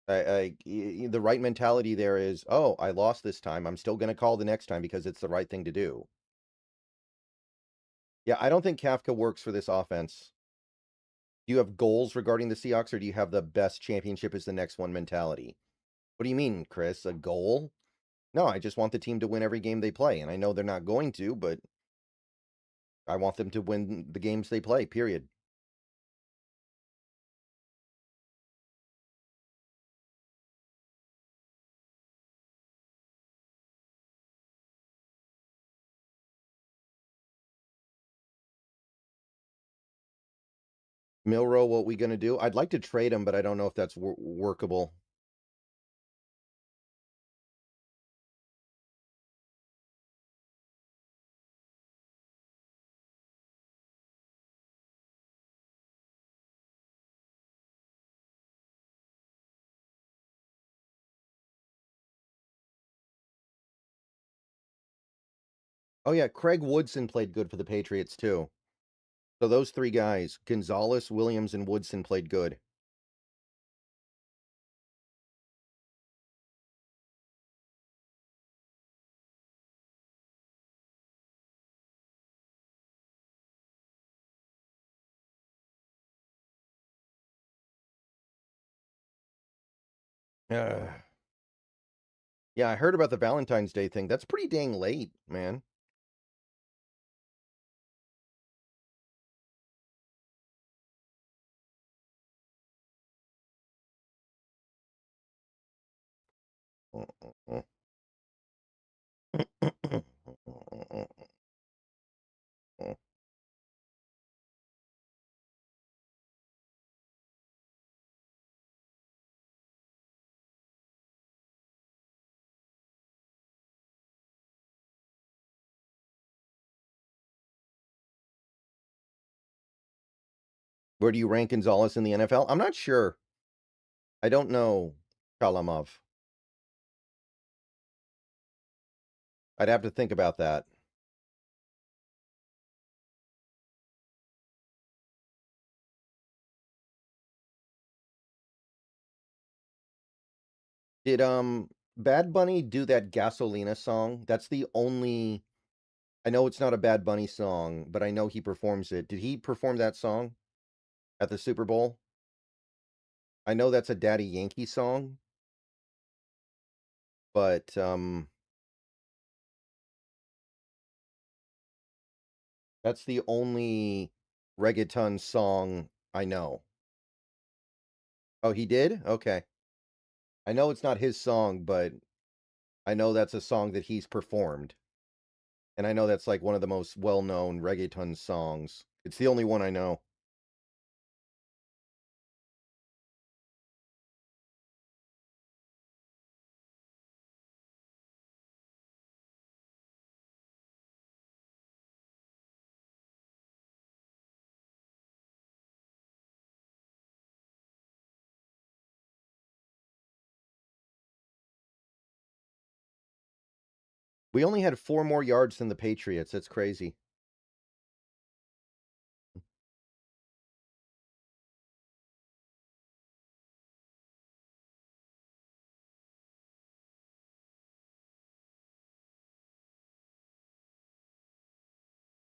The right mentality there is, oh, I lost this time. I'm still going to call the next time because it's the right thing to do. Yeah, I don't think Kafka works for this offense. Do you have goals regarding the Seahawks, or do you have the best championship is the next one mentality? What do you mean, Chris? A goal? No, I just want the team to win every game they play, and I know they're not going to, but I want them to win the games they play, period. Milrow, what we gonna do? I'd like to trade him, but I don't know if that's workable. Oh yeah, Craig Woodson played good for the Patriots too. So those three guys, Gonzalez, Williams, and Woodson played good. Yeah, I heard about the Valentine's Day thing. That's pretty dang late, man. Where do you rank Gonzalez in the NFL? I'm not sure. I don't know Kalamov. I'd have to think about that. Did Bad Bunny do that Gasolina song? That's the only I know it's not a Bad Bunny song, but I know he performs it. Did he perform that song at the Super Bowl? I know that's a Daddy Yankee song. But that's the only reggaeton song I know. Oh, he did? Okay. I know it's not his song, but I know that's a song that he's performed. And I know that's like one of the most well-known reggaeton songs. It's the only one I know. We only had 4 more yards than the Patriots. That's crazy.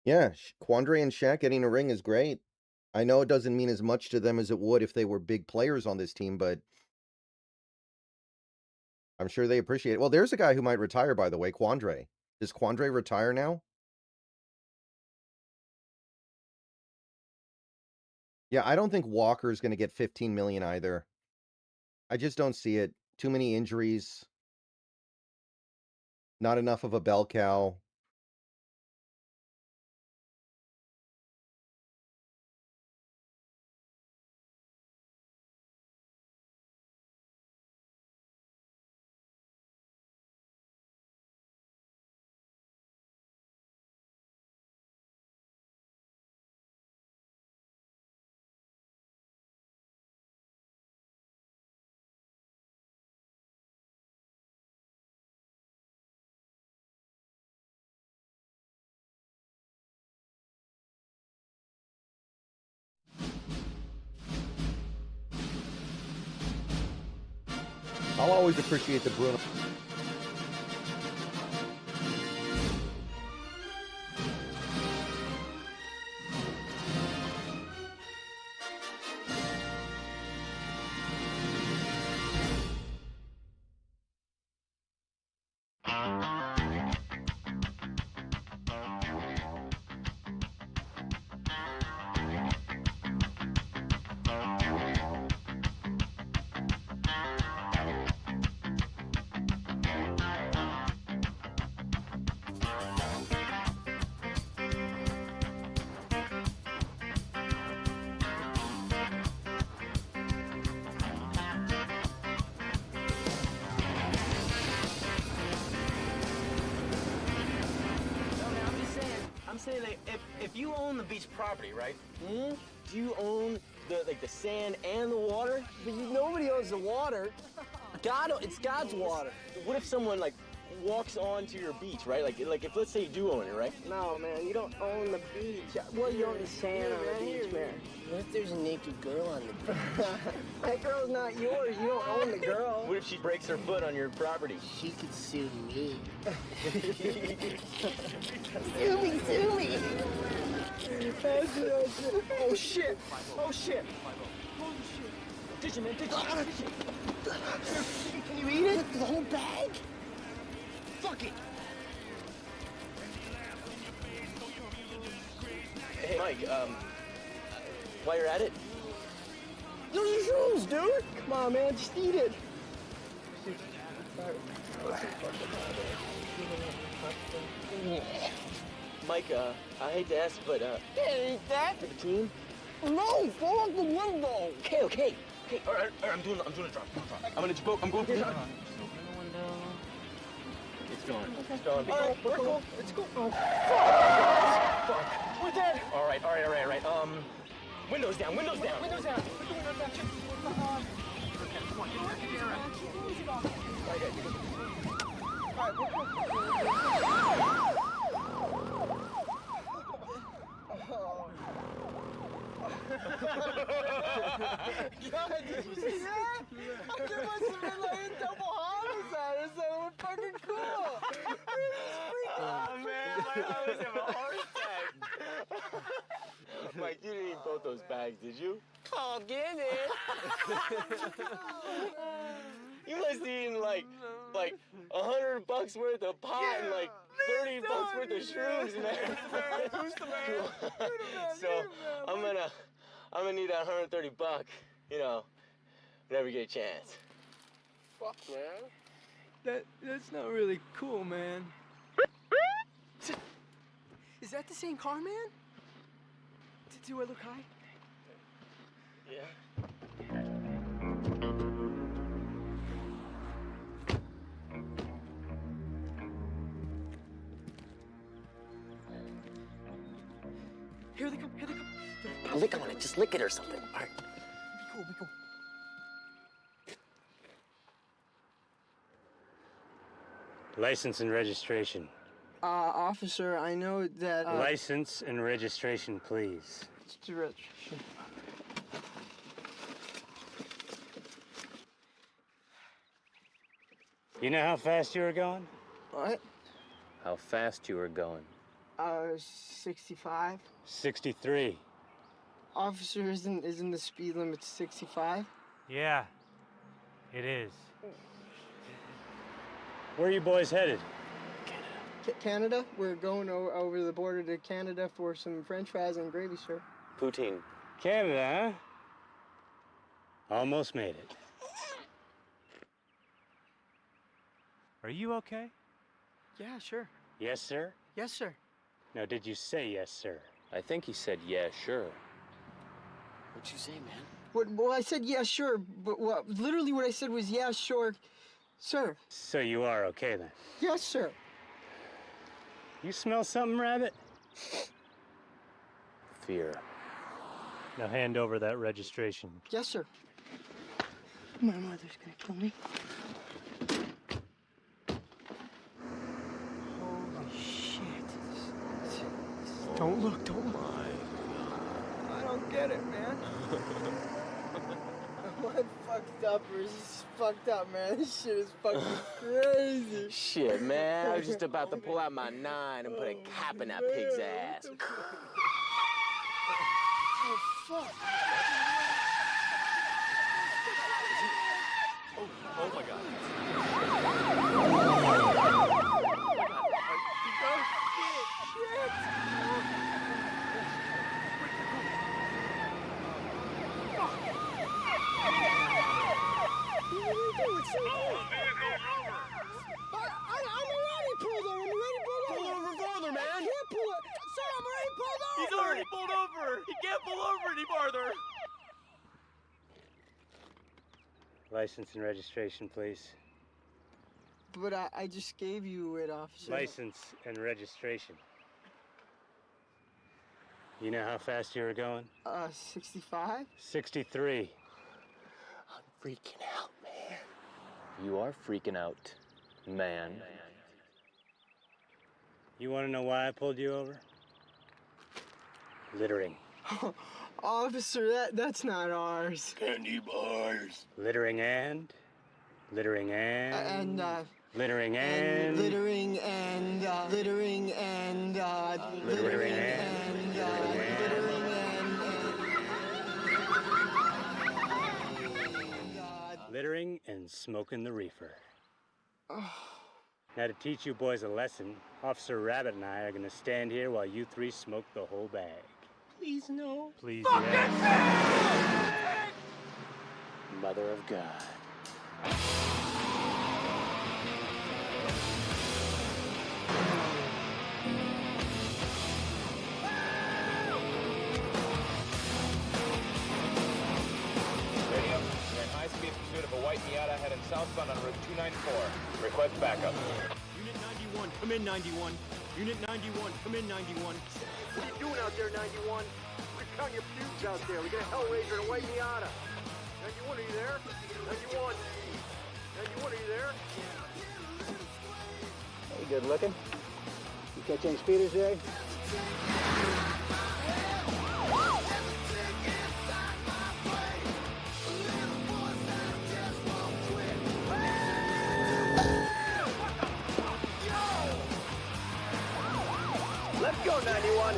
Yeah, Quandre and Shaq getting a ring is great. I know it doesn't mean as much to them as it would if they were big players on this team, but I'm sure they appreciate it. Well, there's a guy who might retire, by the way, Quandre. Does Quandre retire now? Yeah, I don't think Walker's going to get $15 million either. I just don't see it. Too many injuries. Not enough of a bell cow. I'll always appreciate the Bruno. saying, like, if you own the beach property, right? Do you own the sand and the water? But nobody owns the water. It's God's water. What if someone like walks onto your beach, right? Like if let's say you do own it, right? No, man, you don't own the beach. Well, you own the sand on the beach, man. What if there's a naked girl on the beach? That girl's not yours. You don't own the girl. What if she breaks her foot on your property? She could sue me. Sue me. Oh, shit. Oh, shit. Holy shit. Ditch it, man. Ditch it. Can you eat it? The whole bag? Fuck it. Hey, Mike, while you're at it, Those are shrooms, dude. Come on, man. Just eat it. Mike, I hate to ask, but Can't eat that. for the team? No, fall out the window. Okay. All right, I'm doing a drop. I'm going for the drop. It's gone. It's gone. All right, we're cool. It's cool. Oh, Fuck. we're dead. All right. Windows down. Windows down. All right, we're cool. God, did you see that? There must have been like a double homicide or something. We're fucking cool. Oh, man, my was having a heart attack. Mike, you didn't eat both those bags, did you? Oh, get it. You must have eaten like $100 worth of pot and like $30 worth of shrooms, man. Who's the man? So I'm gonna need that $130, whenever you get a chance. Fuck, man. That's not really cool, man. Is that the same car, man? Do I look high? Yeah. Here they come. Lick on it. Just lick it or something. All right. Be cool. License and registration. Officer, I know that... License and registration, please. It's the registration. You know how fast you were going? What? How fast you were going? 65. 63. Officer, isn't the speed limit 65? Yeah, it is. Where are you boys headed? Canada. We're going over the border to Canada for some French fries and gravy, sir. Poutine. Canada, huh? Almost made it. Are you okay? Yeah, sure. Yes, sir? Yes, sir. Now, did you say yes, sir? I think he said, yeah, sure. What'd you say, man? Well, I said yeah, sure, but literally what I said was yeah, sure, sir. So you are okay then? Yes, sir. You smell something, Rabbit? Fear. Now hand over that registration. Yes, sir. My mother's gonna kill me. Holy shit. Don't look. I don't get it, man. What fucked up or is this fucked up, man? This shit is fucking crazy. Shit, man. I was just about to pull out my 9 and put a cap in that pig's ass. Oh, fuck. Oh my God. He's already pulled over. He can't pull over any farther. License and registration, please. But I just gave you it, officer. License and registration. You know how fast you were going? 65? 63. I'm freaking out, man. You are freaking out, man. You want to know why I pulled you over? Littering. Officer, that's not ours. Candy bars. Littering and? Littering and? Littering and and? littering and littering and Littering and? Littering and smoking the reefer. Now to teach you boys a lesson, Officer Rabbit and I are gonna stand here while you three smoke the whole bag. Please no. Please, Fuck yes. Mother of God. Radio, we're in high-speed pursuit of a white Miata heading southbound on Route 294. Request backup. Unit 91, come in 91. Unit 91, come in 91. What are you doing out there, 91? We're counting your pubes out there. We got a Hellraiser and a white Miata. 91, are you there? 91. 91, are you there? Hey, good looking. You catch any speeders there? Let's go, 91.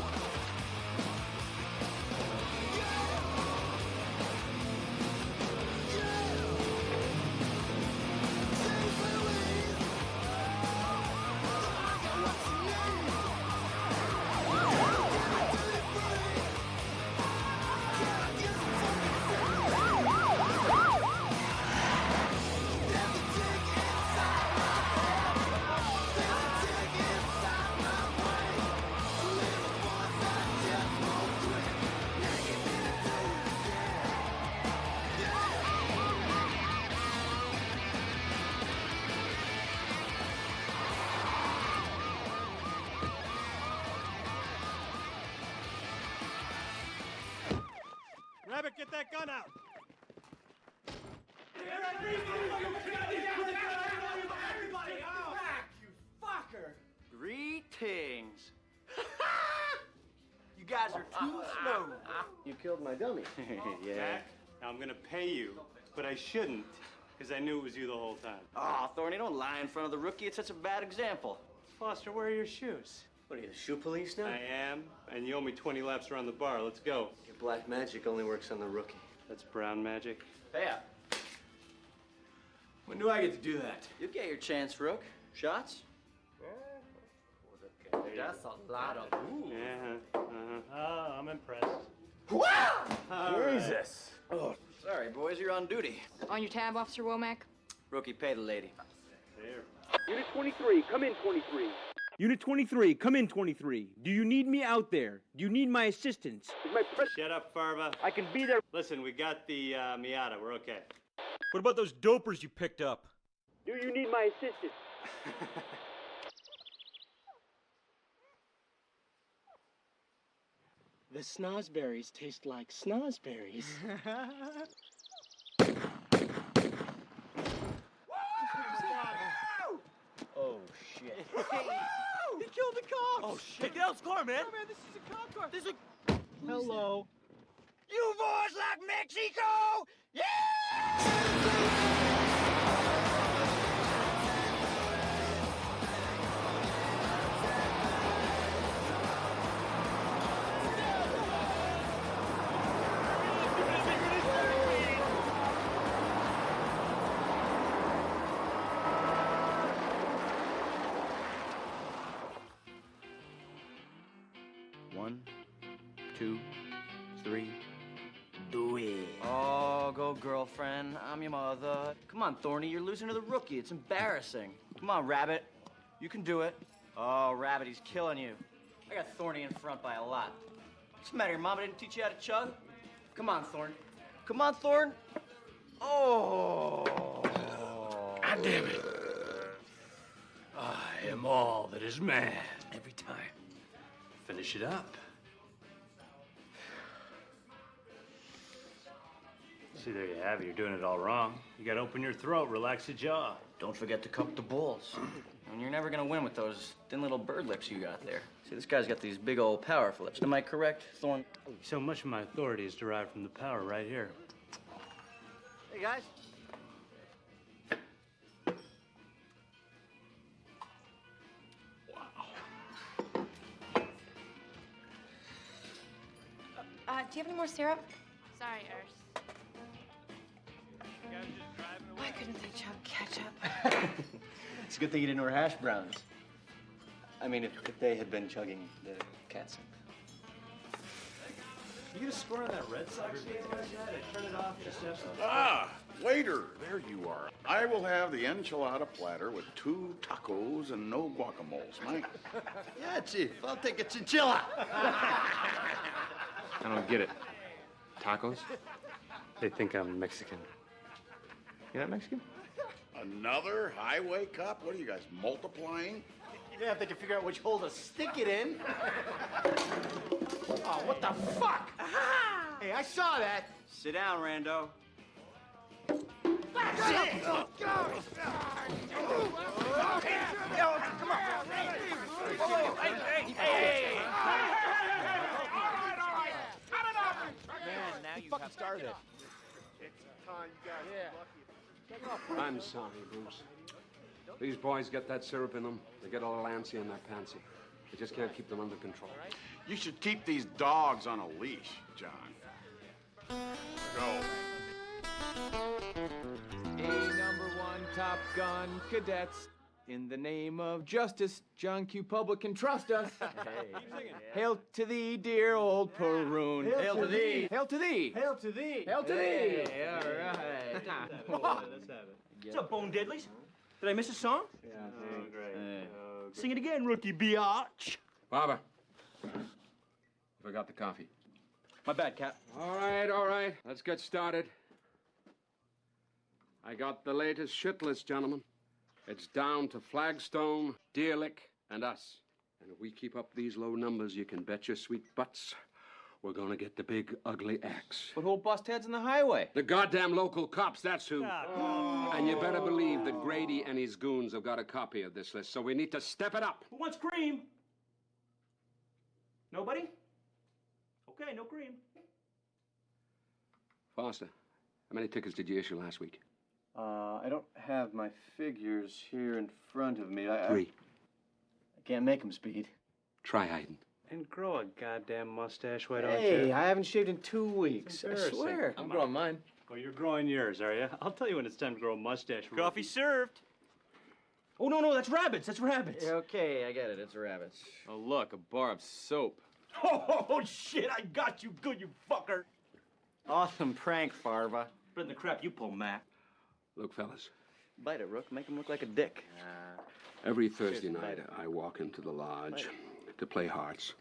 Rabbit, get that gun out. Greetings. You guys are too slow. You killed my dummy. Jack, I'm gonna pay you, but I shouldn't, because I knew it was you the whole time. Oh, Thorny, don't lie in front of the rookie. It's such a bad example. Foster, where are your shoes? What are you, the shoe police now? I am, and you owe me 20 laps around the bar. Let's go. Your black magic only works on the rookie. That's brown magic. Pay up. When do I get to do that? You get your chance, Rook. Shots? That's a lot of. Yeah. Oh, I'm impressed. Jesus. Oh, sorry, boys, you're on duty. On your tab, Officer Womack? Rookie, pay the lady. There. Unit 23, come in 23. Unit 23, come in 23. Do you need me out there? Do you need my assistance? Shut up, Farva. I can be there. Listen, we got the Miata. We're okay. What about those dopers you picked up? Do you need my assistance? The snozberries taste like snozberries. Oh, shit. He killed the cops! Oh, shit. Get out the car, man. Oh, man, this is a cop car. This is a... Hello. You boys like Mexico? Yeah! One, two, three. Do it. Oh, go girlfriend. I'm your mother. Come on, Thorny, you're losing to the rookie. It's embarrassing. Come on, Rabbit. You can do it. Oh, Rabbit, he's killing you. I got Thorny in front by a lot. What's the matter? Your mama didn't teach you how to chug? Come on, Thorn. Come on, Thorn. Oh. God damn it. I am all that is man. Every time. Finish it up. See, there you have it. You're doing it all wrong. You gotta open your throat, relax the jaw. Don't forget to cup the balls. And you're never gonna win with those thin little bird lips you got there. See, this guy's got these big old powerful lips. Am I correct, Thorne? So much of my authority is derived from the power right here. Hey, guys. Do you have any more syrup? Sorry, Urs. Why couldn't they chug ketchup? It's a good thing you didn't wear hash browns. I mean, if they had been chugging the catsup. You get a score on that Red Sox game last night? I turned it off just after. Ah, waiter, there you are. I will have the enchilada platter with 2 tacos and no guacamoles, Mike. Yeah, Chief. I'll take a chinchilla. I don't get it. Tacos? They think I'm Mexican. You're not Mexican? Another highway cop? What are you guys, multiplying? You're gonna have to figure out which hole to stick it in. Oh, what the fuck? Hey, I saw that. Sit down, Rando. Man, now you have started. It's time you guys are lucky. I'm sorry, Bruce. These boys get that syrup in them. They get a little antsy and they're pantsy. We just can't keep them under control. You should keep these dogs on a leash, John. Go. A #1 Top Gun cadets. In the name of justice, John Q. Public can trust us. Hail to thee, dear old Peroon. Hail to thee. Hail to thee. Hail to thee. Hail to thee. Hey, all right. Let's have it. What's up, Bone Deadlies? Did I miss a song? Yeah, great. Sing it again, rookie biatch. Barbara, you forgot the coffee. My bad, Cap. All right. Let's get started. I got the latest shit list, gentlemen. It's down to Flagstone, Deerlick, and us. And if we keep up these low numbers, you can bet your sweet butts we're gonna get the big, ugly axe. But who'll bust heads on the highway? The goddamn local cops, that's who. And you better believe that Grady and his goons have got a copy of this list, so we need to step it up. Who wants cream? Nobody? Okay, no cream. Foster, how many tickets did you issue last week? I don't have my figures here in front of me. 3. I can't make them, Speed. Try hiding. And grow a goddamn mustache, why don't you? Hey, I haven't shaved in 2 weeks. I Embarrassing. swear. I'm growing mine. Oh, you're growing yours, are you? I'll tell you when it's time to grow a mustache. Coffee served. Oh, no, that's rabbits. That's rabbits. Okay, I get it. It's rabbits. Oh, look, a bar of soap. Oh, shit, I got you good, you fucker. Awesome prank, Farva. Better than the crap you pull, Matt. Look, fellas, Bite it, Rook. Make him look like a dick. every Thursday night I walk into the lodge to play hearts.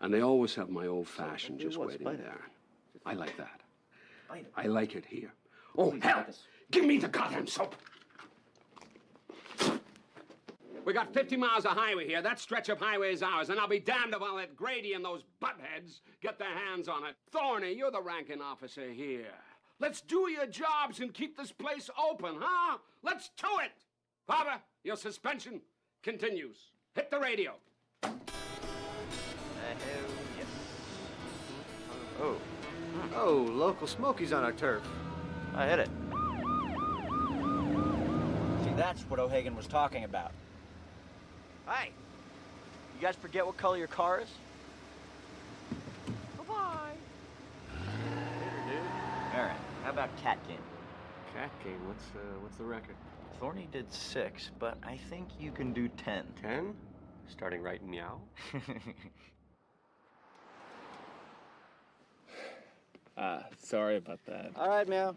And they always have my old-fashioned just waiting there. I like that. I like it here. Oh, hell! Give me the goddamn soap! We got 50 miles of highway here. That stretch of highway is ours, and I'll be damned if I'll let Grady and those buttheads get their hands on it. Thorny, you're the ranking officer here. Let's do your jobs and keep this place open, huh? Let's do it! Barbara, your suspension continues. Hit the radio. Yes. Oh, local Smokies on our turf. I hit it. See, that's what O'Hagan was talking about. Hey, you guys forget what color your car is? Bye-bye. All right, how about Cat Game? Cat game, what's the record? Thorny did 6, but I think you can do 10. 10? Starting right meow? Sorry about that. All right, Meow.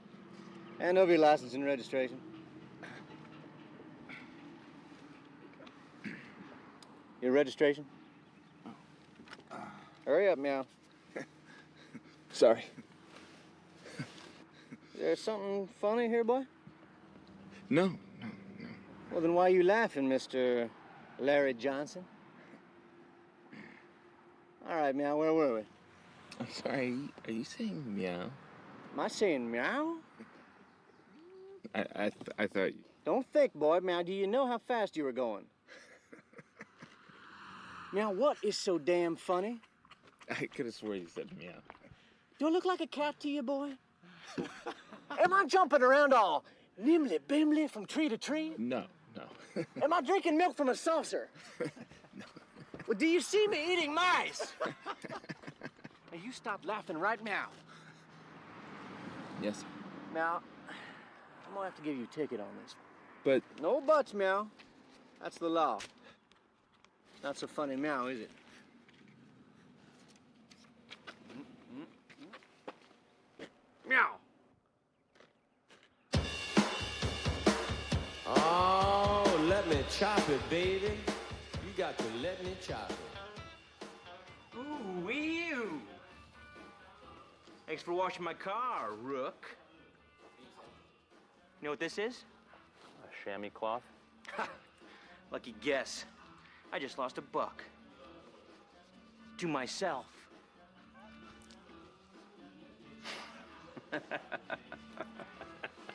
Hand over your license and registration. Your registration? Hurry up, Meow. Sorry. Is there something funny here, boy? No. Well, then why are you laughing, Mr. Larry Johnson? All right, Meow, where were we? I'm sorry, are you saying meow? Am I saying meow? I thought you... Don't think, boy. Meow, do you know how fast you were going? Meow, what is so damn funny? I could have sworn you said meow. Do I look like a cat to you, boy? Am I jumping around all nimbly-bimly from tree to tree? No. Am I drinking milk from a saucer? No. Well, do you see me eating mice? Now, you stop laughing right now. Yes, sir. Meow, I'm gonna have to give you a ticket on this. But... No buts, Meow. That's the law. Not so funny, Meow, is it? Meow. Oh, let me chop it, baby. You got to let me chop it. Ooh, ew. Thanks for washing my car, Rook. You know what this is? A chamois cloth? Lucky guess. I just lost $1. To myself.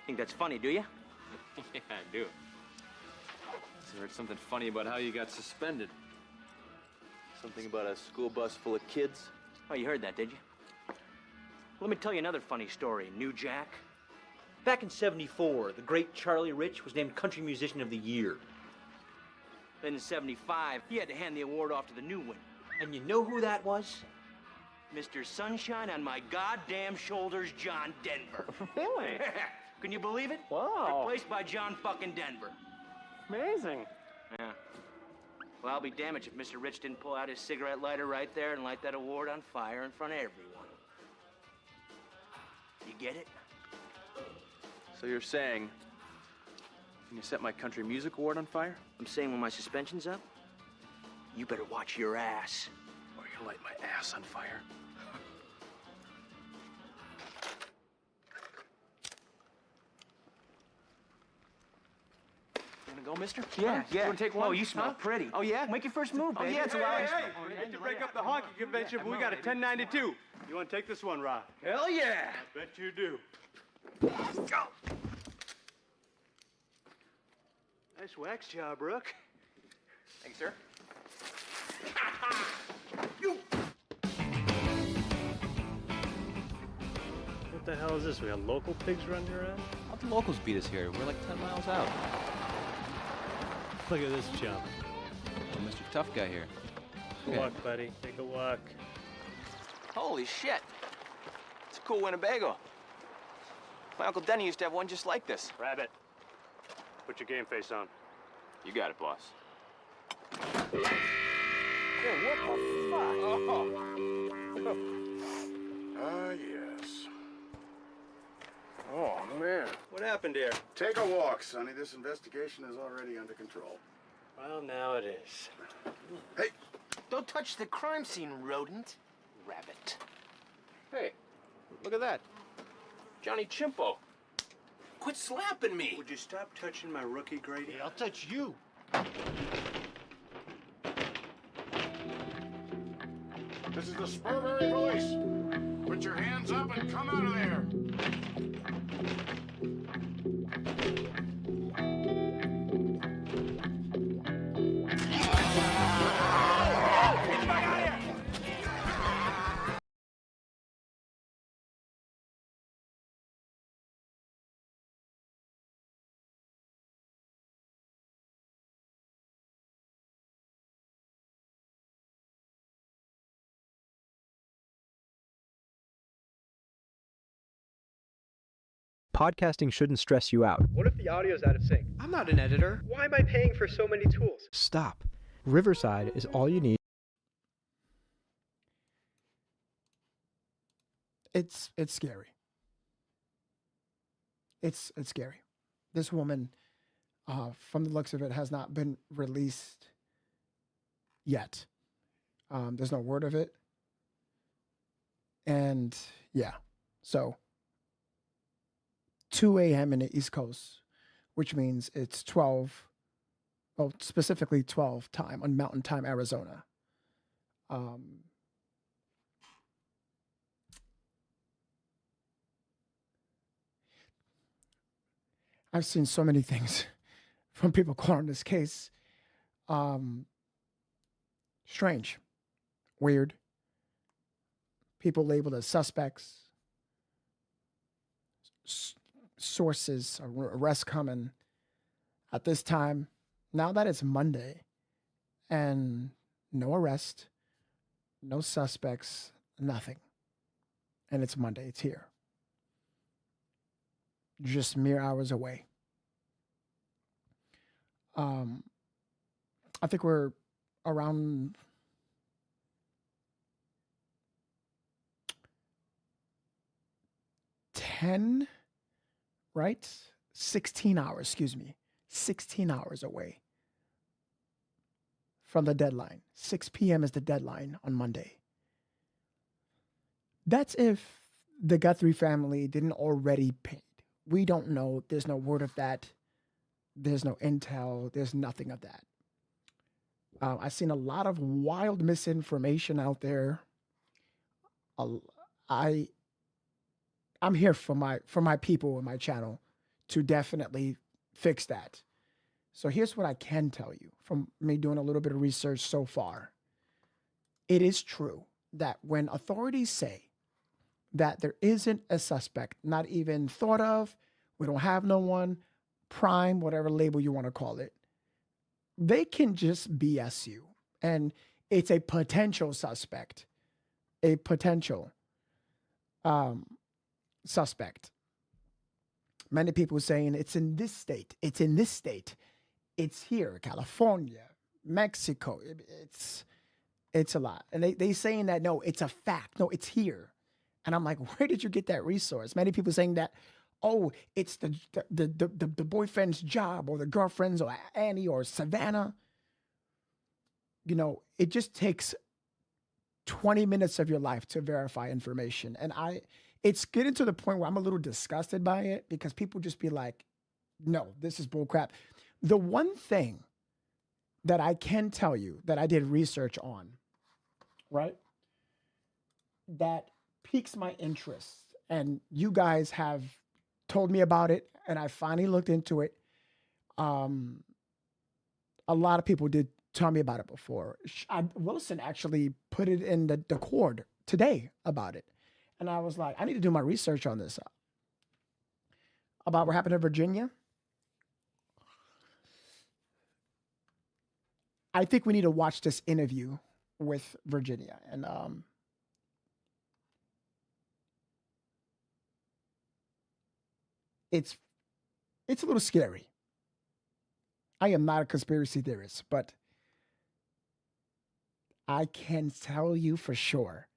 Think that's funny, do you? Yeah, I do. I heard something funny about how you got suspended. Something about a school bus full of kids. Oh, you heard that, did you? Let me tell you another funny story, New Jack. Back in '74, the great Charlie Rich was named Country Musician of the Year. Then in '75, he had to hand the award off to the new winner. And you know who that was? Mr. Sunshine on my goddamn shoulders, John Denver. Really? Can you believe it? Wow. Replaced by John fucking Denver. Amazing. Yeah. Well, I'll be damaged if Mr. Rich didn't pull out his cigarette lighter right there and light that award on fire in front of everyone. You get it? So you're saying, can you set my country music award on fire? I'm saying when my suspension's up, you better watch your ass. Or you'll light my ass on fire. You wanna go, mister? Yeah. You wanna take one? Oh, you smell pretty. Oh, yeah? Make your first move, Oh, baby. yeah, it's allowed. we hate to break up the honky convention, but we got a 1092. You want to take this one, Rod? Hell yeah! I bet you do. Go! Nice wax job, Rook. Thanks, sir. What the hell is this? We got local pigs running around? How'd the locals beat us here? We're like 10 miles out. Look at this jump. Oh, Mr. Tough Guy here. Take a walk, buddy. Take a walk. Holy shit. It's a cool Winnebago. My Uncle Denny used to have one just like this. Rabbit, put your game face on. You got it, boss. Hey, what the fuck? Ah, yes. Oh, man. What happened here? Take a walk, Sonny. This investigation is already under control. Well, now it is. Hey! Don't touch the crime scene, rodent. Rabbit. Hey, look at that. Johnny Chimpo. Quit slapping me. Would you stop touching my rookie, Grady? I'll touch you. This is the Spurberry Police. Put your hands up and come out of there. Podcasting shouldn't stress you out. What if the audio's out of sync? I'm not an editor. Why am I paying for so many tools? Stop. Riverside is all you need. It's scary. It's scary. This woman, from the looks of it, has not been released yet. There's no word of it. And yeah, so 2 a.m. in the East Coast, which means it's 12, well, specifically 12 time on Mountain Time, Arizona. I've seen so many things from people calling this case strange, weird. People labeled as suspects, sources, arrests coming at this time. Now that it's Monday and no arrest, no suspects, nothing. And it's Monday, it's here. Just mere hours away. I think we're around right? 16 hours, excuse me. 16 hours away from the deadline. 6 p.m. is the deadline on Monday. That's if the Guthrie family didn't already pay. We don't know. There's no word of that. There's no intel. There's nothing of that. I've seen a lot of wild misinformation out there. I'm here for my people in my channel to definitely fix that. So here's what I can tell you from me doing a little bit of research so far. It is true that when authorities say that there isn't a suspect, not even thought of, we don't have no one, prime, whatever label you want to call it, they can just BS you. And it's a potential suspect, a potential suspect. Many people saying it's in this state, it's in this state, it's here, California, Mexico, it's a lot. And they saying that, no, it's a fact, no, it's here. And I'm like, where did you get that resource? Many people saying that, oh, it's the boyfriend's job or the girlfriend's or Annie or Savannah. You know, it just takes 20 minutes of your life to verify information. And it's getting to the point where I'm a little disgusted by it because people just be like, no, this is bullcrap. The one thing that I can tell you that I did research on, right, that piques my interest, and you guys have told me about it, and I finally looked into it. A lot of people did tell me about it before. Wilson actually put it in the cord today about it. And I was like, I need to do my research on this. About what happened in Virginia. I think we need to watch this interview with Virginia. And it's a little scary. I am not a conspiracy theorist, but I can tell you for sure,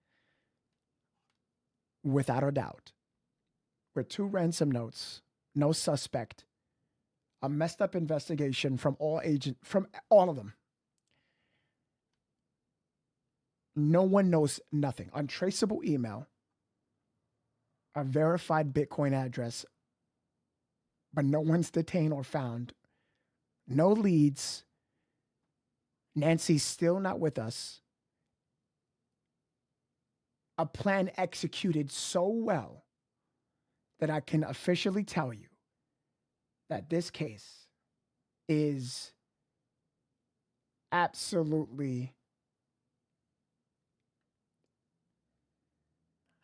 without a doubt, with 2 ransom notes, no suspect, a messed up investigation from all of them. No one knows nothing. Untraceable email, a verified Bitcoin address, but no one's detained or found. No leads. Nancy's still not with us. A plan executed so well that I can officially tell you that this case is absolutely,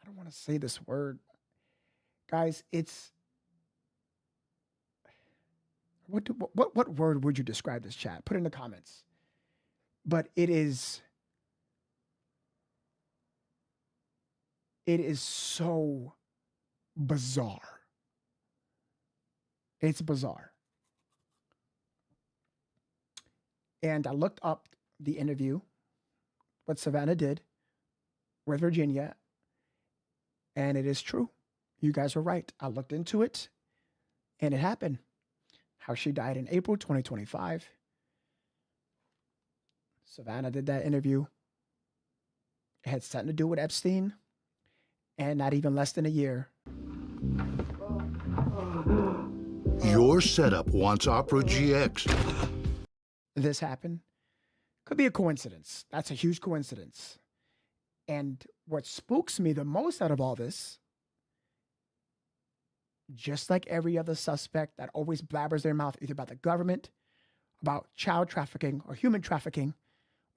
I don't want to say this word. Guys, it's, what word would you describe this, chat? Put it in the comments. But it is so bizarre. It's bizarre. And I looked up the interview, what Savannah did with Virginia, and it is true. You guys were right. I looked into it, and it happened. How she died in April 2025. Savannah did that interview. It had something to do with Epstein, and not even less than a year. Your setup wants Opera GX. This happened. Could be a coincidence. That's a huge coincidence. And what spooks me the most out of all this, just like every other suspect that always blabbers their mouth either about the government, about child trafficking or human trafficking,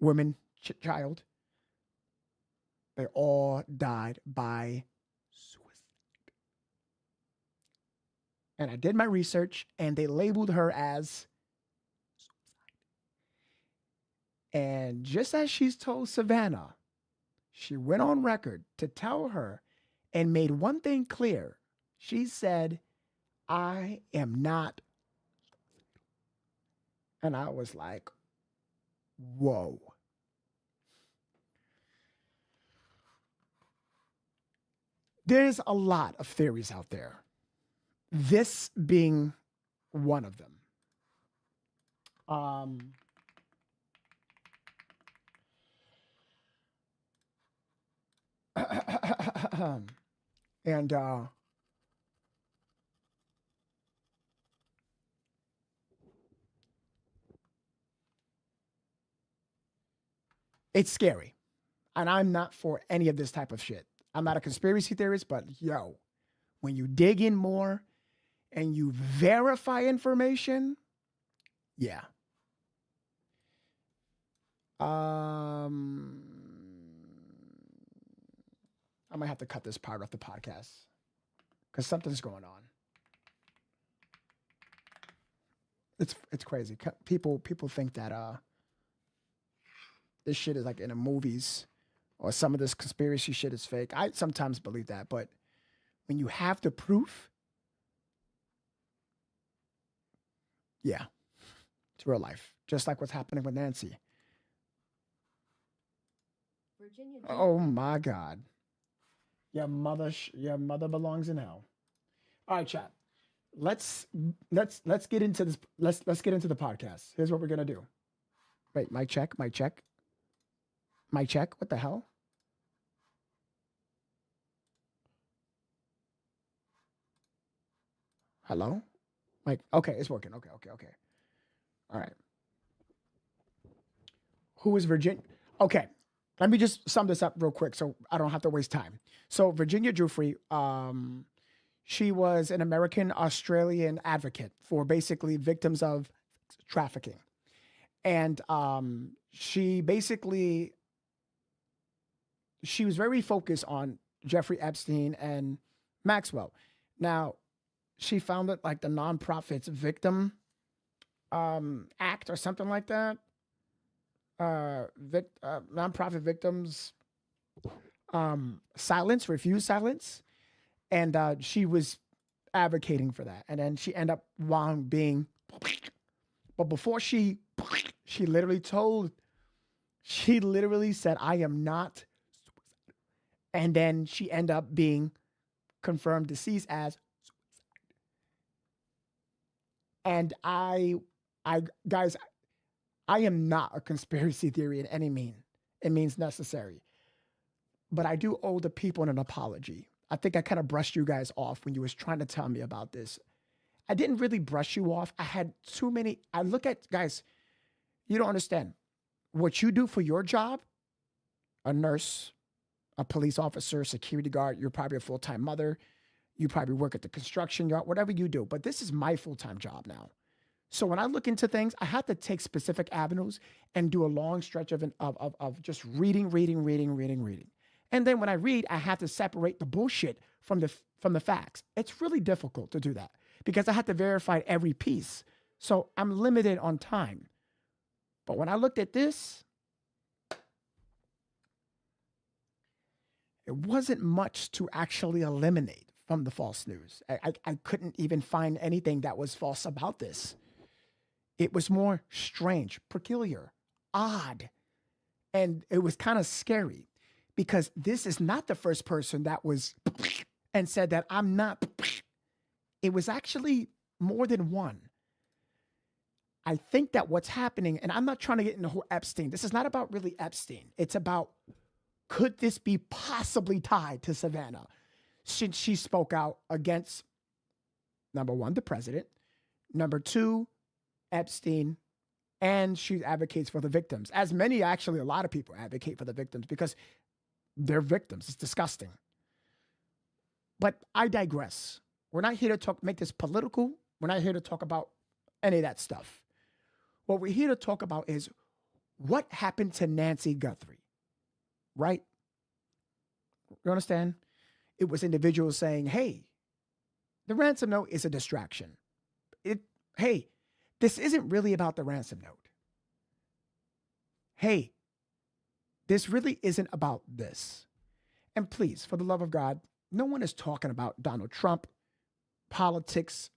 women, child, they all died by suicide. And I did my research, and they labeled her as suicide. And just as she's told Savannah, she went on record to tell her and made one thing clear. She said, I am not. And I was like, whoa. There's a lot of theories out there, this being one of them. And it's scary. And I'm not for any of this type of shit. I'm not a conspiracy theorist, but yo, when you dig in more and you verify information, yeah. I might have to cut this part off the podcast because something's going on. It's crazy. People think that this shit is like in the movies, or some of this conspiracy shit is fake. I sometimes believe that, but when you have the proof, yeah, it's real life. Just like what's happening with Nancy. Virginia. Oh my God. Your mother belongs in hell. All right, chat. Let's get into this. Let's get into the podcast. Here's what we're gonna do. Wait, mic check. Mic check. Mic check. What the hell? Hello? Mic. Okay, it's working. Okay. All right. Who is Virginia? Okay. Let me just sum this up real quick so I don't have to waste time. So Virginia Giuffre, she was an American-Australian advocate for basically victims of trafficking. And she was very focused on Jeffrey Epstein and Maxwell. Now, she founded like the nonprofit's Victim Act or something like that. Nonprofit victims refuse silence, and she was advocating for that, and then she ended up being. But before she literally said, "I am not," and then she ended up being confirmed deceased as suicide. And guys. I am not a conspiracy theory in any means necessary. But I do owe the people an apology. I think I kind of brushed you guys off when you was trying to tell me about this. I didn't really brush you off. I had too many. I look at, guys, you don't understand. What you do for your job, a nurse, a police officer, security guard, you're probably a full-time mother. You probably work at the construction yard, whatever you do. But this is my full-time job now. So when I look into things, I have to take specific avenues and do a long stretch of just reading. And then when I read, I have to separate the bullshit from the facts. It's really difficult to do that because I have to verify every piece. So I'm limited on time. But when I looked at this, it wasn't much to actually eliminate from the false news. I couldn't even find anything that was false about this. It was more strange, peculiar, odd, and it was kind of scary because this is not the first person that was and said that I'm not. It was actually more than one. I think that what's happening, and I'm not trying to get into whole Epstein. This is not about really Epstein. It's about, could this be possibly tied to Savannah? Since she spoke out against, number one, the president, number two, Epstein, and she advocates for the victims. As many, actually, a lot of people advocate for the victims because they're victims. It's disgusting. But I digress. We're not here to make this political. We're not here to talk about any of that stuff. What we're here to talk about is what happened to Nancy Guthrie, right? You understand? It was individuals saying, hey, the ransom note is a distraction. Hey, this isn't really about the ransom note. Hey, this really isn't about this. And please, for the love of God, no one is talking about Donald Trump, politics.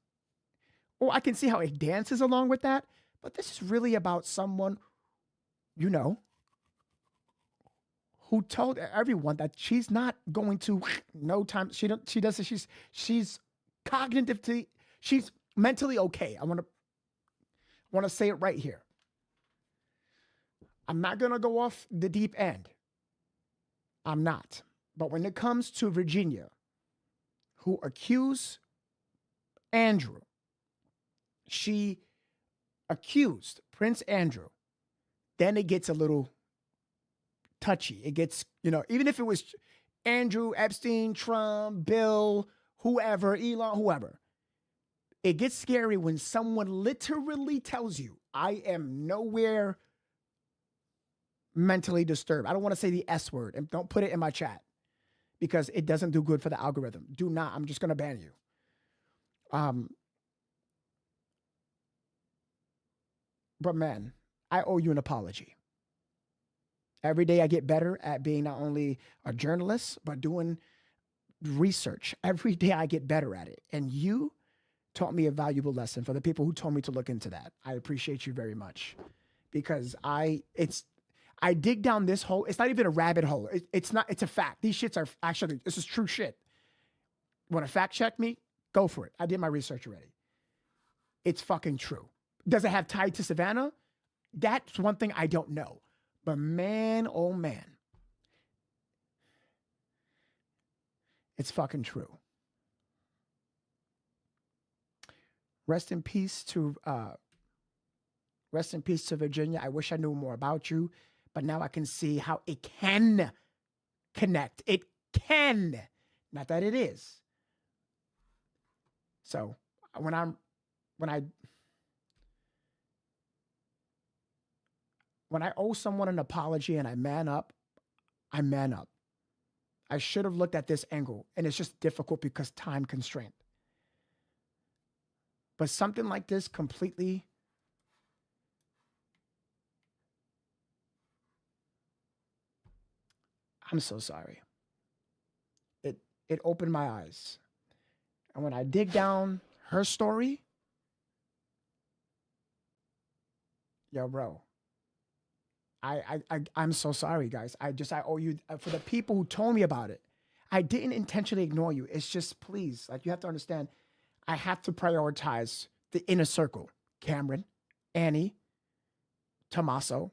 Oh, I can see how it dances along with that, but this is really about someone, you know, who told everyone that she's not going to she's cognitively, she's mentally okay. I want to say it right here. I'm not going to go off the deep end. I'm not. But when it comes to Virginia, who accused Andrew, she accused Prince Andrew, then it gets a little touchy. It gets, even if it was Andrew, Epstein, Trump, Bill, whoever, Elon, whoever, it gets scary when someone literally tells you, I am nowhere mentally disturbed. I don't want to say the S word, and don't put it in my chat because it doesn't do good for the algorithm. Do not. I'm just going to ban you. But man, I owe you an apology. Every day I get better at being not only a journalist, but doing research. Every day I get better at it. And you taught me a valuable lesson. For the people who told me to look into that, I appreciate you very much. Because I dig down this hole. It's not even a rabbit hole. It's a fact. These shits are actually, this is true shit. Want to fact check me? Go for it. I did my research already. It's fucking true. Does it have tied to Savannah? That's one thing I don't know. But man, oh man. It's fucking true. Rest in peace to Virginia. I wish I knew more about you, but now I can see how it can connect. It can. Not that it is. So when I owe someone an apology and I man up, I man up. I should have looked at this angle, and it's just difficult because time constraint. But something like this completely, I'm so sorry. It opened my eyes. And when I dig down her story, yo, bro, I'm so sorry, guys. I owe you, for the people who told me about it. I didn't intentionally ignore you. It's just, please, you have to understand, I have to prioritize the inner circle. Cameron, Annie, Tommaso,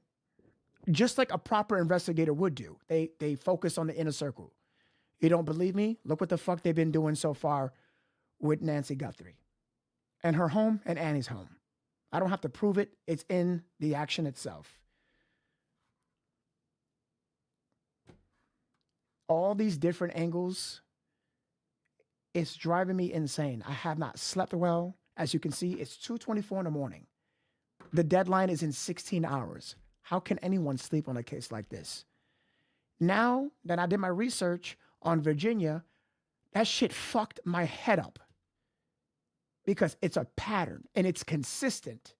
just like a proper investigator would do. They focus on the inner circle. You don't believe me? Look what the fuck they've been doing so far with Nancy Guthrie and her home and Annie's home. I don't have to prove it. It's in the action itself. All these different angles, it's driving me insane. I have not slept well. As you can see, it's 2:24 in the morning. The deadline is in 16 hours. How can anyone sleep on a case like this? Now that I did my research on Virginia, that shit fucked my head up because it's a pattern and it's consistent.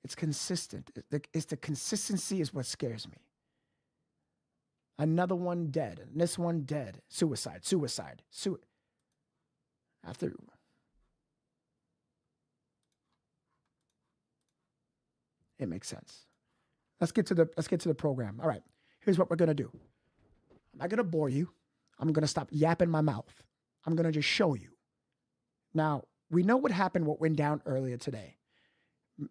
It's consistent. It's the consistency is what scares me. Another one dead. And this one dead. Suicide. After. It makes sense. Let's get to the program. All right. Here's what we're gonna do. I'm not gonna bore you. I'm gonna stop yapping my mouth. I'm gonna just show you. Now, we know what happened, what went down earlier today.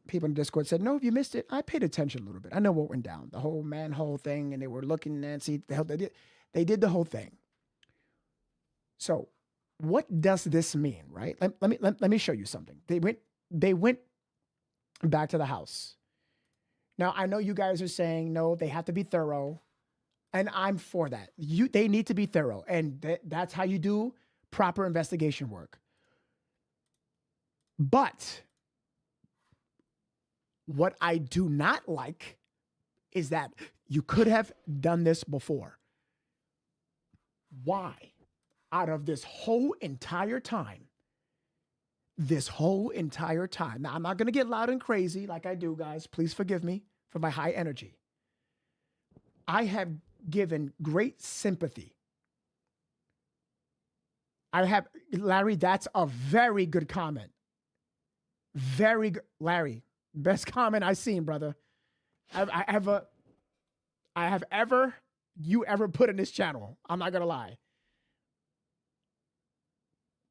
People in Discord said, no, if you missed it, I paid attention a little bit. I know what went down. The whole manhole thing, and they were looking Nancy. They did the whole thing. So what does this mean, right? Let me show you something. They went back to the house. Now, I know you guys are saying, no, they have to be thorough. And I'm for that. They need to be thorough. And that's how you do proper investigation work. But what I do not like is that you could have done this before. Why? Out of this whole entire time, now I'm not going to get loud and crazy like I do, guys. Please forgive me for my high energy. I have given great sympathy. Larry, that's a very good comment. Very good. Larry, best comment I've seen, brother. I have ever put in this channel. I'm not gonna lie.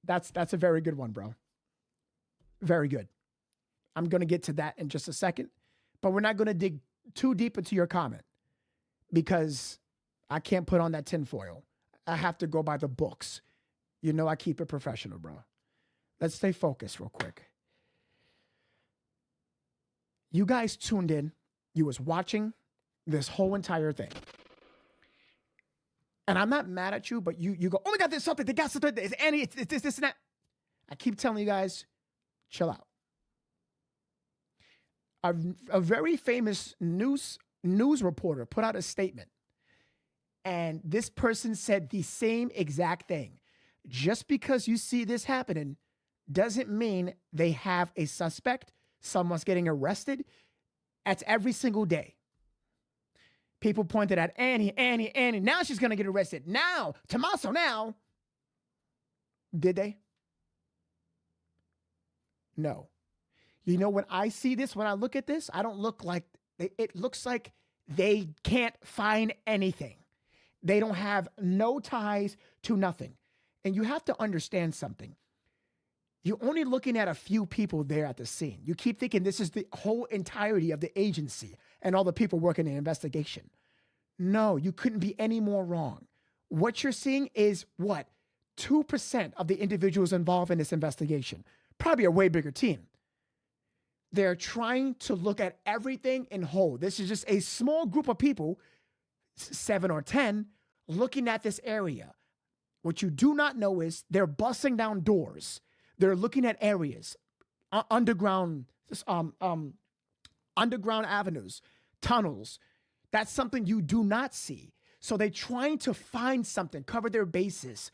That's a very good one, bro. Very good. I'm gonna get to that in just a second, but we're not gonna dig too deep into your comment because I can't put on that tinfoil. I have to go by the books. You know I keep it professional, bro. Let's stay focused real quick. You guys tuned in. You was watching this whole entire thing. And I'm not mad at you, but you go, oh my God, there's something. They got something. It's Annie. It's this and that. I keep telling you guys, chill out. A very famous news reporter put out a statement. And this person said the same exact thing. Just because you see this happening doesn't mean they have a suspect. Someone's getting arrested. That's every single day. People pointed at Annie. Now she's going to get arrested. Now, Tommaso, now. Did they? No. You know, when I see this, when I look at this, I don't look like, it looks like they can't find anything. They don't have no ties to nothing. And you have to understand something. You're only looking at a few people there at the scene. You keep thinking this is the whole entirety of the agency and all the people working in the investigation. No, you couldn't be any more wrong. What you're seeing is what? 2% of the individuals involved in this investigation. Probably a way bigger team. They're trying to look at everything in whole. This is just a small group of people, 7 or 10, looking at this area. What you do not know is they're busting down doors. They're looking at areas, underground avenues, tunnels. That's something you do not see. So they're trying to find something, cover their bases,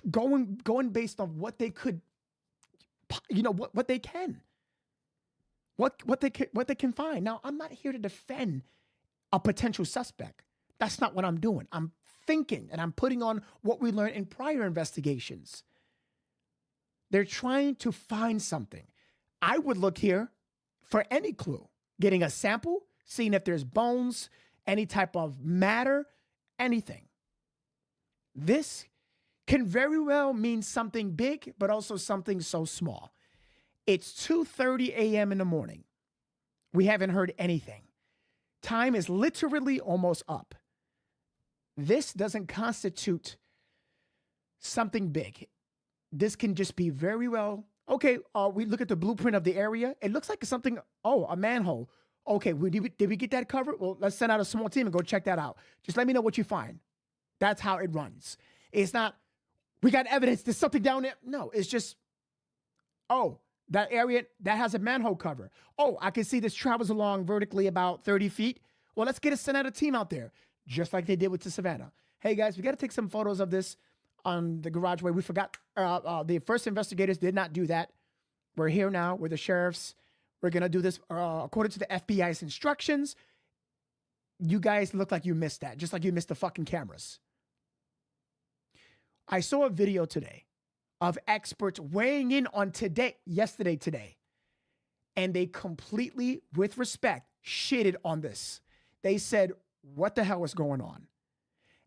going based on what they could, what they can, what they can find. Now, I'm not here to defend a potential suspect. That's not what I'm doing. I'm thinking and I'm putting on what we learned in prior investigations. They're trying to find something. I would look here for any clue, getting a sample, seeing if there's bones, any type of matter, anything. This can very well mean something big, but also something so small. It's 2:30 a.m. in the morning. We haven't heard anything. Time is literally almost up. This doesn't constitute something big. This can just be very well, okay, we look at the blueprint of the area. It looks like something, a manhole. Okay, did we get that covered? Well, let's send out a small team and go check that out. Just let me know what you find. That's how it runs. It's not, we got evidence, there's something down there. No, it's just, that area, that has a manhole cover. I can see this travels along vertically about 30 feet. Well, let's send out a team out there, just like they did with the Savannah. Hey, guys, we got to take some photos of this on the garage way. We forgot, the first investigators did not do that. We're here now. We're the sheriffs. We're going to do this according to the FBI's instructions. You guys look like you missed that, just like you missed the fucking cameras. I saw a video today of experts weighing in on yesterday today, and they completely, with respect, shitted on this. They said, what the hell is going on?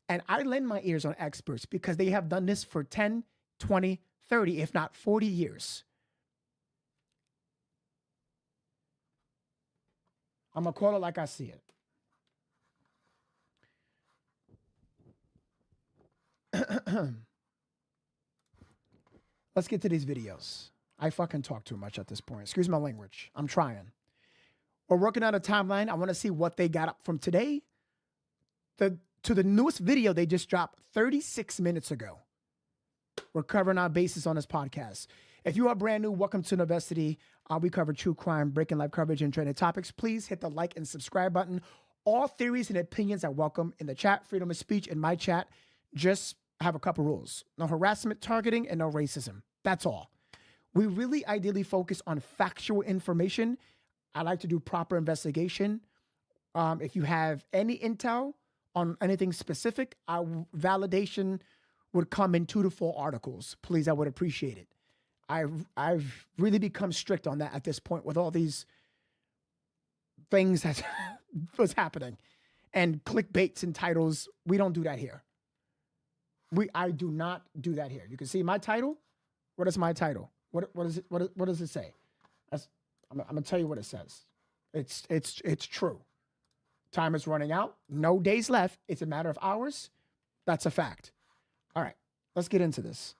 And I lend my ears on experts because they have done this for 10, 20, 30, if not 40 years. I'm going to call it like I see it. Let's get to these videos. I fucking talk too much at this point. Excuse my language. I'm trying. We're working on a timeline. I want to see what they got up from today, the to the newest video they just dropped 36 minutes ago. We're covering our bases on this podcast. If you are brand new, welcome to University. We cover true crime, breaking life coverage, and trending topics. Please hit the like and subscribe button. All theories and opinions are welcome in the chat. Freedom of speech in my chat. Just have a couple rules. No harassment, targeting, and no racism. That's all. We really ideally focus on factual information. I like to do proper investigation. If you have any intel on anything specific, our validation would come in 2 to 4 articles. Please, I would appreciate it. I've really become strict on that at this point with all these things that was happening. And clickbaits and titles, we don't do that here. I do not do that here. You can see my title. What is my title? What is it? What does it say? I'm gonna tell you what it says. It's true. Time is running out. No days left. It's a matter of hours. That's a fact. All right, let's get into this.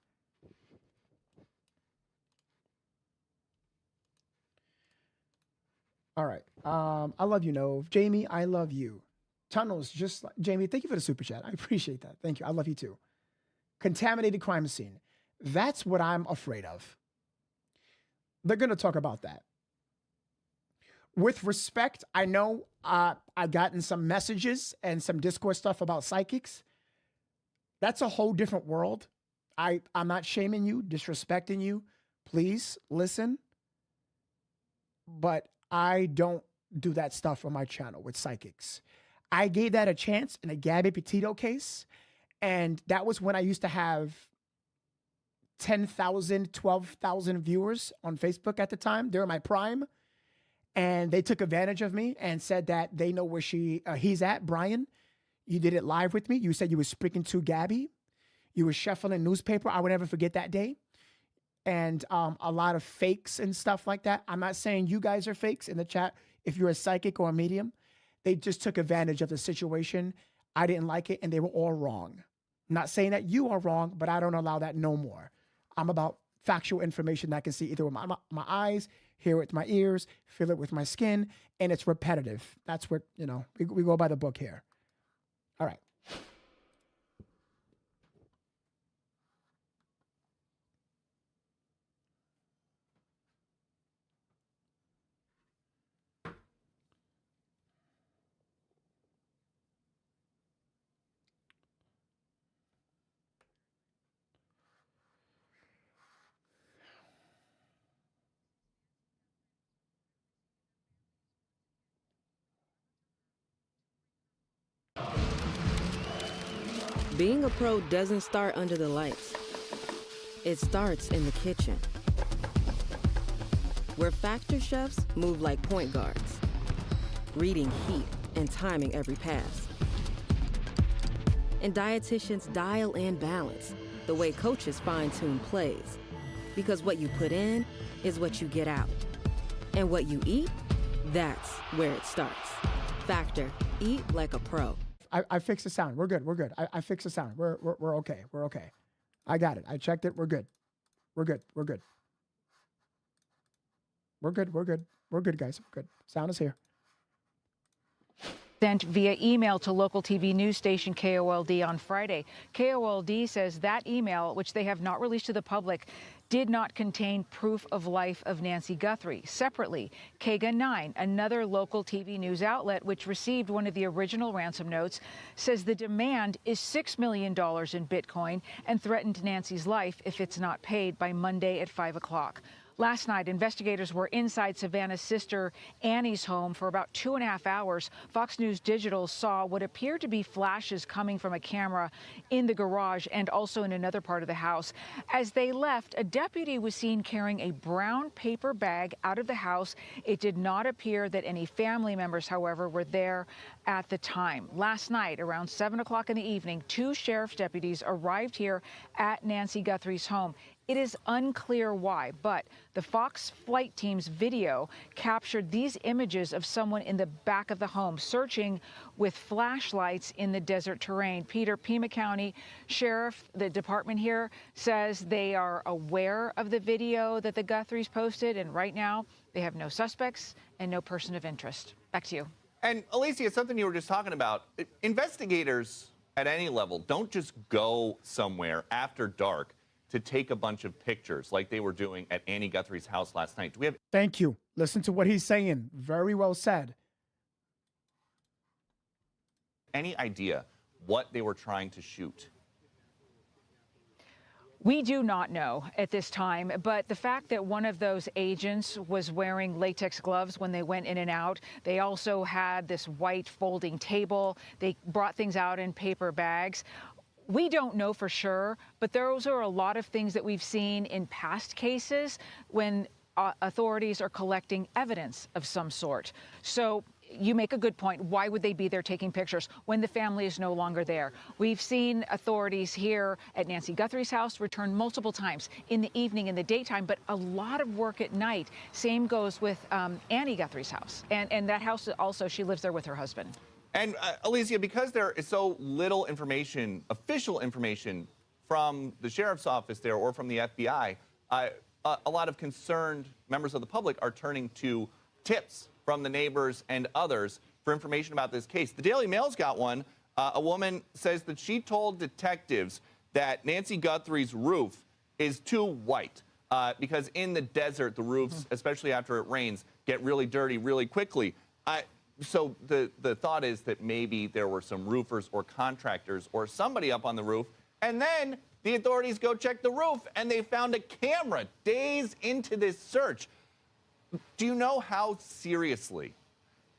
All right. I love you, Nove. Jamie, I love you. Tunnels, just like Jamie, thank you for the super chat. I appreciate that. Thank you. I love you too. Contaminated crime scene. That's what I'm afraid of. They're going to talk about that. With respect, I know I've gotten some messages and some Discord stuff about psychics. That's a whole different world. I'm not shaming you, disrespecting you. Please listen. But I don't do that stuff on my channel with psychics. I gave that a chance in a Gabby Petito case. And that was when I used to have 10,000, 12,000 viewers on Facebook at the time. They were my prime. And they took advantage of me and said that they know where he's at. Brian, you did it live with me. You said you were speaking to Gabby. You were shuffling newspaper. I would never forget that day. And a lot of fakes and stuff like that. I'm not saying you guys are fakes in the chat. If you're a psychic or a medium, they just took advantage of the situation. I didn't like it, and they were all wrong. I'm not saying that you are wrong, but I don't allow that no more. I'm about factual information that I can see either with my eyes, hear it with my ears, feel it with my skin, and it's repetitive. That's what, we go by the book here. All right. Being a pro doesn't start under the lights. It starts in the kitchen, where Factor chefs move like point guards, reading heat and timing every pass. And dietitians dial in balance, the way coaches fine-tune plays. Because what you put in is what you get out. And what you eat, that's where it starts. Factor, eat like a pro. I fixed the sound. We're good. We're good. I fixed the sound. We're okay. We're okay. I got it. I checked it. We're good. We're good. We're good. We're good. We're good. We're good, guys. We're good. Sound is here. Sent via email to local TV news station KOLD on Friday. KOLD says that email, which they have not released to the public, did not contain proof of life of Nancy Guthrie. Separately, KGA 9, another local TV news outlet which received one of the original ransom notes, says the demand is $6 million in Bitcoin and threatened Nancy's life if it's not paid by Monday at 5 o'clock. Last night, investigators were inside Savannah's sister Annie's home for about 2.5 hours. Fox News Digital saw what appeared to be flashes coming from a camera in the garage and also in another part of the house. As they left, a deputy was seen carrying a brown paper bag out of the house. It did not appear that any family members, however, were there at the time. Last night, around 7 o'clock in the evening, 2 sheriff's deputies arrived here at Nancy Guthrie's home. It is unclear why, but the Fox flight team's video captured these images of someone in the back of the home searching with flashlights in the desert terrain. Peter, Pima County Sheriff, the department here, says they are aware of the video that the Guthries posted, and right now they have no suspects and no person of interest. Back to you. And Alicia, something you were just talking about, investigators at any level don't just go somewhere after dark to take a bunch of pictures like they were doing at Annie Guthrie's house last night. Do we have Thank you. Listen to what he's saying. Very well said. any idea what they were trying to shoot? We do not know at this time, but the fact that one of those agents was wearing latex gloves when they went in and out, they also had this white folding table, they brought things out in paper bags. We don't know for sure, but those are a lot of things that we've seen in past cases when authorities are collecting evidence of some sort. So you make a good point. Why would they be there taking pictures when the family is no longer there? We've seen authorities here at Nancy Guthrie's house return multiple times in the evening, in the daytime, but a lot of work at night. Same goes with Annie Guthrie's house. And that house also, she lives there with her husband. And Alicia, because there is so little information, official information from the sheriff's office there or from the FBI, a lot of concerned members of the public are turning to tips from the neighbors and others for information about this case. The Daily Mail's got one. A woman says that she told detectives that Nancy Guthrie's roof is too white because in the desert, the roofs, especially after it rains, get really dirty really quickly. So the thought is that maybe there were some roofers or contractors or somebody up on the roof, and then the authorities go check the roof and they found a camera days into this search. Do you know how seriously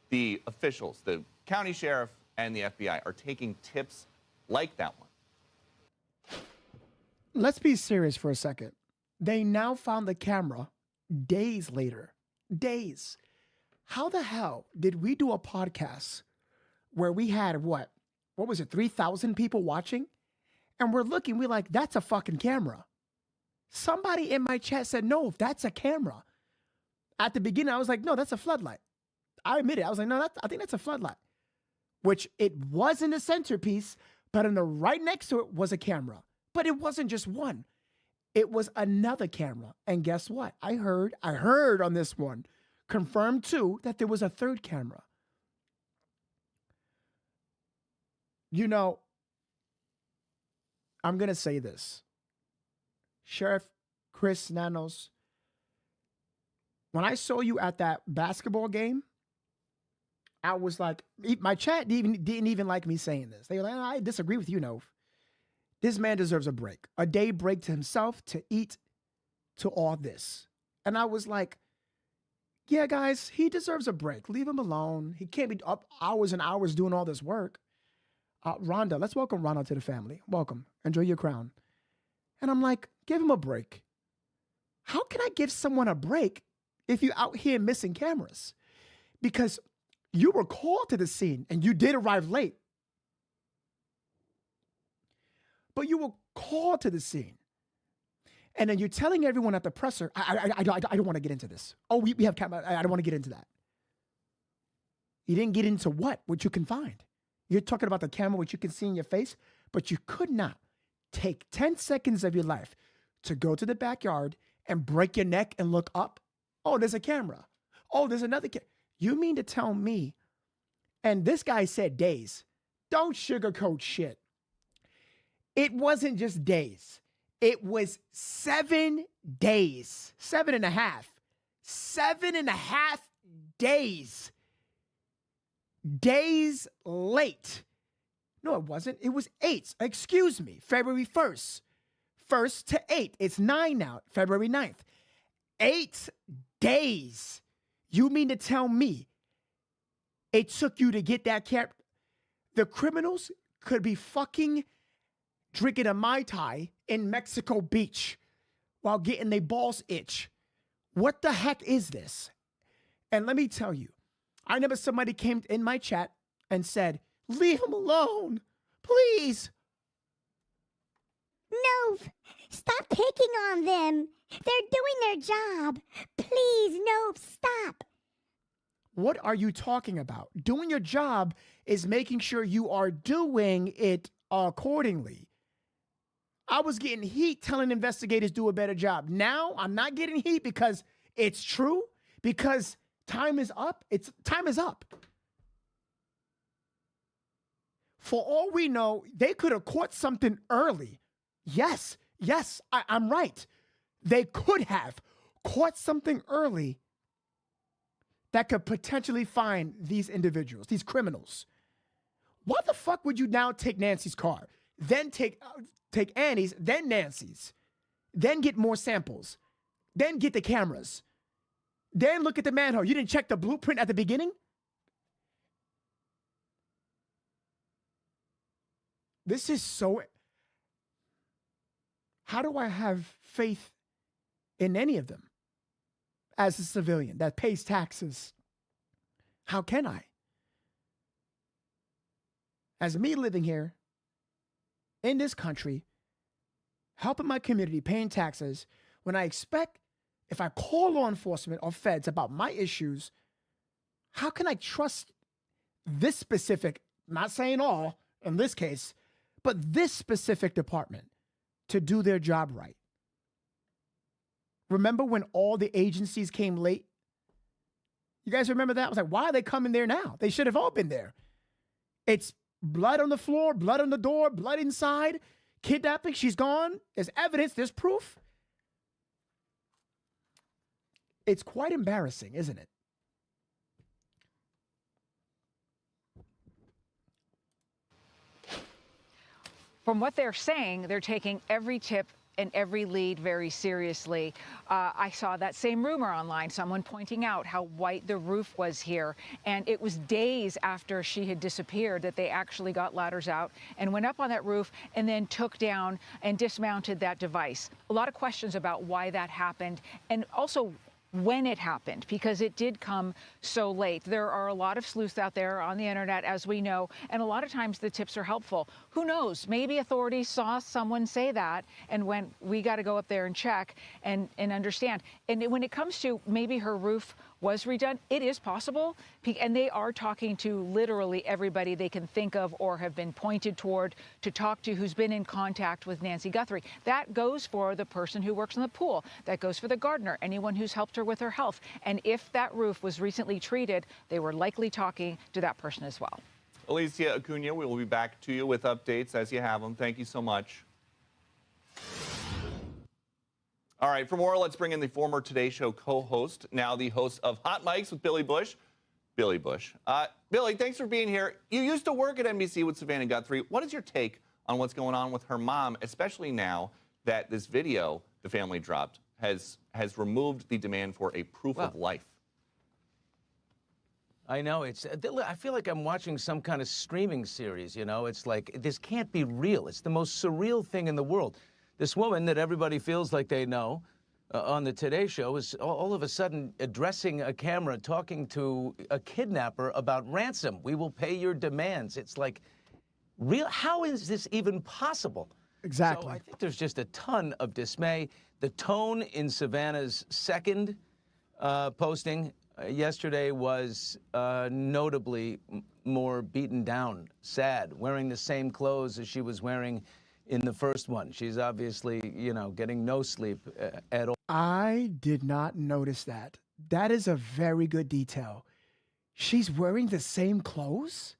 the officials, the county sheriff and the FBI, are taking tips like that one? Let's be serious for a second. They now found the camera days later. Days. How the hell did we do a podcast where we had what was it, 3,000 people watching? And we're looking, we're like, that's a fucking camera. Somebody in my chat said, no, that's a camera. At the beginning, I was like, no, that's a floodlight. I admit it. I was like, no, I think that's a floodlight. Which it wasn't a centerpiece, but in the right next to it was a camera. But it wasn't just one. It was another camera. And guess what? I heard on this one, confirmed too, that there was a third camera. You know, I'm going to say this. Sheriff Chris Nanos, when I saw you at that basketball game, I was like, my chat didn't even like me saying this. They were like, I disagree with you, Nov. This man deserves a break. A day break to himself, to eat, to all this. And I was like, yeah, guys, he deserves a break. Leave him alone. He can't be up hours and hours doing all this work. Rhonda, let's welcome Rhonda to the family. Welcome. Enjoy your crown. And I'm like, give him a break. How can I give someone a break if you're out here missing cameras? Because you were called to the scene and you did arrive late. But you were called to the scene. And then you're telling everyone at the presser, I don't want to get into this. Oh, we have camera. I don't want to get into that. You didn't get into what you can find. You're talking about the camera, which you can see in your face, but you could not take 10 seconds of your life to go to the backyard and break your neck and look up. Oh, there's a camera. Oh, there's another camera. You mean to tell me, and this guy said days. Don't sugarcoat shit. It wasn't just days. It was 7 days, 7.5. 7.5 days. Days late. No, it wasn't. It was 8. Excuse me. February 1st. 1st to 8. It's 9 now. February 9th. 8 days. You mean to tell me it took you to get that cap? The criminals could be fucking drinking a Mai Tai in Mexico Beach while getting their balls itch. What the heck is this? And let me tell you, I remember somebody came in my chat and said, leave him alone, please. No, stop picking on them. They're doing their job. Please, no, stop. What are you talking about? Doing your job is making sure you are doing it accordingly. I was getting heat telling investigators do a better job. Now I'm not getting heat because it's true, because time is up. Time is up. For all we know, they could have caught something early. Yes, I'm right. They could have caught something early that could potentially find these individuals, these criminals. Why the fuck would you now take Nancy's car, then take Annie's, then Nancy's, then get more samples, then get the cameras, then look at the manhole? You didn't check the blueprint at the beginning? This is so... How do I have faith in any of them as a civilian that pays taxes? How can I? As me living here in this country, helping my community, paying taxes, when I expect, if I call law enforcement or feds about my issues, how can I trust this specific, not saying all in this case, but this specific department to do their job right? Remember when all the agencies came late? You guys remember that? I was like, why are they coming there now? They should have all been there. It's blood on the floor, blood on the door, blood inside, kidnapping, she's gone. There's evidence, there's proof. It's quite embarrassing, isn't it? From what they're saying, they're taking every tip and every lead very seriously. I saw that same rumor online, someone pointing out how white the roof was here. And it was days after she had disappeared that they actually got ladders out and went up on that roof and then took down and dismounted that device. A lot of questions about why that happened and also when it happened, because it did come so late. There are a lot of sleuths out there on the internet, as we know, and a lot of times the tips are helpful. Who knows? Maybe authorities saw someone say that and went, we got to go up there and check and understand. And when it comes to maybe her roof was redone, it is possible. And they are talking to literally everybody they can think of or have been pointed toward to talk to who's been in contact with Nancy Guthrie. That goes for the person who works in the pool. That goes for the gardener, anyone who's helped her with her health. And if that roof was recently treated, they were likely talking to that person as well. Alicia Acuna, we will be back to you with updates as you have them. Thank you so much. All right, for more, let's bring in the former Today Show co-host, now the host of Hot Mics with Billy Bush. Billy Bush. Billy, thanks for being here. You used to work at NBC with Savannah Guthrie. What is your take on what's going on with her mom, especially now that this video the family dropped has removed the demand for a proof of life? I know. I feel like I'm watching some kind of streaming series, you know? It's like, this can't be real. It's the most surreal thing in the world. This woman that everybody feels like they know on the Today Show is all of a sudden addressing a camera, talking to a kidnapper about ransom. We will pay your demands. It's like, real? How is this even possible? Exactly. So I think there's just a ton of dismay. The tone in Savannah's second posting yesterday was notably more beaten down, sad, wearing the same clothes as she was wearing in the first one. She's obviously, you know, getting no sleep at all. I did not notice that. That is a very good detail. She's wearing the same clothes?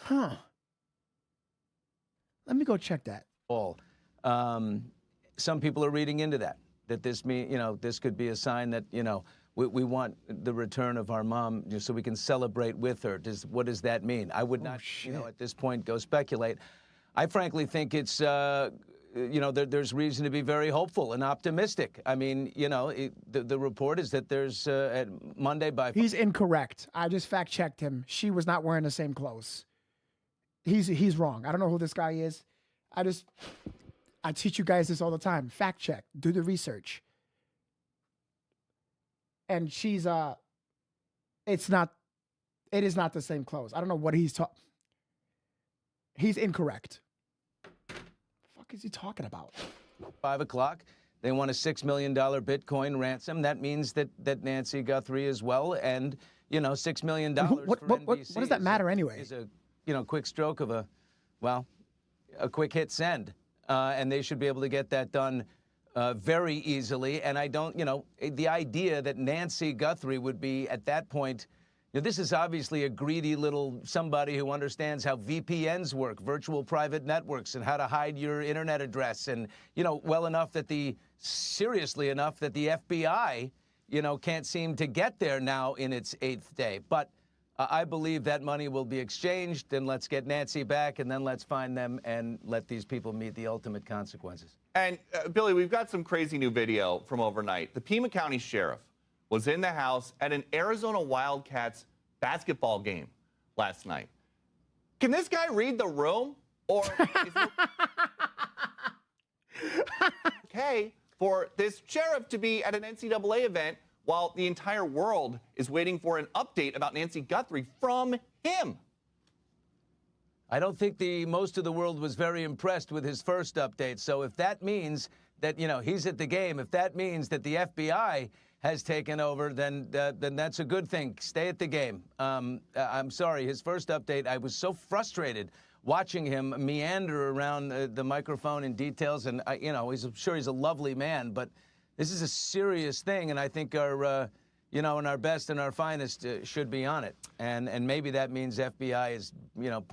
Huh. Let me go check that. Some people are reading into that this this could be a sign that, we want the return of our mom so we can celebrate with her. What does that mean? I would not, at this point, go speculate. I frankly think it's, there's reason to be very hopeful and optimistic. I mean, the report is that there's at Monday by... He's incorrect. I just fact-checked him. She was not wearing the same clothes. He's wrong. I don't know who this guy is. I teach you guys this all the time. Fact check. Do the research. And she's it is not the same clothes. I don't know what he's talking. He's incorrect. The fuck is he talking about? 5 o'clock. They want a $6 million Bitcoin ransom. That means that Nancy Guthrie as well, and $6 million what does that matter anyway? Is a quick stroke of a quick hit send, and they should be able to get that done very easily. And I don't, the idea that Nancy Guthrie would be at that point, You know, this is obviously a greedy little somebody who understands how VPNs work, virtual private networks, and how to hide your internet address, and, you know, well enough that seriously enough that the FBI, you know, can't seem to get there now in its 8th day. But I believe that money will be exchanged, and let's get Nancy back, and then let's find them and let these people meet the ultimate consequences. And, Billy, we've got some crazy new video from overnight. The Pima County Sheriff was in the house at an Arizona Wildcats basketball game last night. Can this guy read the room? Or is it okay for this sheriff to be at an NCAA event while the entire world is waiting for an update about Nancy Guthrie from him? I don't think most of the world was very impressed with his first update. So if that means that, you know, he's at the game, if that means that the FBI has taken over, then that's a good thing. Stay at the game. I'm sorry, his first update, I was so frustrated watching him meander around the microphone in details. And, you know, I'm sure he's a lovely man, but this is a serious thing. And I think our, you know, and our best and our finest should be on it. And maybe that means FBI is, you know,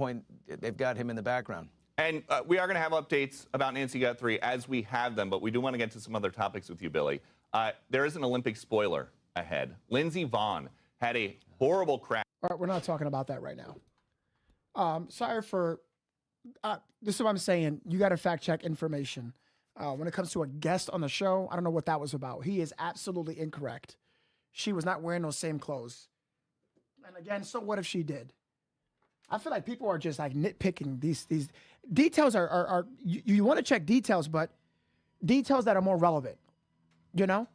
they've got him in the background. And we are going to have updates about Nancy Guthrie as we have them, but we do want to get to some other topics with you, Billy. There is an Olympic spoiler ahead. Lindsey Vonn had a horrible crash. All right, we're not talking about that right now. Sorry for, this is what I'm saying. You got to fact check information. When it comes to a guest on the show, I don't know what that was about. He is absolutely incorrect. She was not wearing those same clothes. And again, so what if she did? I feel like people are just like nitpicking these details are you want to check details, but details that are more relevant, you know?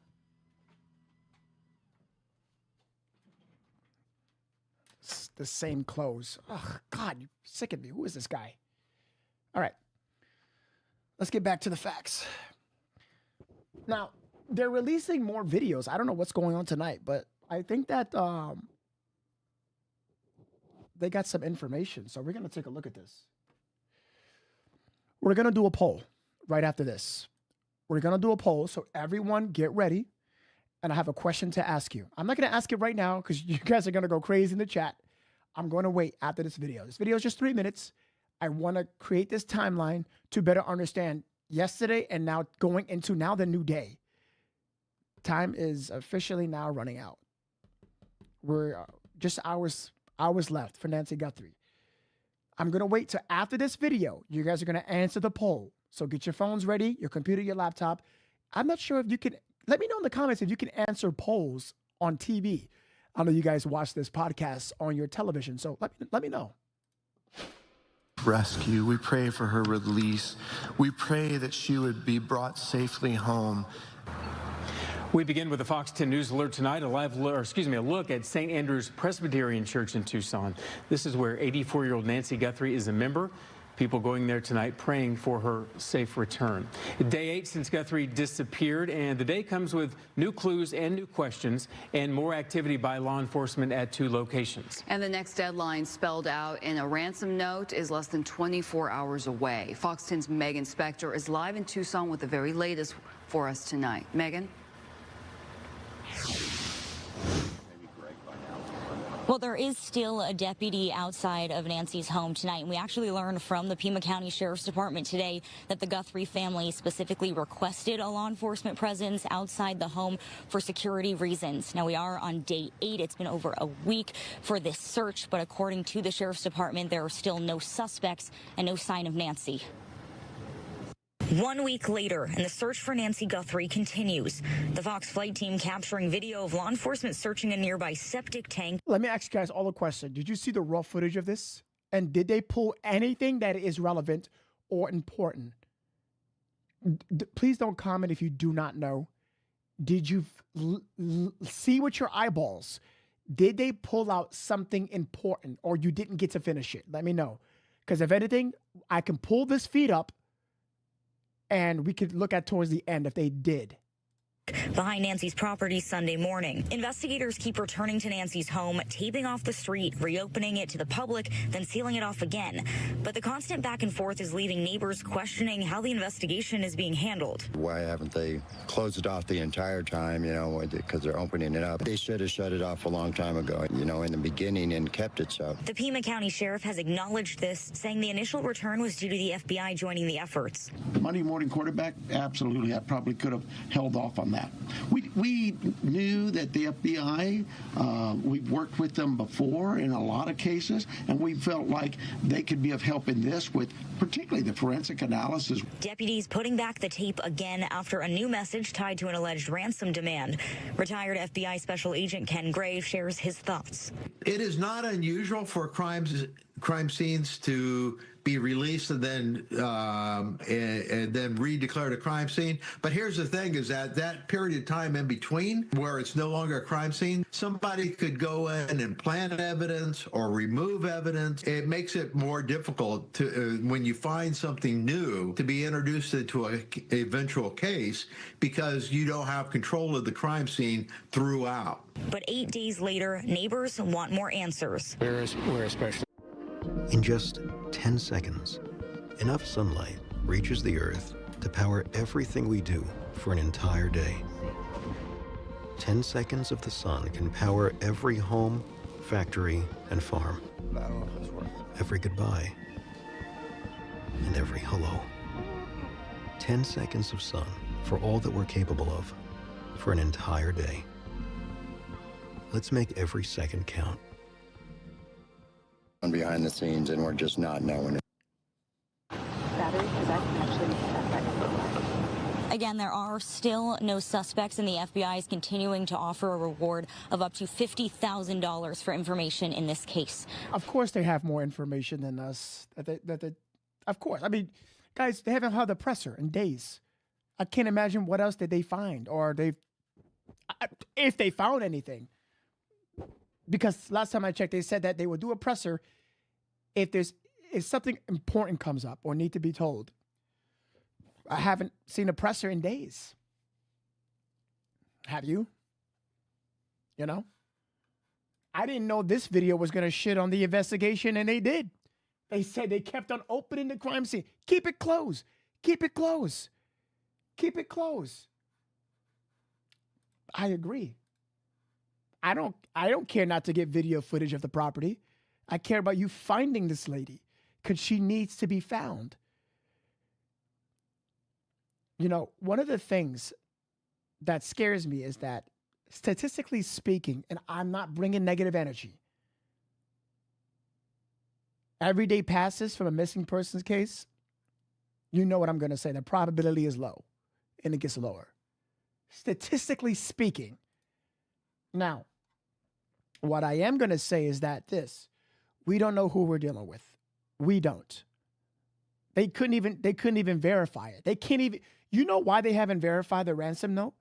It's the same clothes. Oh, God, you're sick of me. Who is this guy? All right. Let's get back to the facts. Now, they're releasing more videos. I don't know what's going on tonight, but I think that they got some information. So we're going to take a look at this. We're going to do a poll right after this. We're going to do a poll. So everyone get ready. And I have a question to ask you. I'm not going to ask it right now because you guys are going to go crazy in the chat. I'm going to wait after this video. This video is just 3 minutes. I want to create this timeline to better understand yesterday and now going into now the new day. Time is officially now running out. We're just hours left for Nancy Guthrie. I'm going to wait till after this video. You guys are going to answer the poll. So get your phones ready, your computer, your laptop. I'm not sure if you can, let me know in the comments if you can answer polls on TV. I know you guys watch this podcast on your television, so let me know. Rescue. We pray for her release. We pray that she would be brought safely home. We begin with the Fox 10 News alert tonight, a look at St. Andrew's Presbyterian Church in Tucson. This is where 84-year-old Nancy Guthrie is a member. People going there tonight praying for her safe return. Day 8 since Guthrie disappeared, and the day comes with new clues and new questions and more activity by law enforcement at 2 locations. And the next deadline spelled out in a ransom note is less than 24 hours away. Fox 10's Megan Spector is live in Tucson with the very latest for us tonight. Megan? Well, there is still a deputy outside of Nancy's home tonight. And we actually learned from the Pima County Sheriff's Department today that the Guthrie family specifically requested a law enforcement presence outside the home for security reasons. Now, we are on day 8. It's been over a week for this search, but according to the Sheriff's Department, there are still no suspects and no sign of Nancy. 1 week later, and the search for Nancy Guthrie continues. The Fox flight team capturing video of law enforcement searching a nearby septic tank. Let me ask you guys all a question. Did you see the raw footage of this? And did they pull anything that is relevant or important? Please don't comment if you do not know. Did you see with your eyeballs? Did they pull out something important or you didn't get to finish it? Let me know. Because if anything, I can pull this feed up and we could look at towards the end if they did. behind Nancy's property Sunday morning. Investigators keep returning to Nancy's home, taping off the street, reopening it to the public, then sealing it off again. But the constant back and forth is leaving neighbors questioning how the investigation is being handled. Why haven't they closed it off the entire time, because they're opening it up? They should have shut it off a long time ago, in the beginning and kept it shut. The Pima County Sheriff has acknowledged this, saying the initial return was due to the FBI joining the efforts. The Monday morning quarterback, absolutely, I probably could have held off on that. We knew that the FBI, we've worked with them before in a lot of cases, and we felt like they could be of help in this with particularly the forensic analysis. Deputies putting back the tape again after a new message tied to an alleged ransom demand. Retired FBI Special Agent Ken Gray shares his thoughts. It is not unusual for crime scenes to be released and then redeclared a crime scene. But here's the thing: is that period of time in between, where it's no longer a crime scene, somebody could go in and plant evidence or remove evidence. It makes it more difficult to when you find something new to be introduced into an eventual case, because you don't have control of the crime scene throughout. But 8 days later, neighbors want more answers. We're especially. In just 10 seconds, enough sunlight reaches the Earth to power everything we do for an entire day. 10 seconds of the sun can power every home, factory, and farm. Every goodbye and every hello. 10 seconds of sun for all that we're capable of for an entire day. Let's make every second count. Behind the scenes, and we're just not knowing it. Again, there are still no suspects, and the FBI is continuing to offer a reward of up to $50,000 for information in this case. Of course, they have more information than us. Of course. I mean, guys, they haven't held a presser in days. I can't imagine what else did they find, or if they found anything. Because last time I checked, they said that they would do a presser if something important comes up or need to be told. I haven't seen a presser in days. Have you? I didn't know this video was going to shit on the investigation, and they did. They said they kept on opening the crime scene. Keep it closed. Keep it closed. Keep it closed. I agree. I don't care not to get video footage of the property. I care about you finding this lady, because she needs to be found. One of the things that scares me is that, statistically speaking, and I'm not bringing negative energy, every day passes from a missing persons case, you know what I'm going to say. The probability is low, and it gets lower. Statistically speaking. Now, what I am going to say is that we don't know who we're dealing with. We don't. They couldn't even verify it. They can't even, you know why they haven't verified the ransom note?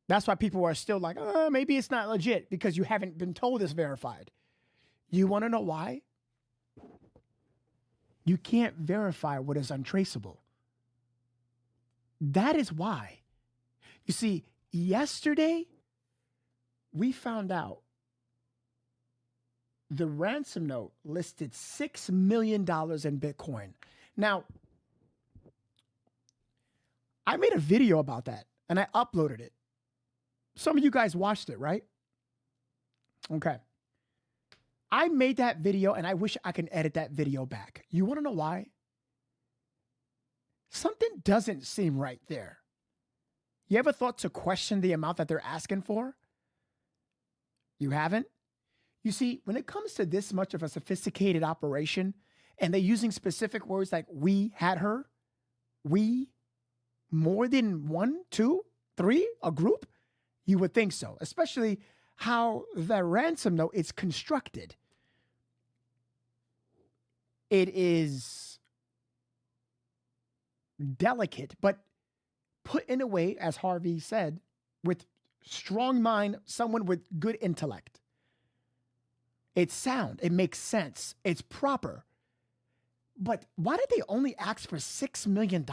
That's why people are still like, maybe it's not legit, because you haven't been told it's verified. You want to know why? You can't verify what is untraceable. That is why. You see, yesterday, we found out the ransom note listed $6 million in Bitcoin. Now, I made a video about that, and I uploaded it. Some of you guys watched it, right? Okay. I made that video, and I wish I can edit that video back. You want to know why? Something doesn't seem right there. You ever thought to question the amount that they're asking for? You haven't? You see, when it comes to this much of a sophisticated operation, and they're using specific words like "we had her," "we," more than 1, 2, 3, a group, you would think so, especially how the ransom note is constructed. It is delicate, but put in a way, as Harvey said, with strong mind, someone with good intellect. It's sound. It makes sense. It's proper. But why did they only ask for $6 million?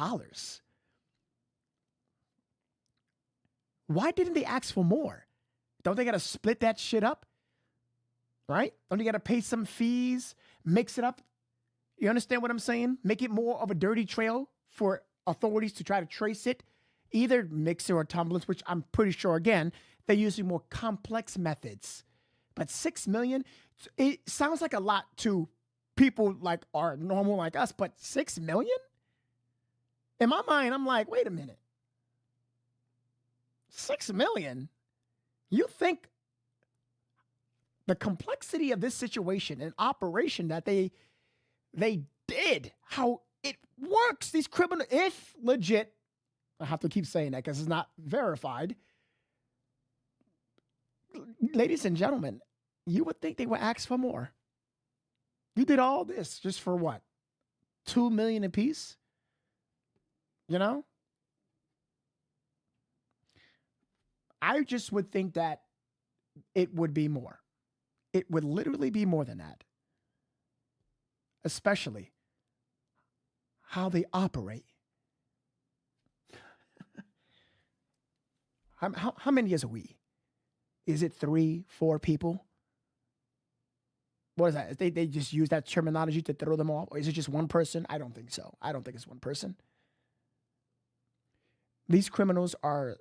Why didn't they ask for more? Don't they got to split that shit up? Right? Don't you got to pay some fees, mix it up? You understand what I'm saying? Make it more of a dirty trail for authorities to try to trace it. Either mixer or tumblers, which I'm pretty sure, again, they're using more complex methods. But 6 million, it sounds like a lot to people like are normal like us, but 6 million? In my mind, I'm like, wait a minute. 6 million? You think the complexity of this situation and operation that they did, how it works, these criminals, if legit, I have to keep saying that because it's not verified. Ladies and gentlemen, you would think they would ask for more. You did all this just for what? 2 million apiece? You know? I just would think that it would be more. It would literally be more than that. Especially how they operate. How many is a we? Is it 3, 4 people? What is that? They just use that terminology to throw them off? Or is it just one person? I don't think so. I don't think it's one person. These criminals are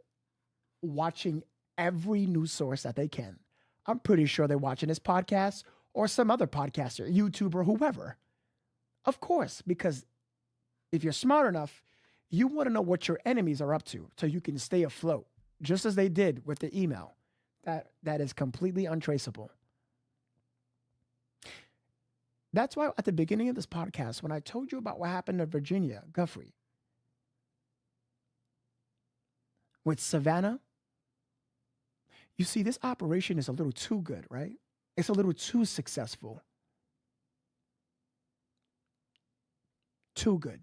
watching every news source that they can. I'm pretty sure they're watching this podcast or some other podcaster, YouTuber, whoever. Of course, because if you're smart enough, you want to know what your enemies are up to so you can stay afloat, just as they did with the email. That is completely untraceable. That's why at the beginning of this podcast, when I told you about what happened to Virginia Giuffre with Savannah, you see, this operation is a little too good, right? It's a little too successful. Too good.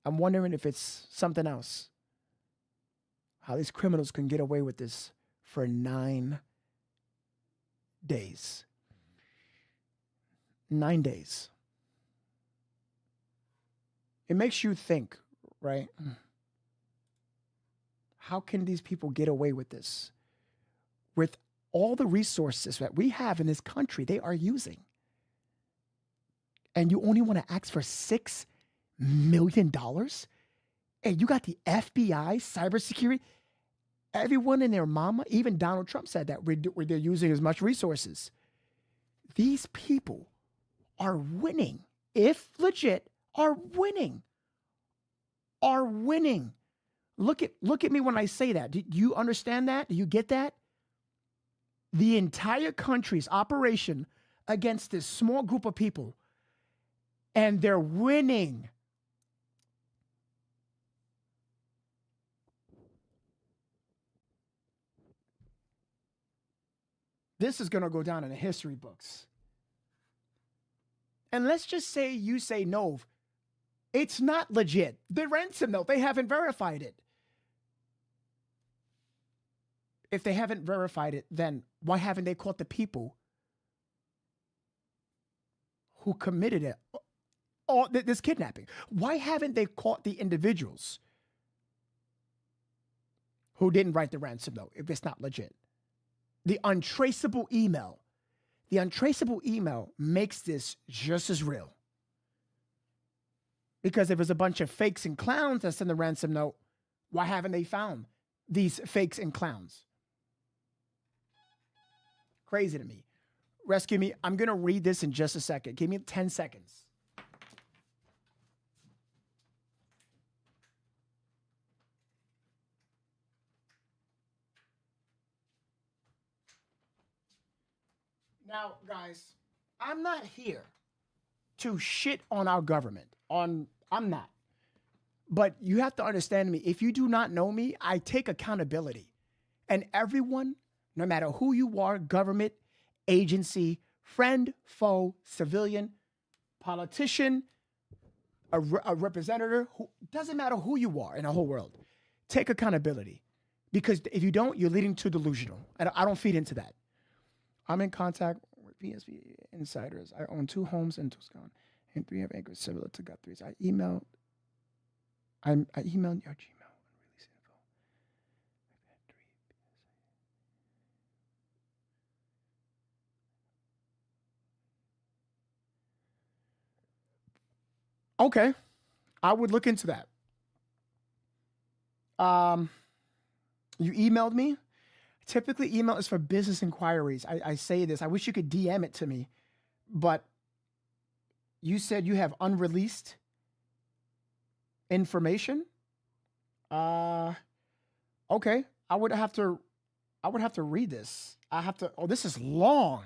I'm wondering if it's something else. How these criminals can get away with this for 9 days. 9 days. It makes you think, right? How can these people get away with this? With all the resources that we have in this country, they are using. And you only want to ask for $6 million? And you got the FBI, cybersecurity, everyone and their mama, even Donald Trump said that they're using as much resources. These people are winning, if legit, are winning. Are winning. Look at me when I say that. Do you understand that? Do you get that? The entire country's operation against this small group of people, and they're winning. This is going to go down in the history books. And let's just say you say, no, it's not legit. The ransom note, they haven't verified it. If they haven't verified it, then why haven't they caught the people who committed it, or this kidnapping? Why haven't they caught the individuals who didn't write the ransom note if it's not legit? The untraceable email. The untraceable email makes this just as real. Because if there's a bunch of fakes and clowns that send the ransom note, why haven't they found these fakes and clowns? Crazy to me. Rescue me. I'm going to read this in just a second. Give me 10 seconds. Now, guys, I'm not here to shit on our government. I'm not. But you have to understand me. If you do not know me, I take accountability. And everyone, no matter who you are, government, agency, friend, foe, civilian, politician, a representative, doesn't matter who you are in the whole world, take accountability. Because if you don't, you're leading to delusional. I don't feed into that. I'm in contact with PSP insiders. I own 2 homes in Tucson and 3 acres similar to Guthrie's. I emailed your Gmail and release info. Okay. I would look into that. You emailed me. Typically, email is for business inquiries. I say this. I wish you could DM it to me, but you said you have unreleased information. Okay. I would have to read this. Oh, this is long.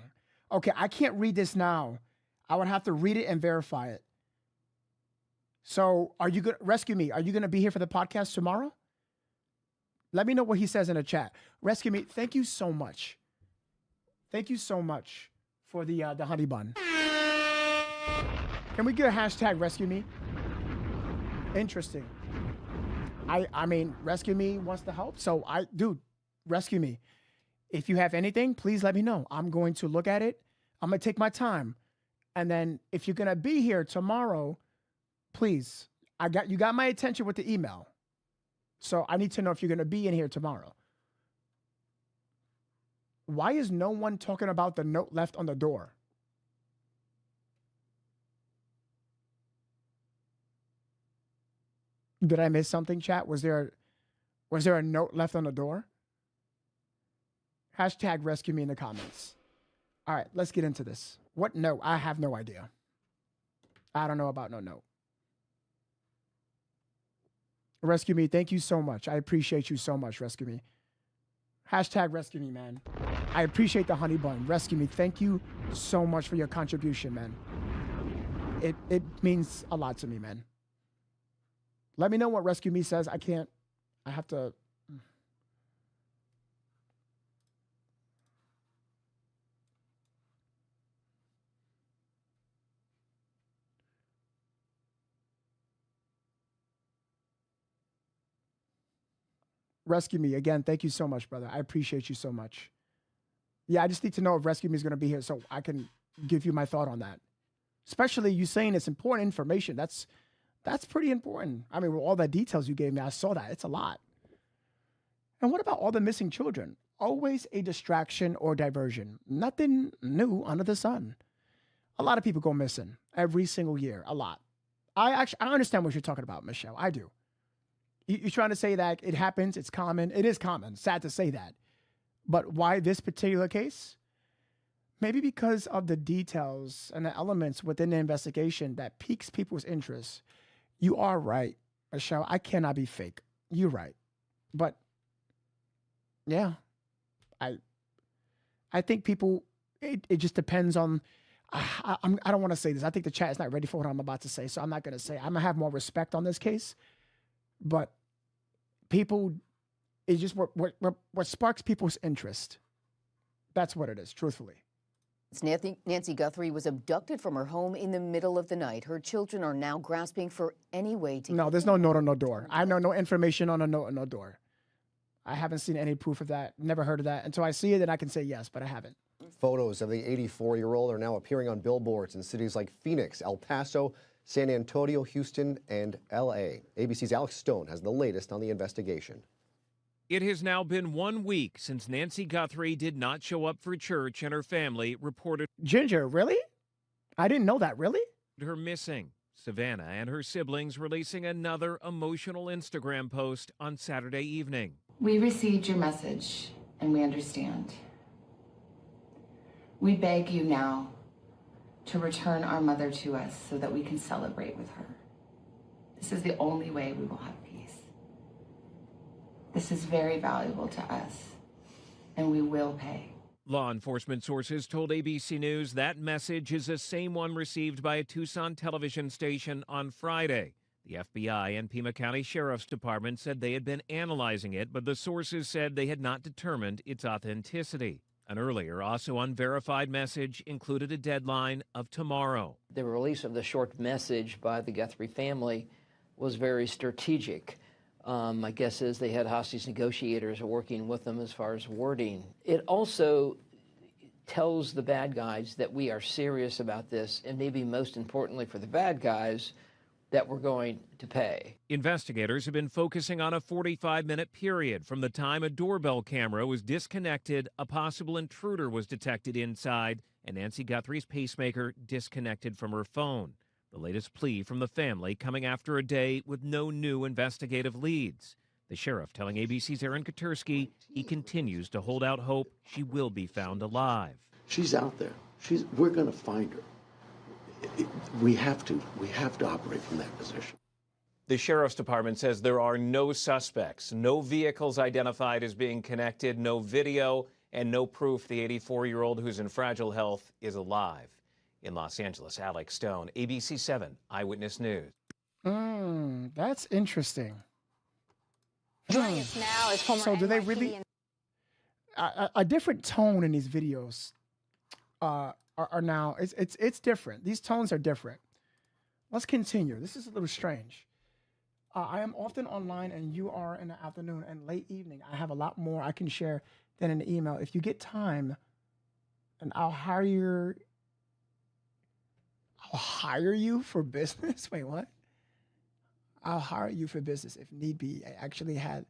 Okay, I can't read this now. I would have to read it and verify it. So, are you going to rescue me? Are you going to be here for the podcast tomorrow? Let me know what he says in the chat. Rescue me. Thank you so much. Thank you so much for the honey bun. Can we get a hashtag rescue me? Interesting. I mean, rescue me wants to help. So dude, rescue me. If you have anything, please let me know. I'm going to look at it. I'm going to take my time. And then if you're going to be here tomorrow, please, you got my attention with the email. So I need to know if you're going to be in here tomorrow. Why is no one talking about the note left on the door? Did I miss something, chat? Was there a note left on the door? Hashtag rescue me in the comments. All right, let's get into this. What note? I have no idea. I don't know about no note. Rescue me. Thank you so much. I appreciate you so much, rescue me. Hashtag rescue me, man. I appreciate the honey bun. Rescue me. Thank you so much for your contribution, man. It means a lot to me, man. Let me know what rescue me says. I have to. Rescue me. Again, thank you so much, brother. I appreciate you so much. Yeah, I just need to know if Rescue Me is going to be here so I can give you my thought on that. Especially you saying it's important information. That's pretty important. I mean, with all the details you gave me, I saw that. It's a lot. And what about all the missing children? Always a distraction or diversion. Nothing new under the sun. A lot of people go missing every single year. A lot. I understand what you're talking about, Michelle. I do. You're trying to say that it happens, it's common. It is common. Sad to say that. But why this particular case? Maybe because of the details and the elements within the investigation that piques people's interest. You are right, Michelle. I cannot be fake. You're right. But yeah, I think people, it just depends on, I don't want to say this. I think the chat is not ready for what I'm about to say. So I'm not going to say, I'm going to have more respect on this case. But people, it's just what sparks people's interest. That's what it is, truthfully. Nancy Guthrie was abducted from her home in the middle of the night. Her children are now grasping for any way to... No, there's no note on no door. I know no information on a note on no door. I haven't seen any proof of that. Never heard of that. Until I see it, then I can say yes, but I haven't. Photos of the 84-year-old are now appearing on billboards in cities like Phoenix, El Paso, San Antonio, Houston, and L.A. ABC's Alex Stone has the latest on the investigation. It has now been 1 week since Nancy Guthrie did not show up for church and her family reported Ginger, really? I didn't know that, really? her missing. Savannah and her siblings releasing another emotional Instagram post on Saturday evening. We received your message, and we understand. We beg you now to return our mother to us so that we can celebrate with her. This is the only way we will have peace. This is very valuable to us, and we will pay. Law enforcement sources told ABC News that message is the same one received by a Tucson television station on Friday. The FBI and Pima County Sheriff's Department said they had been analyzing it, but the sources said they had not determined its authenticity. An earlier, also unverified message included a deadline of tomorrow. The release of the short message by the Guthrie family was very strategic. My guess is they had hostage negotiators working with them as far as wording. It also tells the bad guys that we are serious about this, and maybe most importantly for the bad guys, that we're going to pay. Investigators have been focusing on a 45-minute period from the time a doorbell camera was disconnected, a possible intruder was detected inside, and Nancy Guthrie's pacemaker disconnected from her phone. The latest plea from the family coming after a day with no new investigative leads. The sheriff telling ABC's Aaron Katursky he continues to hold out hope she will be found alive. She's out there. We're going to find her. We have to operate from that position. The sheriff's department says there are no suspects, no vehicles identified as being connected, no video, and no proof the 84-year-old who's in fragile health is alive. In Los Angeles, Alex Stone, ABC 7 Eyewitness News. That's interesting. Joining us now is former So do they NYPD really and- a different tone in these videos are now it's different. These tones are different. Let's continue. This is a little strange. I am often online and you are in the afternoon and late evening. I have a lot more I can share than an email. If you get time, and I'll hire you for business. Wait, what? I'll hire you for business if need be. I actually had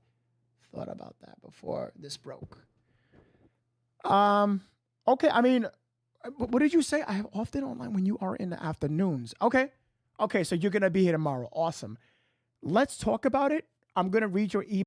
thought about that before this broke. Okay, I mean, what did you say? I have often online when you are in the afternoons. Okay, so you're going to be here tomorrow. Awesome. Let's talk about it. I'm going to read your email.